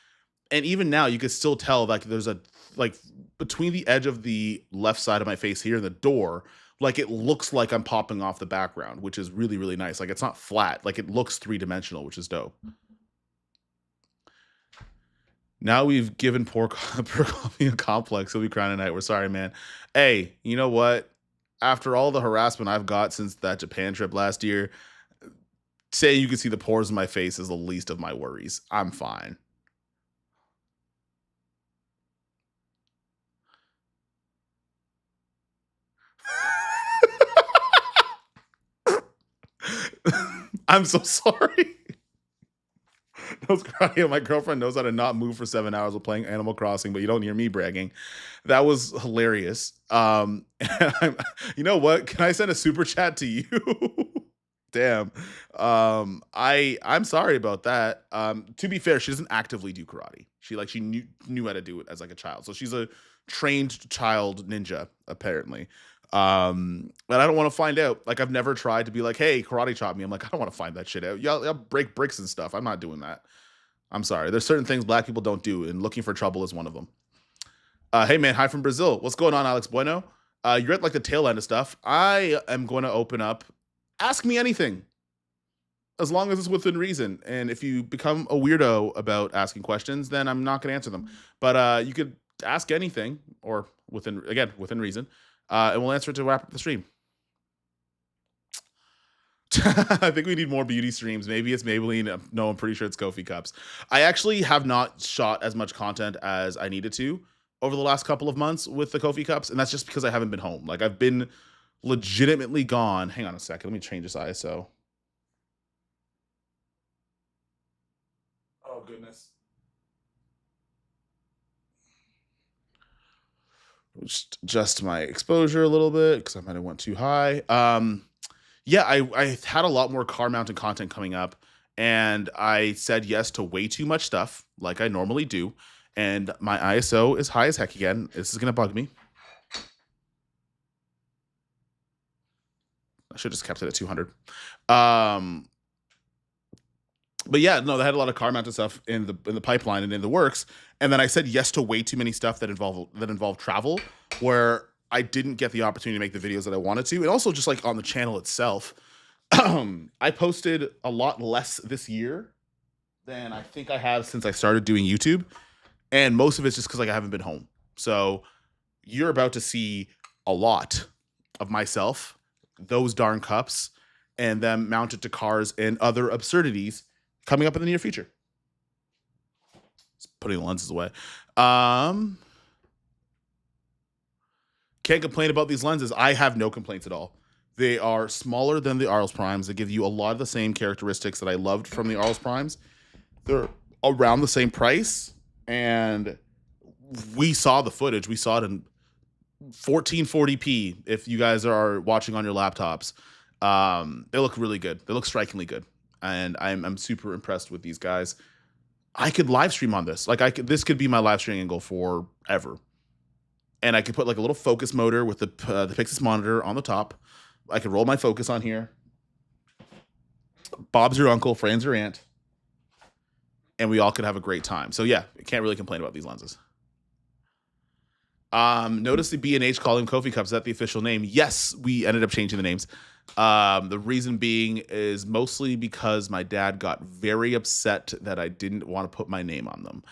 Speaker 1: and even now you could still tell like there's a like between the edge of the left side of my face here and the door, like it looks like I'm popping off the background, which is really, really nice. Like it's not flat, like it looks 3-dimensional, which is dope. Now we've given poor coffee a complex. He'll be crying tonight. We're sorry, man. Hey, you know what? After all the harassment I've got since that Japan trip last year, saying you can see the pores in my face is the least of my worries. I'm fine. I'm so sorry. I was crying. My girlfriend knows how to not move for 7 hours while playing Animal Crossing, but you don't hear me bragging. That was hilarious. You know what? Can I send a super chat to you? Damn. I'm sorry about that. To be fair, she doesn't actively do karate. She knew how to do it as like a child. So she's a trained child ninja, apparently. And I don't want to find out. Like I've never tried to be like, hey, karate chop me. I'm like, I don't want to find that shit out. Y'all break bricks and stuff. I'm not doing that. I'm sorry. There's certain things black people don't do, and looking for trouble is one of them. Hey man, hi from Brazil. What's going on, Alex Bueno? You're at like the tail end of stuff. I am going to open up. Ask me anything, as long as it's within reason. And if you become a weirdo about asking questions, then I'm not going to answer them. But you could ask anything, or within reason, and we'll answer it to wrap up the stream. I think we need more beauty streams. Maybe it's Maybelline. No, I'm pretty sure it's Kofi Cups. I actually have not shot as much content as I needed to over the last couple of months with the Kofi Cups, and that's just because I haven't been home. Like I've been legitimately gone. Hang on a second. Let me change this ISO. Oh, goodness. Just adjust my exposure a little bit because I might have went too high. Yeah, I had a lot more car mounted content coming up, and I said yes to way too much stuff like I normally do. And my ISO is high as heck again. This is going to bug me. I should have just kept it at 200. But yeah, no, they had a lot of car mounted stuff in the pipeline and in the works. And then I said yes to way too many stuff that involved travel, where I didn't get the opportunity to make the videos that I wanted to. And also just like on the channel itself, I posted a lot less this year than I think I have since I started doing YouTube. And most of it's just because like I haven't been home. So you're about to see a lot of myself, those darn cups, and them mounted to cars and other absurdities coming up in the near future. Just putting the lenses away. Can't complain about these lenses. I have no complaints at all. They are smaller than the Aureus Primes. They give you a lot of the same characteristics that I loved from the Aureus Primes. They're around the same price, and we saw the footage. We saw it in 1440p if you guys are watching on your laptops. They look really good. They look strikingly good. And I'm super impressed with these guys. I could live stream on this. Like this could be my live streaming angle forever. And I could put like a little focus motor with the Pixis monitor on the top. I could roll my focus on here. Bob's your uncle, Fran's your aunt. And we all could have a great time. So yeah, I can't really complain about these lenses. Notice the B&H calling Kofi Cups. Is that the official name? Yes, we ended up changing the names. The reason being is mostly because my dad got very upset that I didn't want to put my name on them.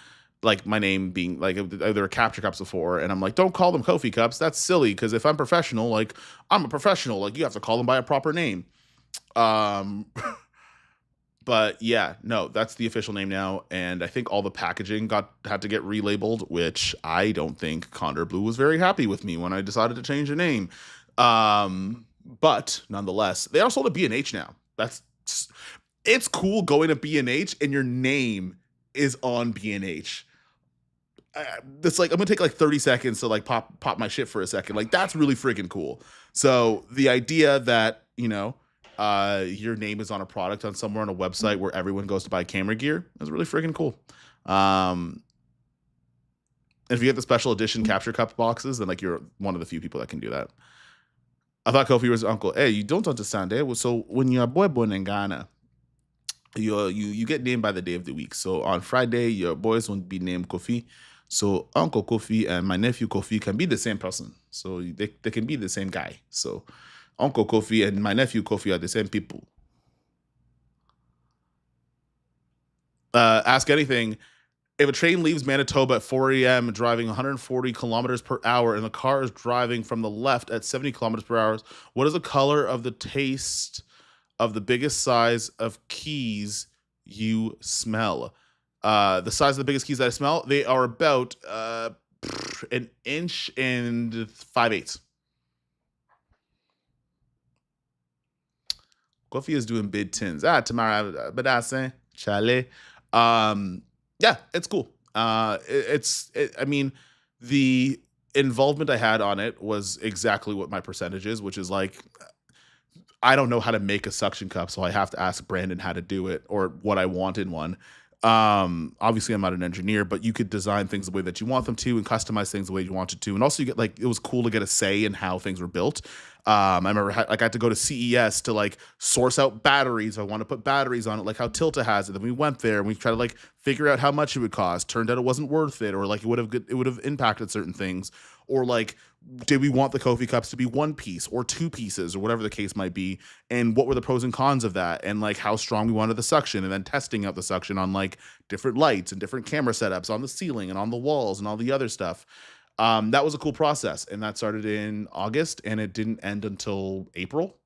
Speaker 1: Like my name being like there were capture cups before, and I'm like, don't call them Kofi Cups. That's silly because if I'm professional, like I'm a professional, like you have to call them by a proper name. But yeah, no, that's the official name now, and I think all the packaging had to get relabeled, which I don't think Condor Blue was very happy with me when I decided to change the name. But nonetheless, they are sold at B&H now. It's cool going to B&H and your name is on B&H. It's like I'm gonna take like 30 seconds to like pop my shit for a second. Like that's really freaking cool. So the idea that your name is on a product on somewhere on a website where everyone goes to buy camera gear is really freaking cool. If you get the special edition capture cup boxes, then like you're one of the few people that can do that. I thought Kofi was his uncle. Hey, you don't understand, eh? So when you're a boy born in Ghana, you get named by the day of the week. So on Friday, your boys won't be named Kofi. So Uncle Kofi and my nephew Kofi can be the same person. So they can be the same guy. So Uncle Kofi and my nephew Kofi are the same people. Ask anything. If a train leaves Manitoba at 4 a.m. driving 140 kilometers per hour and the car is driving from the left at 70 kilometers per hour, what is the color of the taste of the biggest size of keys you smell? The size of the biggest keys that I smell, they are about an inch and 5/8. Kofi is doing bid tins. Tomorrow, but I say, Charlie. Yeah, it's cool. I mean, the involvement I had on it was exactly what my percentage is, which is like, I don't know how to make a suction cup, so I have to ask Brandon how to do it or what I want in one. Obviously I'm not an engineer, but you could design things the way that you want them to and customize things the way you want it to. And also you get like, it was cool to get a say in how things were built. I remember I had to go to CES to like source out batteries. I want to put batteries on it, like how Tilta has it. Then we went there and we tried to like figure out how much it would cost. Turned out it wasn't worth it, or like it would have impacted certain things, or like, did we want the Kofi cups to be one piece or two pieces or whatever the case might be? And what were the pros and cons of that? And like how strong we wanted the suction, and then testing out the suction on like different lights and different camera setups on the ceiling and on the walls and all the other stuff. That was a cool process. And that started in August and it didn't end until April,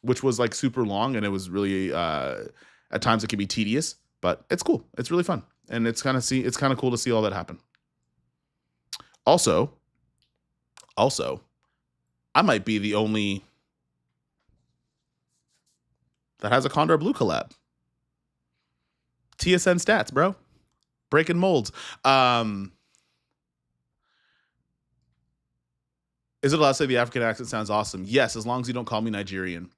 Speaker 1: which was like super long. And it was really, at times it can be tedious, but it's cool. It's really fun. And it's kind of cool to see all that happen. Also, I might be the only that has a Condor Blue collab. TSN stats, bro. Breaking molds. Is it allowed to say the African accent sounds awesome? Yes, as long as you don't call me Nigerian.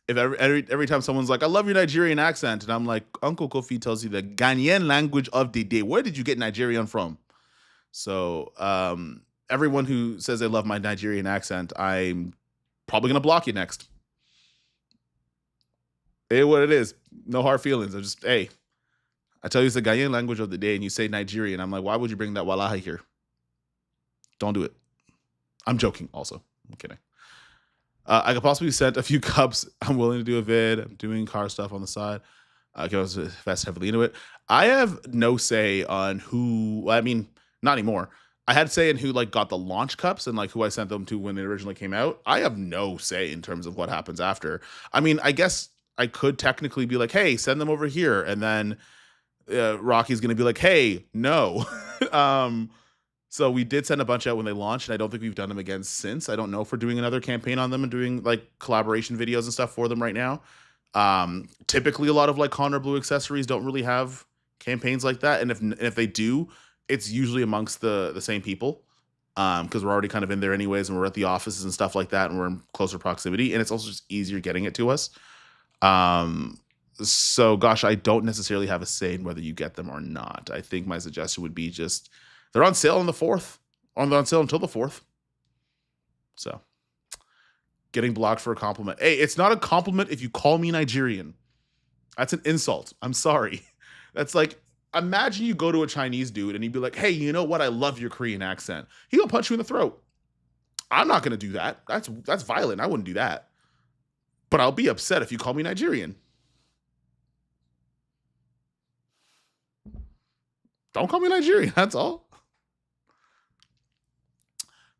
Speaker 1: If every time someone's like, I love your Nigerian accent, and I'm like, Uncle Kofi tells you the Ghanaian language of the day. Where did you get Nigerian from? So everyone who says they love my Nigerian accent, I'm probably gonna block you next. Hey, what it is. No hard feelings. I'm just, hey, I tell you it's the Ghanaian language of the day, and you say Nigerian. I'm like, why would you bring that walahi here? Don't do it. I'm joking also. I'm kidding. I could possibly send a few cups. I'm willing to do a vid. I'm doing car stuff on the side. I can also invest heavily into it. I have no say on who, I mean, not anymore. I had say in who like got the launch cups and like who I sent them to when they originally came out. I have no say in terms of what happens after. I mean, I guess I could technically be like, hey, send them over here. And then Rocky's going to be like, hey, no. So we did send a bunch out when they launched, and I don't think we've done them again since. I don't know if we're doing another campaign on them and doing like collaboration videos and stuff for them right now. Typically, a lot of like Connor Blue accessories don't really have campaigns like that, and if they do, it's usually amongst the same people because we're already kind of in there anyways, and we're at the offices and stuff like that, and we're in closer proximity, and it's also just easier getting it to us. So gosh, I don't necessarily have a say in whether you get them or not. I think my suggestion would be just they're on sale on the 4th, on sale until the 4th. So getting blocked for a compliment. Hey, it's not a compliment if you call me Nigerian. That's an insult. I'm sorry. That's like, imagine you go to a Chinese dude and he'd be like, hey, you know what? I love your Korean accent. He'll punch you in the throat. I'm not going to do that. That's violent. I wouldn't do that. But I'll be upset if you call me Nigerian. Don't call me Nigerian. That's all.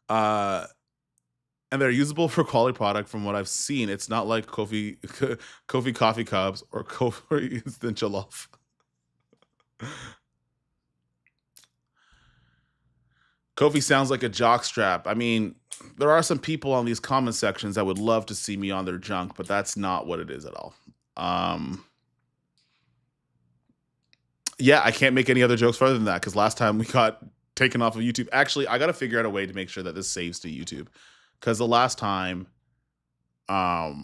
Speaker 1: And they're usable for quality product from what I've seen. It's not like Kofi coffee cups or Kofi instant jollof. Kofi sounds like a jock strap. I mean, there are some people on these comment sections that would love to see me on their junk, but that's not what it is at all. Yeah, I can't make any other jokes further than that because last time we got taken off of YouTube. Actually, I got to figure out a way to make sure that this saves to YouTube because the last time I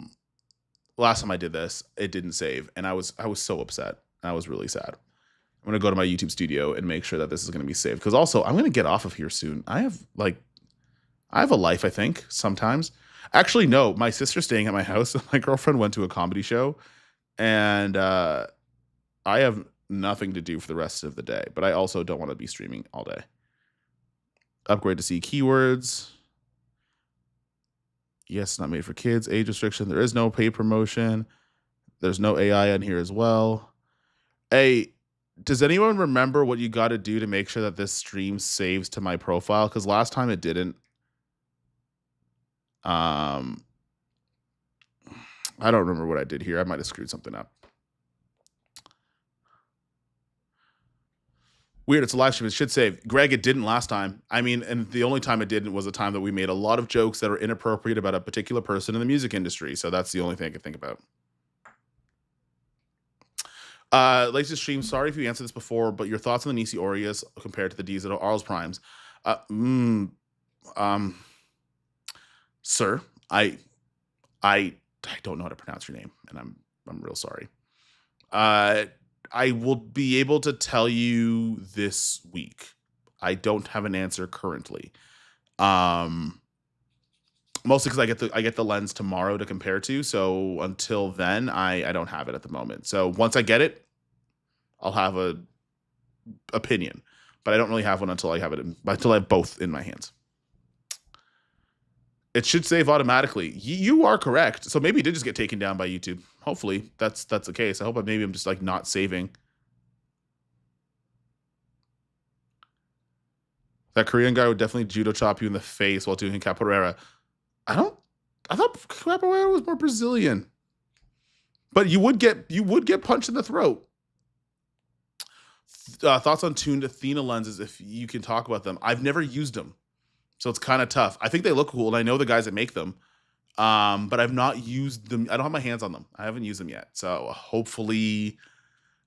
Speaker 1: did this, it didn't save, and I was so upset. I was really sad. I'm gonna go to my YouTube studio and make sure that this is gonna be saved because also I'm gonna get off of here soon. I have a life. I think sometimes. Actually, no. My sister's staying at my house. My girlfriend went to a comedy show, and I have nothing to do for the rest of the day. But I also don't want to be streaming all day. Upgrade to see keywords. Yes, not made for kids. Age restriction. There is no paid promotion. There's no AI on here as well. Hey, does anyone remember what you got to do to make sure that this stream saves to my profile? Because last time it didn't. I don't remember what I did here. I might have screwed something up. Weird, it's a live stream. It should save. Greg, it didn't last time. I mean, and the only time it didn't was the time that we made a lot of jokes that are inappropriate about a particular person in the music industry. So that's the only thing I can think about. Latest stream, sorry if you answered this before, but your thoughts on the NiSi Orius compared to the Diesel Arles Primes. Sir, I don't know how to pronounce your name, and I'm real sorry. I will be able to tell you this week. I don't have an answer currently. Mostly because I get the lens tomorrow to compare to. So until then, I don't have it at the moment. So once I get it, I'll have a opinion. But I don't really have one until I have both in my hands. It should save automatically. You are correct. So maybe it did just get taken down by YouTube. Hopefully that's the case. I hope maybe I'm just like not saving. That Korean guy would definitely judo chop you in the face while doing capoeira. I thought capoeira was more Brazilian. But you would get punched in the throat. Thoughts on tuned Athena lenses if you can talk about them. I've never used them. So it's kind of tough. I think they look cool, and I know the guys that make them. But I've not used them. I don't have my hands on them. I haven't used them yet. So hopefully,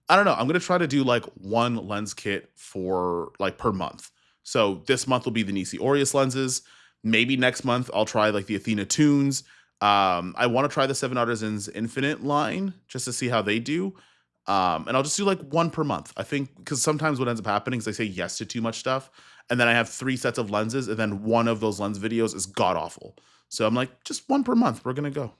Speaker 1: I don't know. I'm gonna try to do like one lens kit for like per month. So this month will be the NiSi Orius lenses. Maybe next month I'll try like the Athena Tunes. I want to try the Seven Artisans Infinite line just to see how they do. And I'll just do like one per month. I think because sometimes what ends up happening is I say yes to too much stuff, and then I have 3 sets of lenses, and then one of those lens videos is god awful. So I'm like, just one per month. We're gonna go.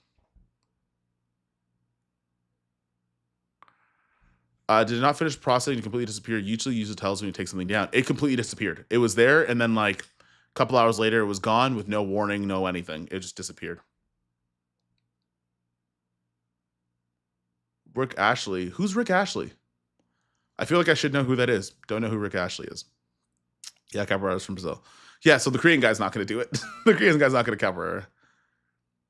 Speaker 1: Did it not finish processing and completely disappear? Usually user tells me to take something down. It completely disappeared. It was there, and then like a couple hours later, it was gone with no warning, no anything. It just disappeared. Rick Ashley. Who's Rick Ashley? I feel like I should know who that is. Don't know who Rick Ashley is. Yeah, Capoeira's from Brazil. Yeah, so the Korean guy's not going to do it. The Korean guy's not going to cover.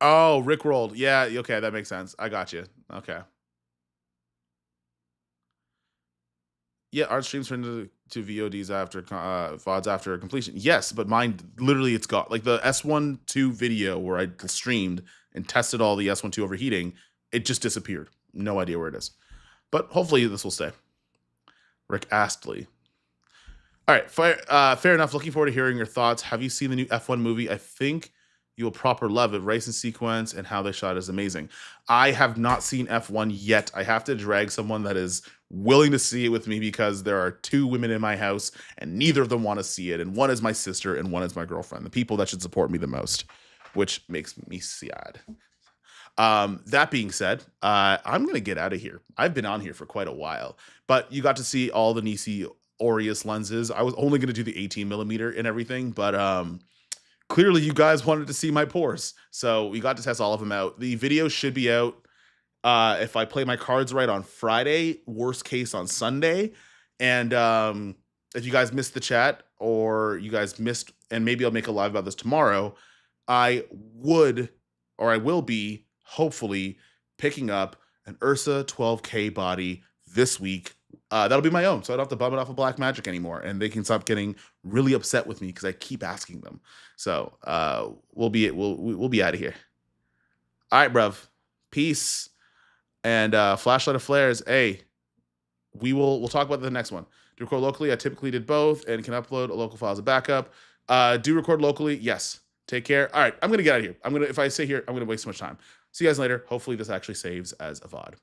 Speaker 1: Oh, Rick rolled. Yeah, okay, that makes sense. I got you. Okay. Yeah, art streams turn to VODs after VODs after completion. Yes, but mine literally it's got like the S12 video where I streamed and tested all the S12 overheating. It just disappeared. No idea where it is. But hopefully this will stay. Rick Astley. All right, fair enough. Looking forward to hearing your thoughts. Have you seen the new F1 movie? I think you will proper love it. Racing sequence and how they shot is amazing. I have not seen F1 yet. I have to drag someone that is willing to see it with me because there are 2 women in my house and neither of them want to see it. And one is my sister and one is my girlfriend, the people that should support me the most, which makes me sad. That being said, I'm going to get out of here. I've been on here for quite a while, but you got to see all the NiSi Orius lenses. I was only going to do the 18 millimeter and everything, but clearly you guys wanted to see my pores. So we got to test all of them out. The video should be out if I play my cards right on Friday, worst case on Sunday. And if you guys missed the chat or you guys missed, and maybe I'll make a live about this tomorrow, I will be hopefully picking up an Ursa 12K body this week. That'll be my own, so I don't have to bum it off of Black Magic anymore, and they can stop getting really upset with me because I keep asking them. So we'll be out of here. All right, bruv. Peace. And Flashlight of Flares. Hey, we'll talk about the next one. Do record locally? I typically did both and can upload a local file as a backup. Do record locally? Yes. Take care. All right, I'm gonna get out of here. If I stay here, I'm gonna waste so much time. See you guys later. Hopefully this actually saves as a VOD.